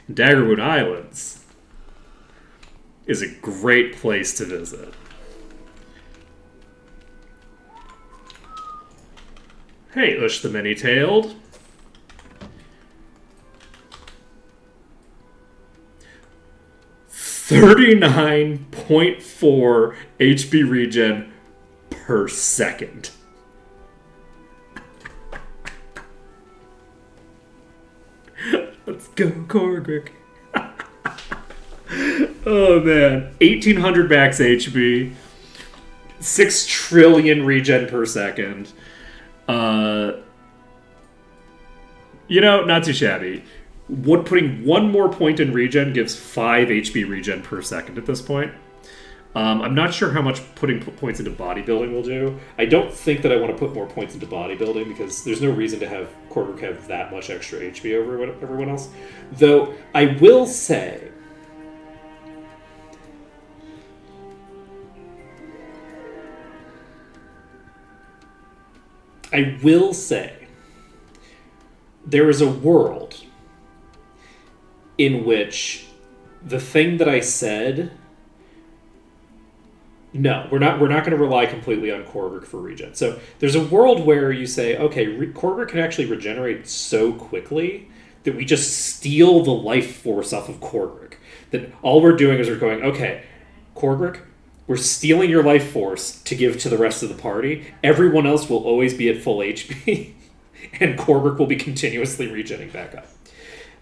[SPEAKER 1] Daggerwood Islands is a great place to visit. Hey, Ush the Many-Tailed. $39.4 HP regen per second. Let's go, Korgrik. Oh man, 1,800 max HP, 6 trillion regen per second. You know, not too shabby. Putting one more point in regen gives 5 HP regen per second at this point. I'm not sure how much putting points into bodybuilding will do. I don't think that I want to put more points into bodybuilding because there's no reason to have Korgrik have that much extra HP over everyone else. Though, I will say... there is a world in which the thing that I said... No, we're not going to rely completely on Korgrik for regen. So there's a world where you say, okay, Korgrik can actually regenerate so quickly that we just steal the life force off of Korgrik. That all we're doing is we're going, okay, Korgrik, we're stealing your life force to give to the rest of the party. Everyone else will always be at full HP, and Korgrik will be continuously regenerating back up.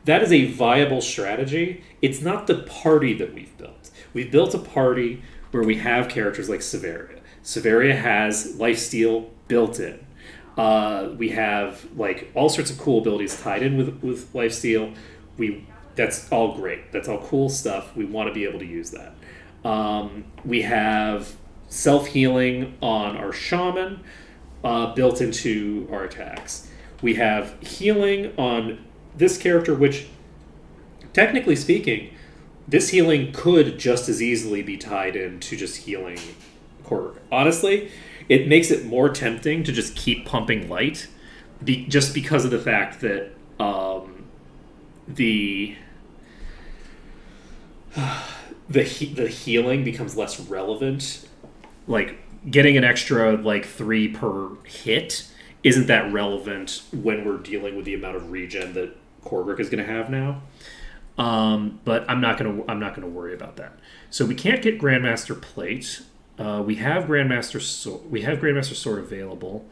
[SPEAKER 1] That is a viable strategy. It's not the party that we've built. We've built a party where we have characters like Severia. Severia has lifesteal built in. We have like all sorts of cool abilities tied in with lifesteal. We That's all great. That's all cool stuff. We want to be able to use that. We have self-healing on our shaman built into our attacks. We have healing on this character, which, technically speaking, this healing could just as easily be tied into just healing Korg. Honestly, it makes it more tempting to just keep pumping light, just because of the fact that the healing becomes less relevant. Like, getting an extra, 3 per hit isn't that relevant when we're dealing with the amount of regen that Korg is going to have now. But I'm not gonna worry about that. So we can't get Grandmaster Plate. We have Grandmaster Sword. We have Grandmaster Sword available.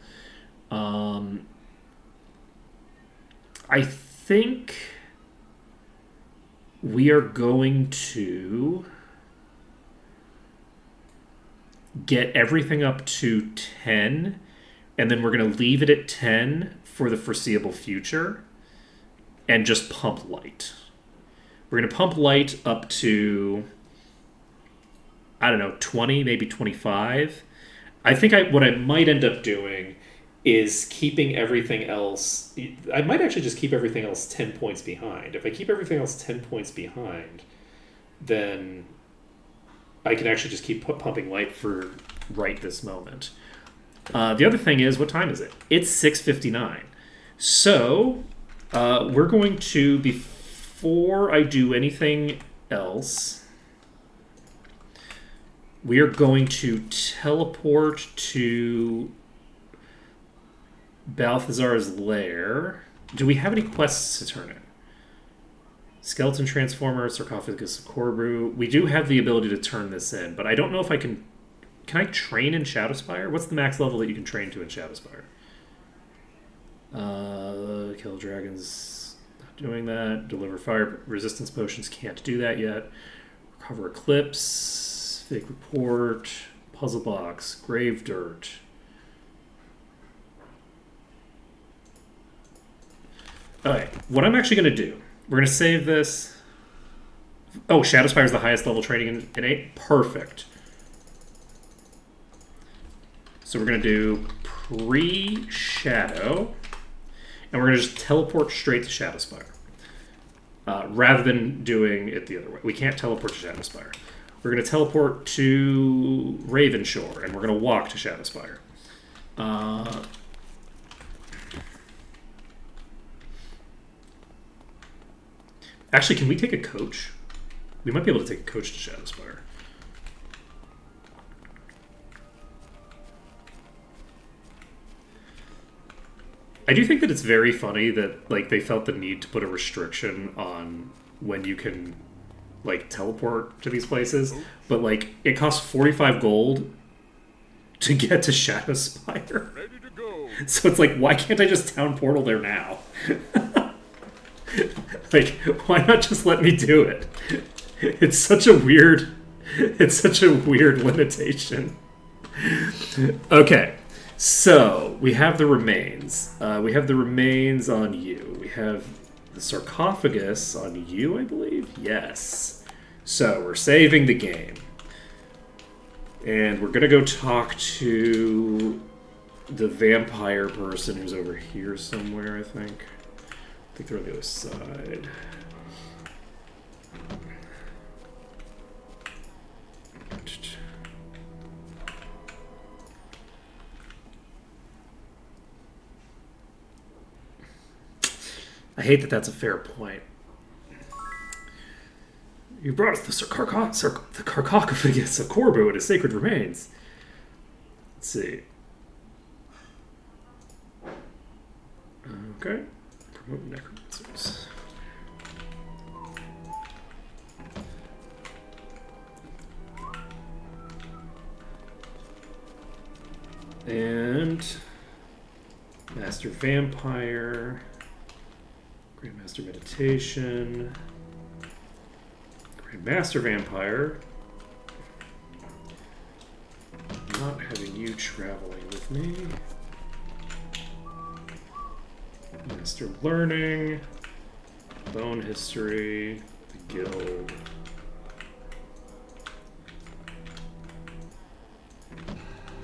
[SPEAKER 1] I think we are going to get everything up to 10, and then we're going to leave it at 10 for the foreseeable future, and just pump light. We're going to pump light up to, I don't know, 20, maybe 25. I think what I might end up doing is keeping everything else... I might actually just keep everything else 10 points behind. If I keep everything else 10 points behind, then I can actually just keep pumping light for right this moment. The other thing is, what time is it? It's 6:59. So, we're going to, before I do anything else, we are going to teleport to Balthazar's lair. Do we have any quests to turn in? Skeleton Transformer, Sarcophagus of Corbu. We do have the ability to turn this in, but I don't know if I can... Can I train in Shadowspire? What's the max level that you can train to in Shadowspire? Kill dragons, not doing that. Deliver fire resistance potions, can't do that yet. Recover Eclipse, Fake Report, Puzzle Box, Grave Dirt. Alright, what I'm actually going to do, we're going to save this. Oh, Shadowspire is the highest level training in 8? Perfect. So we're going to do pre-Shadow, and we're going to just teleport straight to Shadowspire, rather than doing it the other way. We can't teleport to Shadowspire. We're going to teleport to Ravenshore, and we're going to walk to Shadowspire. Actually, can we take a coach? We might be able to take a coach to Shadowspire. I do think that it's very funny that they felt the need to put a restriction on when you can teleport to these places, but it costs 45 gold to get to Shadowspire.
[SPEAKER 3] Ready to go.
[SPEAKER 1] So it's why can't I just town portal there now? Why not just let me do it? It's such a weird limitation. Okay. So, we have the remains. We have the remains on you. We have the sarcophagus on you, I believe? Yes. So, we're saving the game. And we're going to go talk to the vampire person who's over here somewhere, I think. I think they're on the other side. I hate that that's a fair point. You brought us the sarcophagus of Corbu and his sacred remains. Let's see. Okay. Promote necromancers. And Master Vampire. Grandmaster Meditation. Grandmaster Vampire. Not having you traveling with me. Master Learning. Bone history, the guild.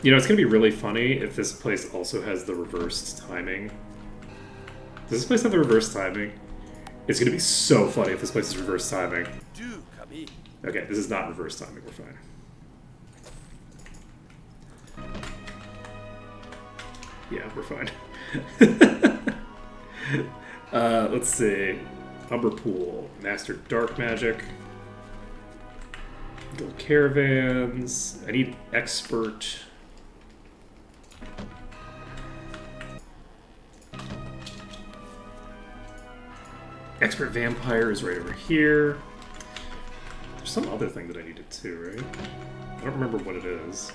[SPEAKER 1] You know, it's gonna be really funny if this place also has the reversed timing. Does this place have the reverse timing? It's gonna be so funny if this place is reverse timing.
[SPEAKER 3] Do come in.
[SPEAKER 1] Okay, this is not reverse timing, we're fine. Yeah, we're fine. Let's see. Umber Pool, Master Dark Magic. Guild Caravans. I need Expert. Expert Vampire is right over here. There's some other thing that I needed too, right? I don't remember what it is.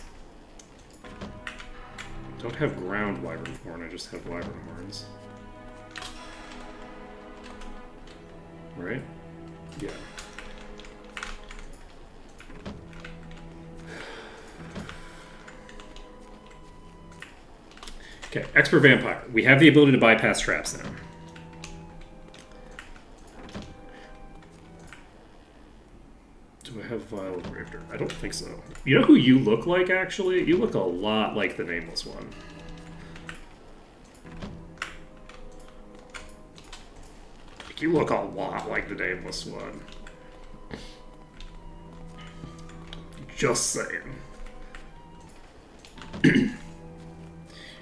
[SPEAKER 1] I don't have Ground Wyvern Horn, I just have Wyvern Horns. Right? Yeah. Okay, Expert Vampire. We have the ability to bypass traps now. Do I have Vile Grafter? I don't think so. You know who you look like, actually? You look a lot like the Nameless One. You look a lot like the Nameless One. Just saying.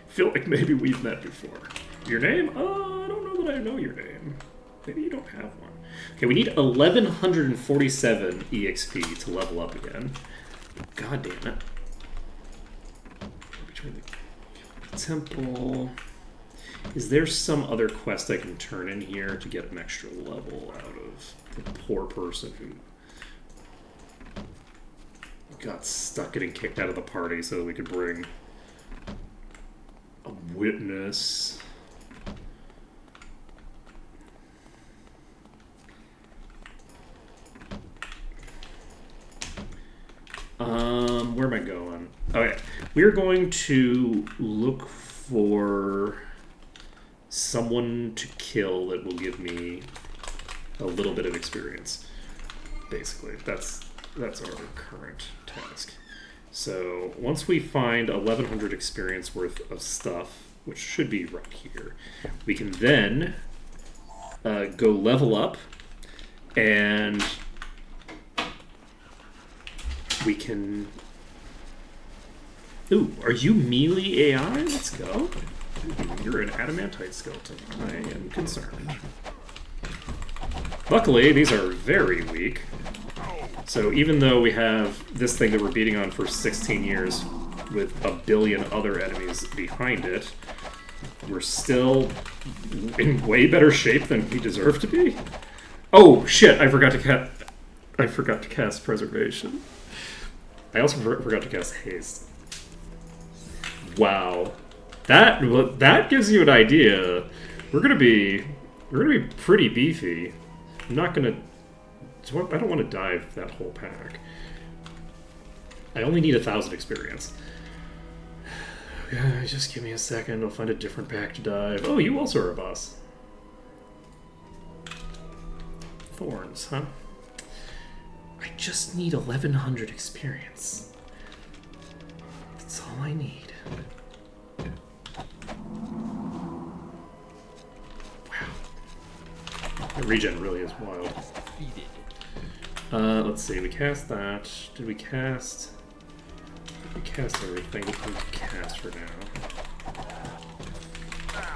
[SPEAKER 1] Feel like maybe we've met before. Your name? I don't know that I know your name. Maybe you don't have one. Okay, we need 1147 EXP to level up again. God damn it. Between the temple... Is there some other quest I can turn in here to get an extra level out of the poor person who got stuck getting kicked out of the party so that we could bring a witness? Where am I going? Okay, we're going to look for someone to kill that will give me a little bit of experience. Basically, that's our current task. So once we find 1100 experience worth of stuff, which should be right here, we can then go level up, and we can... Ooh, are you melee AI? Let's go. You're an adamantite skeleton. I am concerned. Luckily, these are very weak. So even though we have this thing that we're beating on for 16 years with a billion other enemies behind it, we're still in way better shape than we deserve to be. Oh shit! I forgot to cast Preservation. I also forgot to cast Haste. Wow. That gives you an idea. We're gonna be pretty beefy. I'm not gonna. I don't want to dive that whole pack. I only need 1,000 experience. Yeah, just give me a second. I'll find a different pack to dive. Oh, you also are a boss. Thorns, huh? I just need 1,100 experience. That's all I need. The regen really is wild. Let's see, we cast that. Did we cast... We cast everything we can cast for now.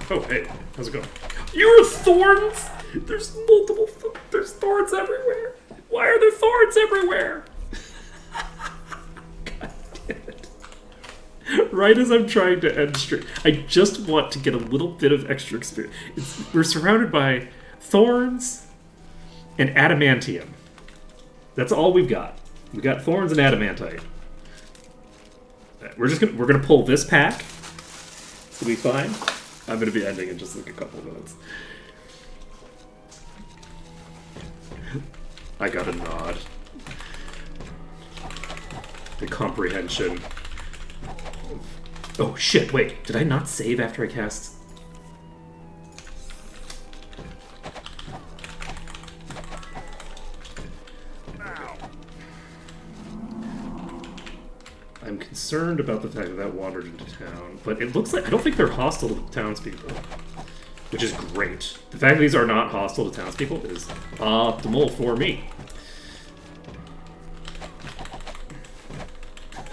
[SPEAKER 1] Oh, hey, how's it going? You're thorns! There's multiple... There's thorns everywhere! Why are there thorns everywhere? God damn it. Right as I'm trying to end straight. I just want to get a little bit of extra experience. We're surrounded by thorns and adamantium. That's all we've got. We got thorns and adamantite. We're gonna pull this pack. It'll be fine. I'm gonna be ending in just like a couple of minutes. I got a nod. The comprehension. Oh shit! Wait, did I not save after I cast? I'm concerned about the fact that that wandered into town, but it looks like I don't think they're hostile to the townspeople, which is great. The fact that these are not hostile to townspeople is optimal for me.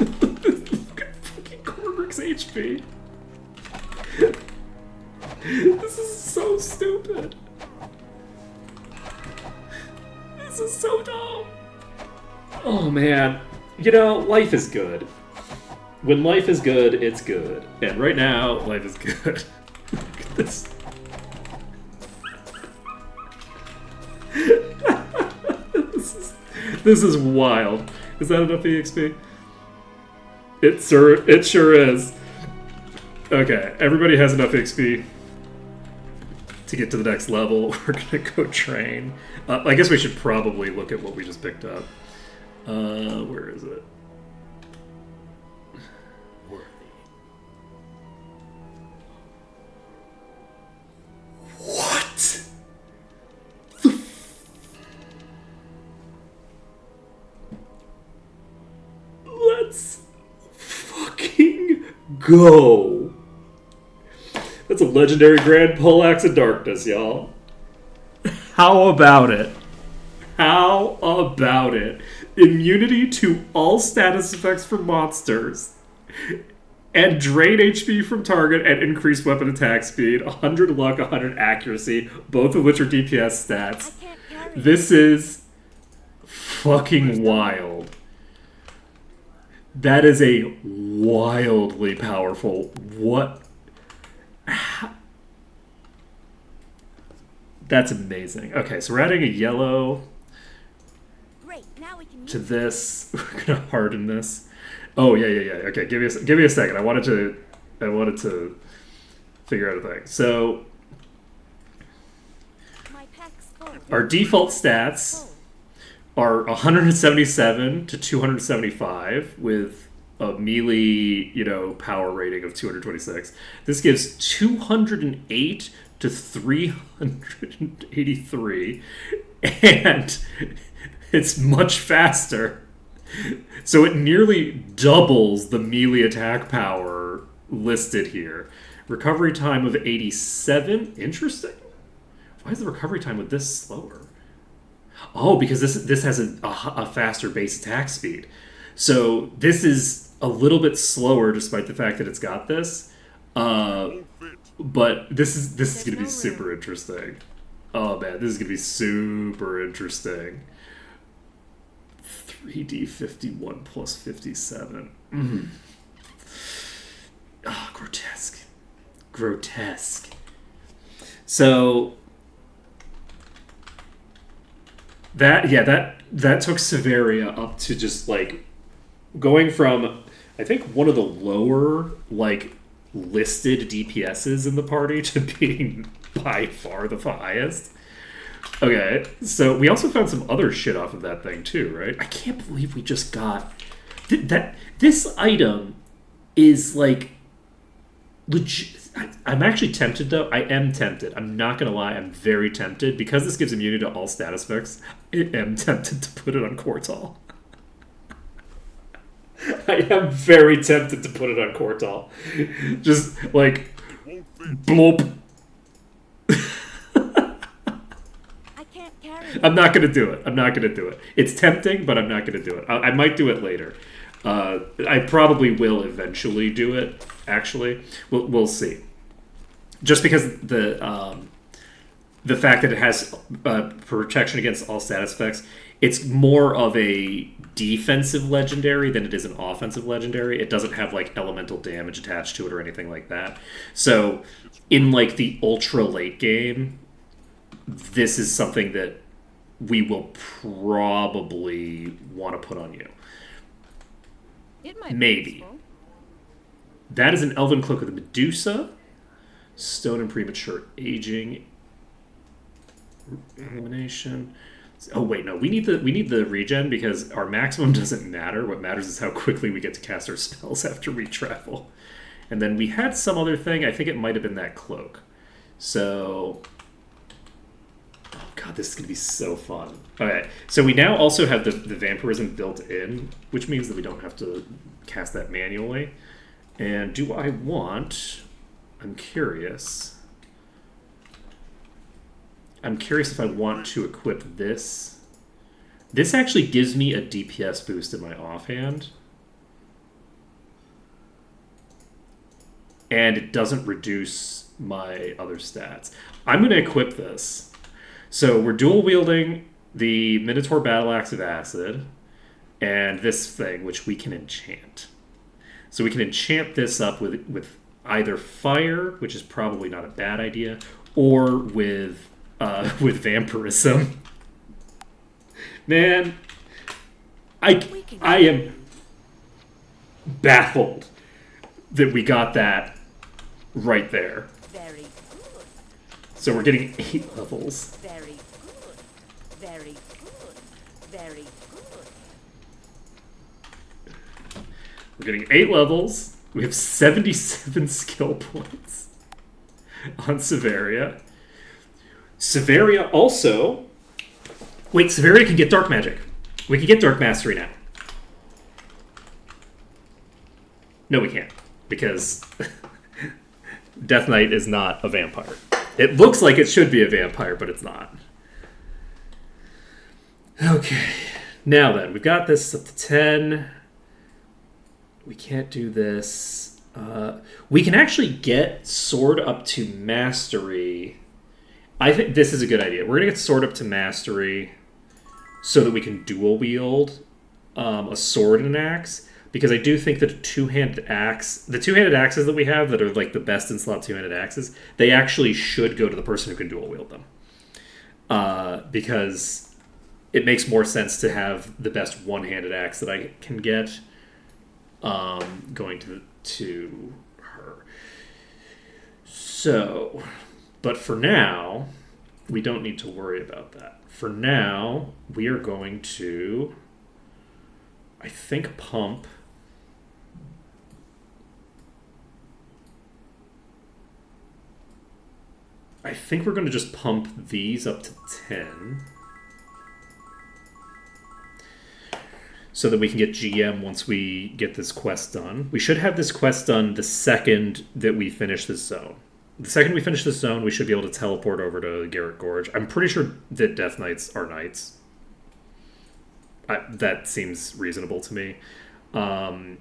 [SPEAKER 1] Look at fucking Corvix HP. This is so stupid. This is so dumb. Oh man. You know, life is good. When life is good, it's good. And right now, life is good. Look at this. This is wild. Is that enough EXP? It sure is. Okay, everybody has enough XP to get to the next level. We're gonna go train. I guess we should probably look at what we just picked up. Where is it? What? Let's fucking go. That's a legendary Grand Poleaxe of Darkness, y'all. How about it? How about it? Immunity to all status effects for monsters. And drain HP from target and increased weapon attack speed. 100 luck, 100 accuracy. Both of which are DPS stats.
[SPEAKER 4] I can't carry it.
[SPEAKER 1] This is fucking wild. That is a wildly powerful... What? That's amazing. Okay, so we're adding a yellow
[SPEAKER 4] Great, now we can
[SPEAKER 1] to
[SPEAKER 4] use
[SPEAKER 1] this. We're gonna harden this. Oh yeah. Okay, give me a second. I wanted to figure out a thing. So
[SPEAKER 4] my pack's full.
[SPEAKER 1] our default stats are 177 to 275 with a melee, power rating of 226. This gives 208 to 383, and it's much faster. So it nearly doubles the melee attack power listed here. Recovery time of 87. Interesting. Why is the recovery time with this slower? Oh, because this has a faster base attack speed. So this is a little bit slower despite the fact that it's got this. But this is going to be super interesting. Oh man, this is going to be super interesting. 3d51 plus 57. Oh, grotesque. Grotesque. So that took Severia up to just like going from I think one of the lower listed DPSs in the party to being by far the highest. Okay, so we also found some other shit off of that thing too, right? I can't believe we just got that. This item is like legit. I'm actually tempted though. I am tempted. I'm not gonna lie. I'm very tempted because this gives immunity to all status effects. I am tempted to put it on Cortal. I am very tempted to put it on Cortal. Just like bloop. I'm not going to do it. It's tempting, but I'm not going to do it. I might do it later. I probably will eventually do it, actually. We'll see. Just because the fact that it has protection against all status effects, it's more of a defensive legendary than it is an offensive legendary. It doesn't have elemental damage attached to it or anything like that. So in the ultra late game, this is something that we will probably want to put on you.
[SPEAKER 2] It might
[SPEAKER 1] Maybe.
[SPEAKER 2] be useful.
[SPEAKER 1] That is an Elven Cloak of the Medusa. Stone and Premature Aging. Elimination. Oh wait, no. We need the regen because our maximum doesn't matter. What matters is how quickly we get to cast our spells after we travel. And then we had some other thing. I think it might have been that cloak. So... Oh god, God, this is going to be so fun. Okay, so we now also have the vampirism built in, which means that we don't have to cast that manually. And do I want... I'm curious. I'm curious if I want to equip this. This actually gives me a DPS boost in my offhand. And it doesn't reduce my other stats. I'm going to equip this. So we're dual wielding the Minotaur Battle Axe of Acid and this thing, which we can enchant. So we can enchant this up with either fire, which is probably not a bad idea, or with vampirism. Man, I am baffled that we got that right there.
[SPEAKER 4] Very good.
[SPEAKER 1] So we're getting 8 levels.
[SPEAKER 4] Very good. Very good. Very good.
[SPEAKER 1] We're getting 8 levels. We have 77 skill points on Severia. Severia also... Wait, Severia can get Dark Magic. We can get Dark Mastery now. No, we can't. Because Death Knight is not a vampire. It looks like it should be a vampire, but it's not. Okay. Now then, we've got this up to 10. We can't do this. We can actually get Sword up to Mastery. I think this is a good idea. We're going to get Sword up to Mastery so that we can dual wield a sword and an axe. Because I do think that a two-handed axe, the two-handed axes that we have that are like the best in slot two-handed axes, they actually should go to the person who can dual wield them. Because it makes more sense to have the best one-handed axe that I can get going to her. So, but for now, we don't need to worry about that. For now, we are going to, I think, pump. I think we're going to just pump these up to 10. So that we can get GM once we get this quest done. We should have this quest done the second that we finish this zone. The second we finish this zone, we should be able to teleport over to Garrett Gorge. I'm pretty sure that Death Knights are knights. That seems reasonable to me. And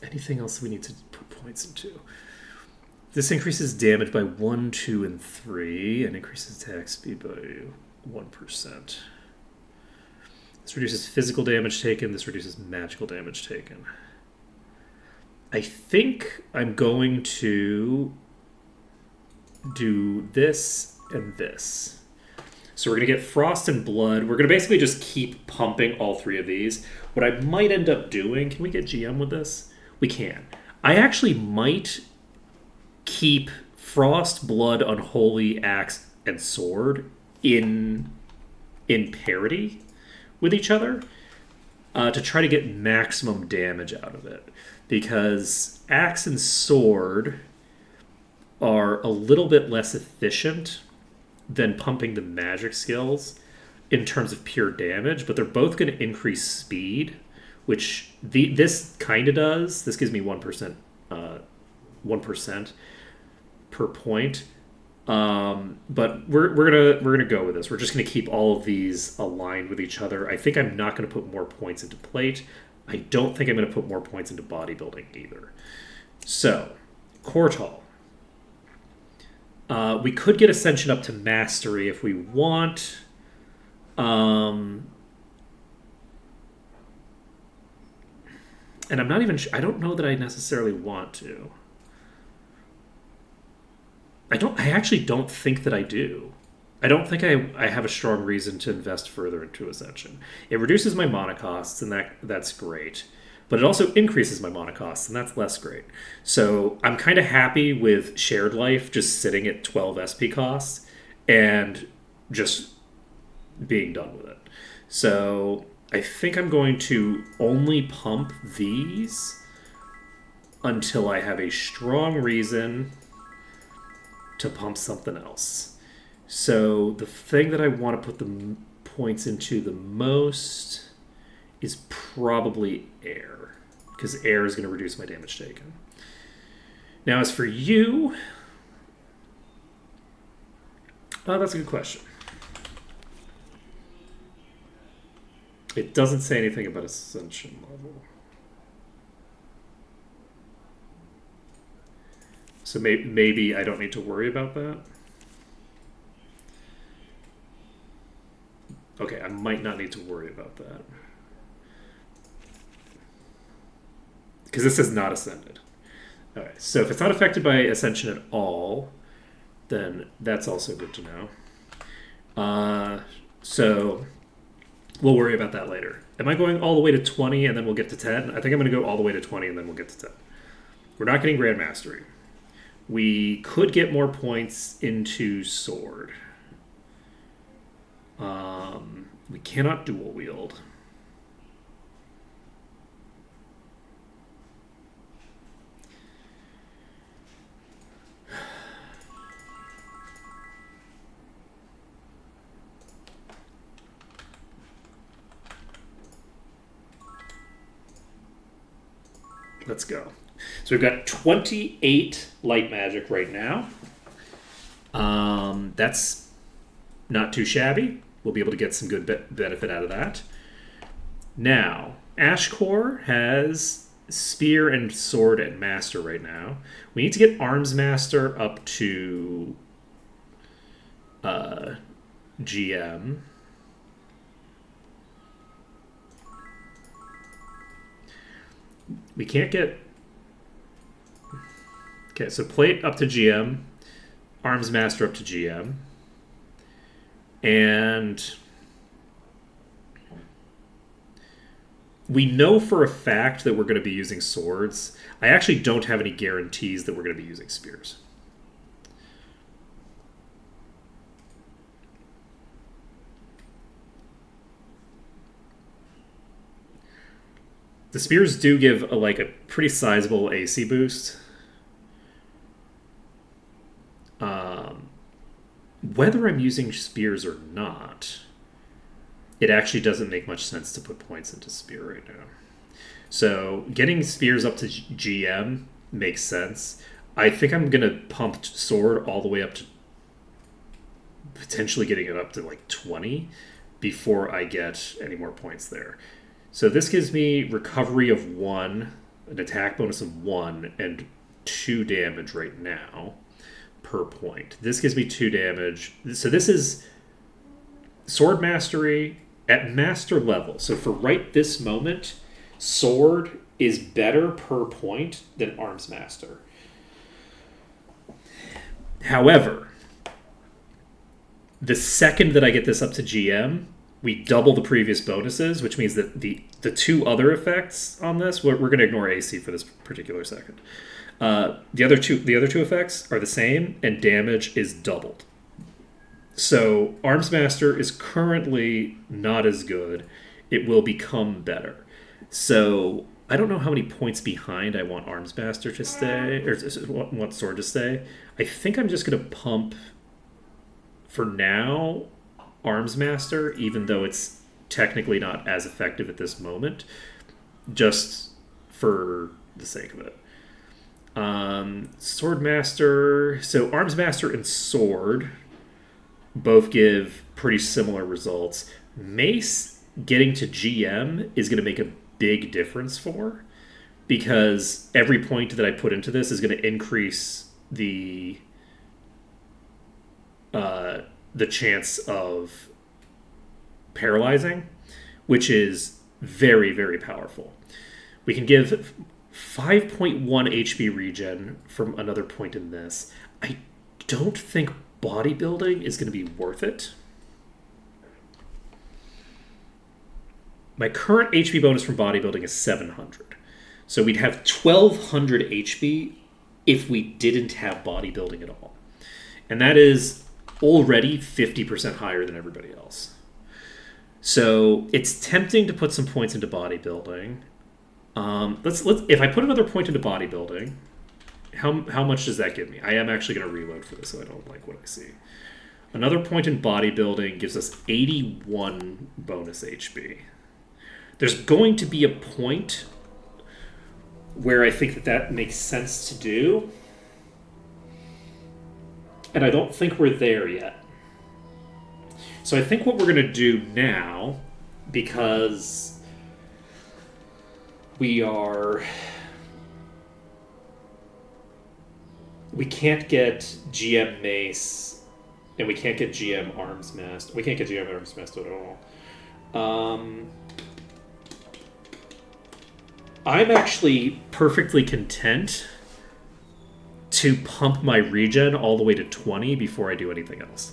[SPEAKER 1] anything else we need to put points into? This increases damage by 1, 2, and 3, and increases attack speed by 1%. This reduces physical damage taken. This reduces magical damage taken. I think I'm going to do this and this. So we're going to get Frost and Blood. We're going to basically just keep pumping all 3 of these. What I might end up doing... Can we get GM with this? We can. I actually might keep Frost, Blood, Unholy, Axe, and Sword in parity with each other to try to get maximum damage out of it. Because Axe and Sword are a little bit less efficient than pumping the magic skills in terms of pure damage, but they're both going to increase speed, which this kind of does. This gives me 1% per point. But we're gonna go with this. We're just gonna keep all of these aligned with each other. I think I'm not gonna put more points into plate. I don't think I'm gonna put more points into bodybuilding either. So, Kortal. We could get Ascension up to Mastery if we want. And I'm not even I don't know that I necessarily want to. I actually don't think that I do. I don't think I have a strong reason to invest further into Ascension. It reduces my mana costs, and that's great. But it also increases my mana costs, and that's less great. So I'm kind of happy with Shared Life just sitting at 12 SP costs and just being done with it. So I think I'm going to only pump these until I have a strong reason to pump something else. So the thing that I want to put the points into the most is probably air, because air is going to reduce my damage taken. Now, as for you, that's a good question. It doesn't say anything about ascension level. So maybe I don't need to worry about that. Okay, I might not need to worry about that. Because this is not ascended. Alright, so if it's not affected by ascension at all, then that's also good to know. So we'll worry about that later. Am I going all the way to 20 and then we'll get to 10? I think I'm going to go all the way to 20 and then we'll get to 10. We're not getting Grand Mastery. We could get more points into Sword. We cannot dual wield. Let's go. So we've got 28 light magic right now. That's not too shabby. We'll be able to get some good benefit out of that. Now, Ashcore has Spear and Sword at Master right now. We need to get Arms Master up to GM. We can't get... Okay, so Plate up to GM. Arms Master up to GM. And we know for a fact that we're going to be using swords. I actually don't have any guarantees that we're going to be using spears. The spears do give a pretty sizable AC boost. Whether I'm using spears or not, it actually doesn't make much sense to put points into spear right now. So getting spears up to GM makes sense. I think I'm going to pump sword all the way up to potentially getting it up to 20 before I get any more points there. So this gives me recovery of 1, an attack bonus of 1, and 2 damage right now per point. This gives me 2 damage. So this is Sword Mastery at Master level. So for right this moment, Sword is better per point than Arms Master. However, the second that I get this up to GM, we double the previous bonuses, which means that the 2 other effects on this, we're going to ignore AC for this particular second. The other two effects are the same, and damage is doubled. So Arms Master is currently not as good. It will become better. So I don't know how many points behind I want Arms Master to stay, or want Sword to stay. I think I'm just going to pump, for now, Arms Master, even though it's technically not as effective at this moment, just for the sake of it. Sword Master, so Arms Master and Sword both give pretty similar results. Mace getting to GM is going to make a big difference for, because every point that I put into this is going to increase the chance of paralyzing, which is very, very powerful. We can give 5.1 HP regen from another point in this. I don't think bodybuilding is going to be worth it. My current HP bonus from bodybuilding is 700. So we'd have 1200 HP if we didn't have bodybuilding at all. And that is already 50% higher than everybody else. So it's tempting to put some points into bodybuilding. Let's if I put another point into bodybuilding, how much does that give me? I am actually going to reload for this, so I don't like what I see. Another point in bodybuilding gives us 81 bonus HP. There's going to be a point where I think that makes sense to do, and I don't think we're there yet. So I think what we're going to do now, because we can't get GM Mace, and we can't get GM Arms Master. We can't get GM Arms Master at all. I'm actually perfectly content to pump my regen all the way to 20 before I do anything else.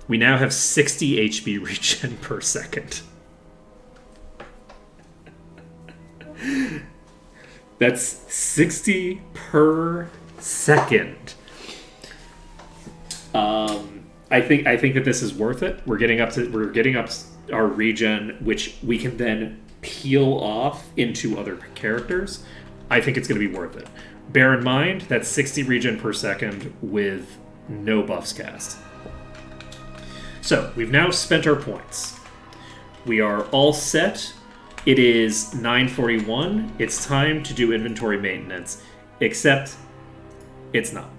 [SPEAKER 1] We now have 60 HP regen per second. That's 60 per second. I think that this is worth it. We're getting up our regen, which we can then peel off into other characters. I think it's going to be worth it. Bear in mind that's 60 regen per second with no buffs cast. So we've now spent our points. We are all set. It is 9:41. It's time to do inventory maintenance, except it's not,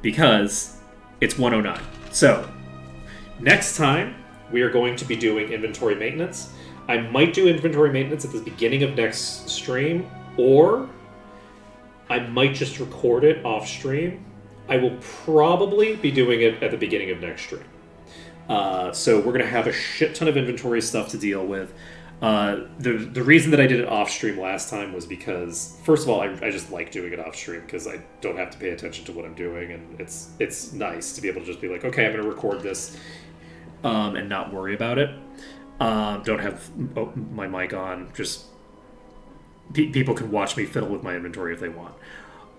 [SPEAKER 1] because it's 1:09. So next time we are going to be doing inventory maintenance. I might do inventory maintenance at the beginning of next stream, or I might just record it off stream. I will probably be doing it at the beginning of next stream. So we're going to have a shit ton of inventory stuff to deal with. The reason that I did it off stream last time was because, first of all, I just like doing it off stream because I don't have to pay attention to what I'm doing, and it's nice to be able to just be like, okay, I'm going to record this and not worry about it. Don't have my mic on. Just people can watch me fiddle with my inventory if they want.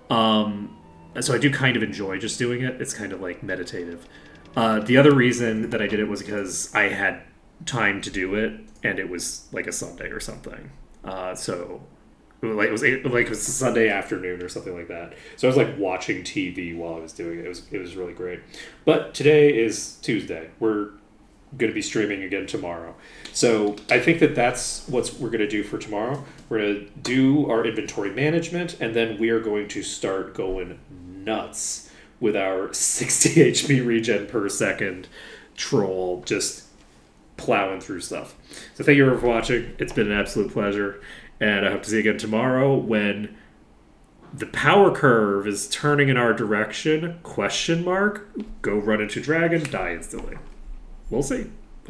[SPEAKER 1] So I do kind of enjoy just doing it. It's kind of like meditative. The other reason that I did it was because I had time to do it, and it was like a Sunday or something. So it was a Sunday afternoon or something like that. So I was like watching TV while I was doing it. It was really great. But today is Tuesday. We're going to be streaming again tomorrow. So I think that's what we're going to do for tomorrow. We're going to do our inventory management, and then we are going to start going nuts with our 60 HP regen per second troll, just plowing through stuff. So thank you for watching. It's been an absolute pleasure, and I hope to see you again tomorrow when the power curve is turning in our direction, ? Go run into dragon, die instantly. We'll see.